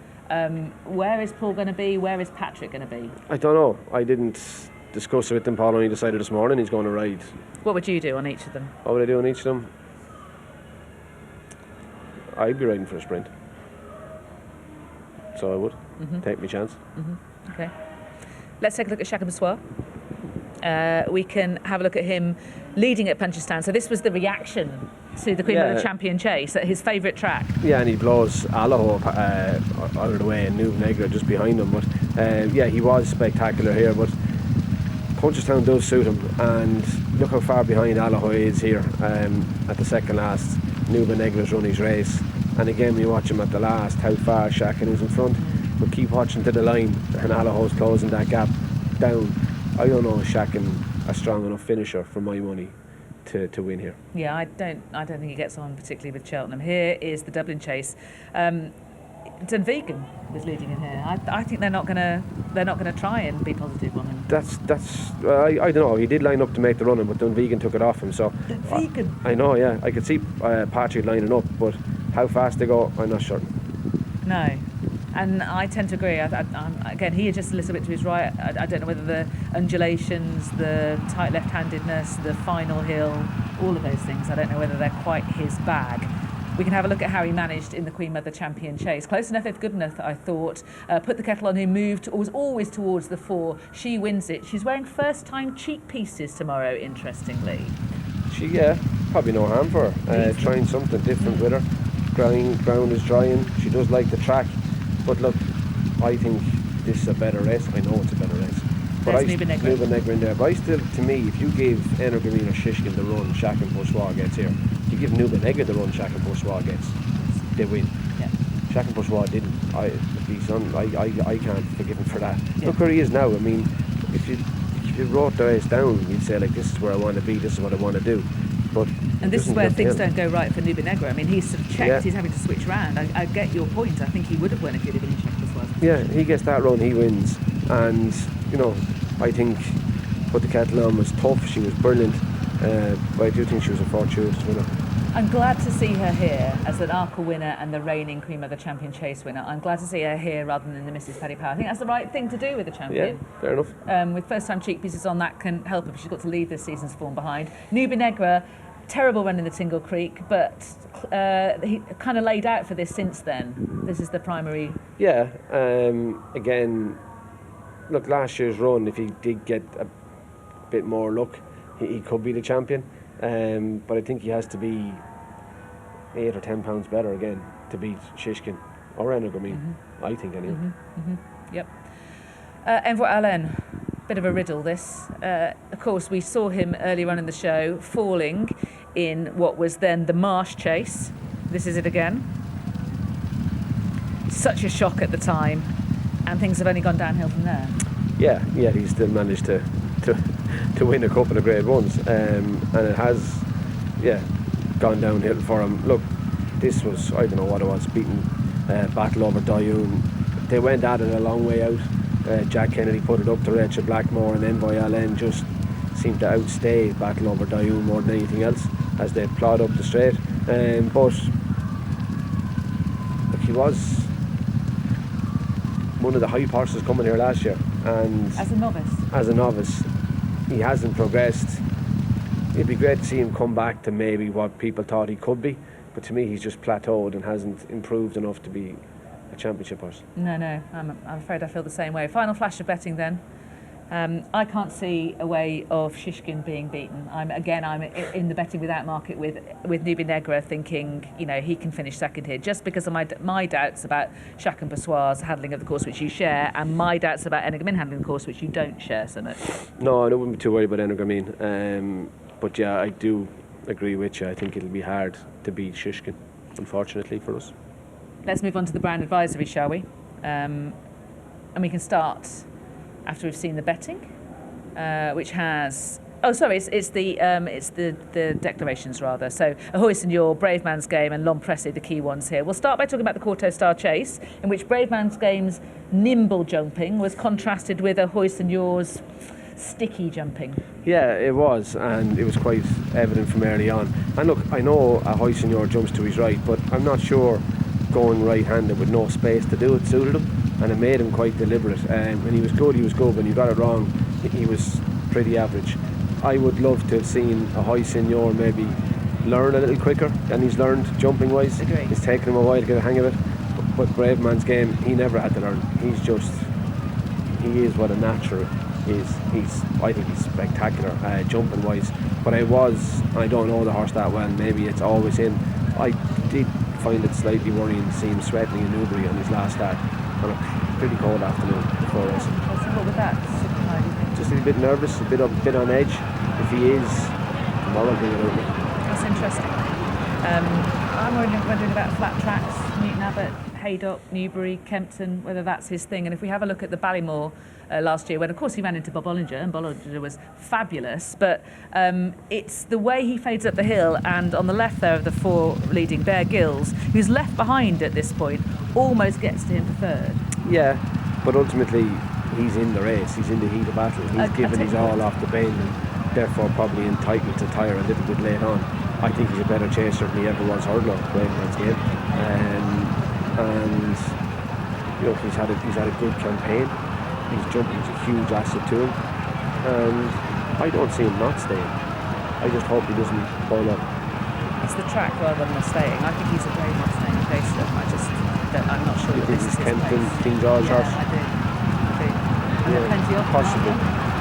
Where is Paul going to be? Where is Patrick going to be? I don't know. I didn't discuss it with him. Paul only decided this morning he's going to ride. What would you do on each of them? What would I do on each of them? I'd be riding for a sprint. So I would. Take my chance. Okay. Let's take a look at Shack and Bourgeois. We can have a look at him leading at Punchestown. So this was the reaction to the Queen Mother Champion Chase at his favourite track. Yeah, and he blows Allaho out of the way and Nuve just behind him. But he was spectacular here. But Punchestown does suit him, and look how far behind Allaho is here at the second last. Nuve run his race, and again we watch him at the last, how far Shakin is in front. But keep watching to the line, and Allaho's closing that gap down. I don't know if Shakin a strong enough finisher for my money to win here. Yeah, I don't think he gets on particularly with Cheltenham. Here is the Dublin Chase. Dunvegan is leading in here. I think they're not gonna try and be positive on him. I don't know. He did line up to make the running, but Dunvegan took it off him. So Dunvegan. I know. Yeah, I could see Patrick lining up, but how fast they go, I'm not sure. No. And I tend to agree. Again, he is just a little bit to his right. I don't know whether the undulations, the tight left-handedness, the final hill, all of those things, I don't know whether they're quite his bag. We can have a look at how he managed in the Queen Mother Champion Chase. Close enough if good enough, I thought. Put the kettle on, who moved, was always towards the 4. She wins it. She's wearing first-time cheek pieces tomorrow, interestingly. Probably no harm for her. Trying something different with her. Ground is drying. She does like the track. But look, I think this is a better race. I know it's a better race. But Nuve Negra in there. But to me, if you give Energumen or Shishkin the run Shack and Bourgeois gets here, you give Nuve Negra the run Shack and Bourgeois gets, they win. Yeah. Shack and Bourgeois didn't. I can't forgive him for that. Yeah. Look where he is now. I mean, if you wrote the race down, you'd say, like, this is where I want to be, this is what I want to do. And this is where things don't go right for Nuve Negra. I mean, he's sort of checked, he's having to switch around. I get your point. I think he would have won if he'd have been in Shack as well. Yeah, he gets that run, he wins. And, you know, I think Put the Kettle On was tough, she was brilliant. But I do think she was a fortuitous winner. I'm glad to see her here as an Arkle winner and the reigning Queen Mother Champion Chase winner. I'm glad to see her here rather than the Mrs. Paddy Power. I think that's the right thing to do with the champion. Yeah, fair enough. With first-time cheek pieces on, that can help her, but she's got to leave this season's form behind. Nuve Negra, terrible run in the Tingle Creek, but he kind of laid out for this since then. This is the primary. Yeah, again, look, last year's run, if he did get a bit more luck, he could be the champion. But I think he has to be 8 or 10 pounds better again to beat Shishkin or Energramine, I think anyway. Yep. Envoy Alain, bit of a riddle this. Of course, we saw him earlier on in the show falling in what was then the Marsh Chase. This is it again. Such a shock at the time, and things have only gone downhill from there. Yeah, he still managed to win a couple of Grade 1s, and it has, gone downhill for him. Look, this was, I don't know what it was, beating Battle Over Dyoun. They went at it a long way out. Jack Kennedy put it up to Rachel Blackmore, and Envoy Alain just seemed to outstay Battle Over Dyoun more than anything else as they plod up the straight. But look, he was one of the hype horses coming here last year, and as a novice he hasn't progressed. It'd be great to see him come back to maybe what people thought he could be, but to me he's just plateaued and hasn't improved enough to be a championship horse. No, I'm afraid I feel the same way. Final flash of betting then. I can't see a way of Shishkin being beaten. I'm in the betting without market with Nubi Negra, thinking he can finish second here, just because of my doubts about Chacun Pessoir's handling of the course, which you share, and my doubts about Energramine handling the course, which you don't share so much. No, I wouldn't be too worried about Energramine. But yeah, I do agree with you. I think it'll be hard to beat Shishkin, unfortunately for us. Let's move on to the Brown Advisory, shall we? And we can start after we've seen the betting, which has... Oh, sorry, it's the declarations, rather. So, Ahoy Senor, Brave Man's Game and L'Empresse, the key ones here. We'll start by talking about the Quarto Star Chase, in which Brave Man's Game's nimble jumping was contrasted with Ahoy Senor's sticky jumping. Yeah, it was, and it was quite evident from early on. And look, I know Ahoy Senor jumps to his right, but I'm not sure going right-handed with no space to do it suited him, and it made him quite deliberate. When he was good, when you got it wrong, he was pretty average. I would love to have seen Ahoy Senor maybe learn a little quicker than he's learned jumping wise. Agreed. It's taken him a while to get a hang of it, but Brave Man's Game, he never had to learn. He is what a natural is. I think he's spectacular jumping wise, but I don't know the horse that well, maybe it's always him. I did find it slightly worrying to see him sweating in Newbury on his last start on a pretty cold afternoon before racing. What was that? Just a bit nervous, a bit on edge. If he is, tomorrow bring it over. That's interesting. I'm wondering about flat tracks, Newton Abbot, Haydock, Newbury, Kempton, whether that's his thing. And if we have a look at the Ballymore last year, when of course he ran into Bob Bollinger, and Bollinger was fabulous, but it's the way he fades up the hill, and on the left there of the four leading, Bear Gills, who's left behind at this point, almost gets to him for third. Yeah, but ultimately he's in the race, he's in the heat of battle, he's given his all off the bend, and therefore probably entitled to tire a little bit late on. I think he's a better chaser than he ever was hurdler, Brave Man's Game, and he's had a good campaign. His jumping's a huge asset to him, and I don't see him not staying. I just hope he doesn't boil up. It's the track rather than staying. I think he's a very not staying pacer. I'm not sure. You think he's Kempton, King George horse? I do. And plenty of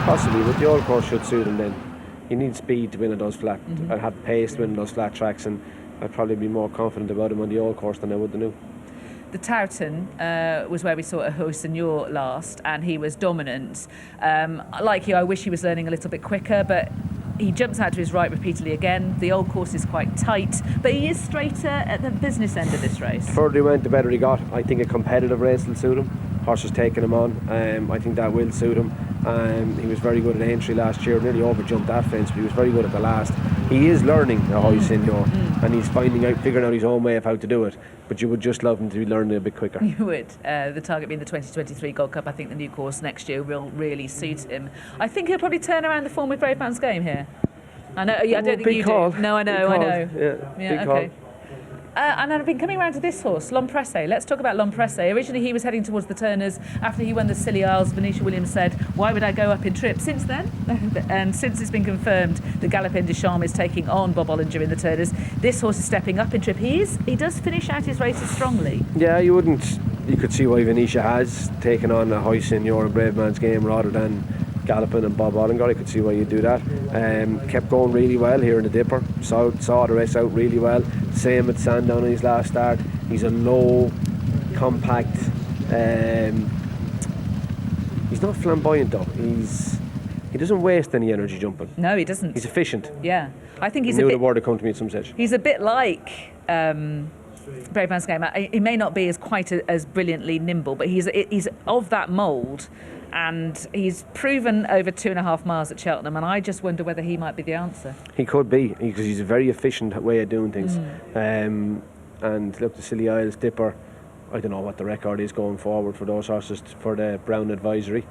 possibly, but the old course should suit him then. He needs speed to win on those flat, and have pace to win on those flat tracks, and I'd probably be more confident about him on the old course than I would the new. The Towton was where we saw Ahoy Senor last, and he was dominant. Like you, I wish he was learning a little bit quicker, but he jumps out to his right repeatedly again. The old course is quite tight, but he is straighter at the business end of this race. The further he went, the better he got. I think a competitive race will suit him. Horses taking him on. I think that will suit him. He was very good at Aintree last year, nearly overjumped that fence, but he was very good at the last. He is learning Ahoy Senor, and he's figuring out his own way of how to do it. But you would just love him to be learning a bit quicker. You would. The target being the 2023 Gold Cup. I think the new course next year will really suit him. I think he'll probably turn around the form with Brave Man's Game here. I know. I don't think you do. No, I know. Yeah, big okay. And I've been coming around to this horse, L'Empresse. Let's talk about L'Empresse. Originally he was heading towards the Turners. After he won the Scilly Isles, Venetia Williams said, why would I go up in trip? Since then, and since it's been confirmed that Galopin de Charme is taking on Bob Bollinger in the Turners, this horse is stepping up in trip. He does finish out his races strongly. Yeah, you could see why Venetia has taken on Ahoy Senor and Brave Man's Game rather than Galopin and Bob Bollinger. I could see why you do that. Kept going really well here in the Dipper. Saw the race out really well. Same at Sandown in his last start. He's a low, compact. He's not flamboyant though. He doesn't waste any energy jumping. No, he doesn't. He's efficient. Yeah, I think I he's knew a the bit. word would come to me at some stage. He's a bit like Brave Man's Game. He may not be as brilliantly nimble, but he's of that mould, and he's proven over 2.5 miles at Cheltenham. And I just wonder whether he might be the answer. He could be, because he's a very efficient way of doing things. And look, the Scilly Isles Dipper, I don't know what the record is going forward for those horses for the Brown Advisory.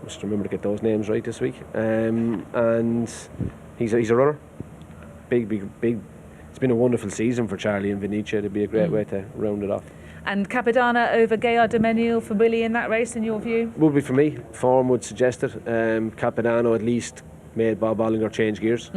Must remember to get those names right this week. And he's a runner. Big. It's been a wonderful season for Charlie and Vinicia. It'd be a great way to round it off. And Capadana over Gaillard de Menil for Willie in that race, in your view? Would be for me. Form would suggest it. Capadano at least made Bob Ollinger change gears.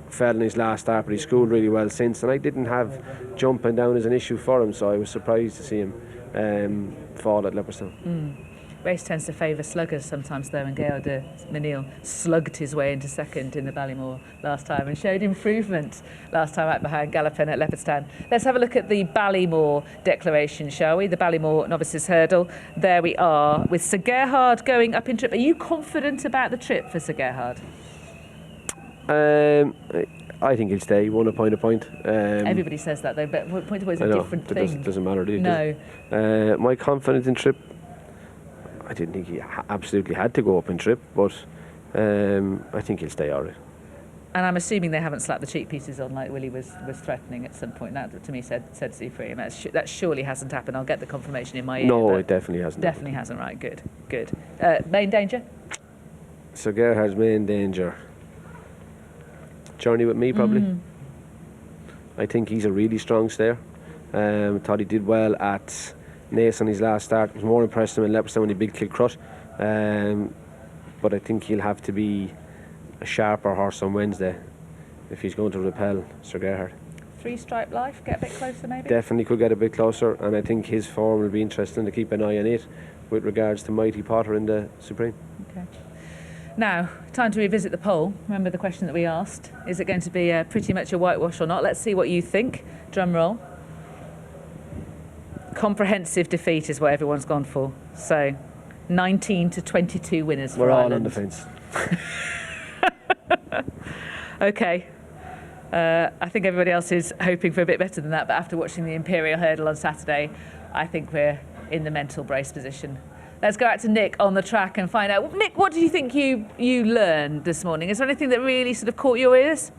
Fell in his last start, but he schooled really well since, and I didn't have jumping down as an issue for him, so I was surprised to see him fall at Leopardstown. Race tends to favour sluggers sometimes though, and Gaillard de Menil slugged his way into second in the Ballymore last time and showed improvement last time out behind Galvan at Leopardstown. Let's have a look at the Ballymore declaration, shall we? The Ballymore Novices Hurdle. There we are with Sir Gerhard going up in trip. Are you confident about the trip for Sir Gerhard? I think he'll stay. He won a point. Everybody says that though, but point to point is a different thing. Doesn't matter, do you? No. My confidence in trip, I didn't think he absolutely had to go up in trip, but I think he'll stay all right. And I'm assuming they haven't slapped the cheek pieces on like Willie was threatening at some point. That to me said C3, and that surely hasn't happened. I'll get the confirmation in my ear. No, it definitely hasn't. Definitely hasn't. Right, good. Main danger? Sir Gerhard's main danger. Journey with me, probably. I think he's a really strong stayer. Thought he did well at Naas on his last start. Was more impressed with him in Leopardstown when he big Kilcrut. But I think he'll have to be a sharper horse on Wednesday if he's going to repel Sir Gerhard. 3-Stripe Life, get a bit closer maybe? Definitely could get a bit closer, and I think his form will be interesting to keep an eye on it with regards to Mighty Potter in the Supreme. Okay. Now, time to revisit the poll. Remember the question that we asked. Is it going to be pretty much a whitewash or not? Let's see what you think. Drum roll. Comprehensive defeat is what everyone's gone for. So, 19 to 22 winners for Ireland. We're all on the fence. Okay. I think everybody else is hoping for a bit better than that, but after watching the Imperial Hurdle on Saturday, I think we're in the mental brace position. Let's go out to Nick on the track and find out. Nick, what do you think you learned this morning? Is there anything that really sort of caught your ears?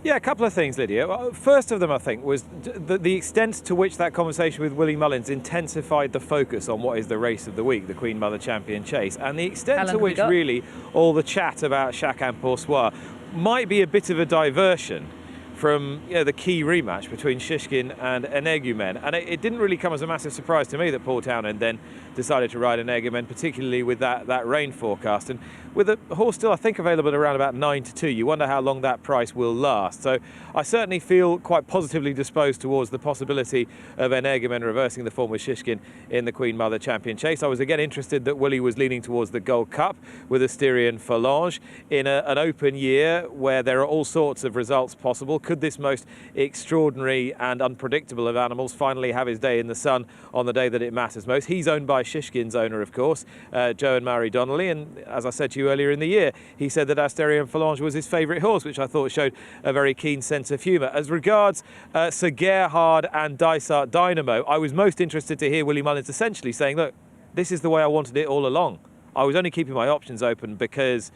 Yeah, a couple of things, Lydia. First of them, I think, was the extent to which that conversation with Willie Mullins intensified the focus on what is the race of the week, the Queen Mother Champion Chase, and the extent to which really all the chat about Chacun Pour Soi might be a bit of a diversion from the key rematch between Shishkin and Energumen. And it didn't really come as a massive surprise to me that Paul Townend then decided to ride Energumen, particularly with that rain forecast. And with a horse still, I think, available at around about 9-2, you wonder how long that price will last. So I certainly feel quite positively disposed towards the possibility of Energumen reversing the form with Shishkin in the Queen Mother Champion Chase. I was again interested that Willie was leaning towards the Gold Cup with Asterion Forlange in an open year where there are all sorts of results possible. Could this most extraordinary and unpredictable of animals finally have his day in the sun on the day that it matters most? He's owned by Shishkin's owner, of course, Joe and Mary Donnelly, and as I said to you earlier in the year, he said that Asterion Forlange was his favourite horse, which I thought showed a very keen sense of humour. As regards Sir Gerhard and Dysart Dynamo, I was most interested to hear Willie Mullins essentially saying, look, this is the way I wanted it all along. I was only keeping my options open because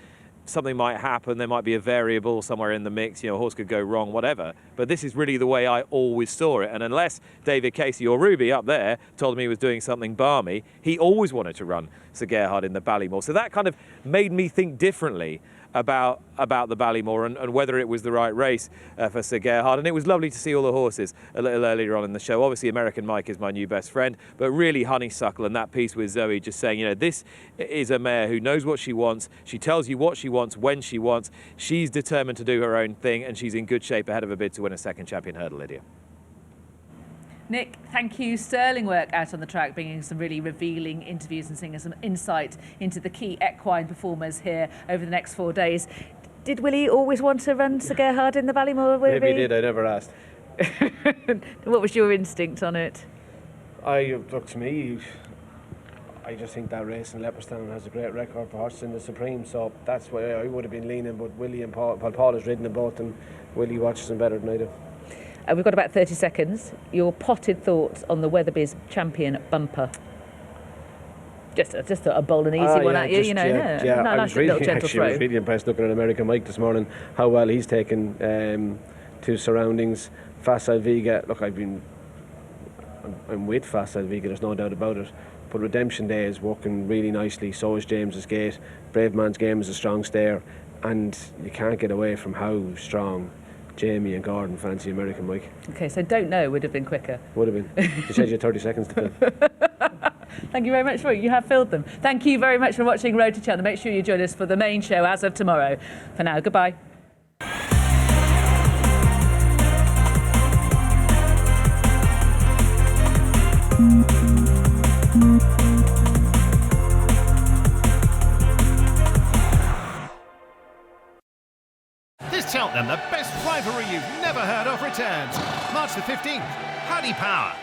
something might happen, there might be a variable somewhere in the mix, a horse could go wrong, whatever. But this is really the way I always saw it. And unless David Casey or Ruby up there told me he was doing something balmy, he always wanted to run Sir Gerhard in the Ballymore. So that kind of made me think differently about the Ballymore and whether it was the right race for Sir Gerhard. And it was lovely to see all the horses a little earlier on in the show. Obviously, American Mike is my new best friend, but really Honeysuckle and that piece with Zoe just saying, this is a mare who knows what she wants. She tells you what she wants when she wants. She's determined to do her own thing, and she's in good shape ahead of a bid to win a second Champion Hurdle, Lydia. Nick, thank you. Sterling work out on the track, bringing some really revealing interviews and seeing us some insight into the key equine performers here over the next 4 days. Did Willie always want to run Sir Gerhard in the Ballymore? Maybe he did, I never asked. What was your instinct on it? Look, to me, I just think that race in Leopardstown has a great record for horses in the Supreme, so that's why I would have been leaning, but Willie and Paul has ridden them both, and Willie watches them better than I do. We've got about 30 seconds. Your potted thoughts on the Weatherbys Champion Bumper? Just a bold and easy one at you, you know. Yeah, I was really impressed looking at American Mike this morning, how well he's taken to surroundings. Facile Vega, look, I'm with Facile Vega, there's no doubt about it. But Redemption Day is working really nicely, so is James's Gate. Brave Man's Game is a strong stare, and you can't get away from how strong Jamie and Gordon fancy American Mike. Okay, so don't know would have been quicker. Would have been. You said you had 30 seconds to fill. Thank you very much for it. You have filled them. Thank you very much for watching Road to Cheltenham. Make sure you join us for the main show as of tomorrow. For now, goodbye. This Cheltenham, the best rivalry you've never heard of returns. March the 15th, Paddy Power.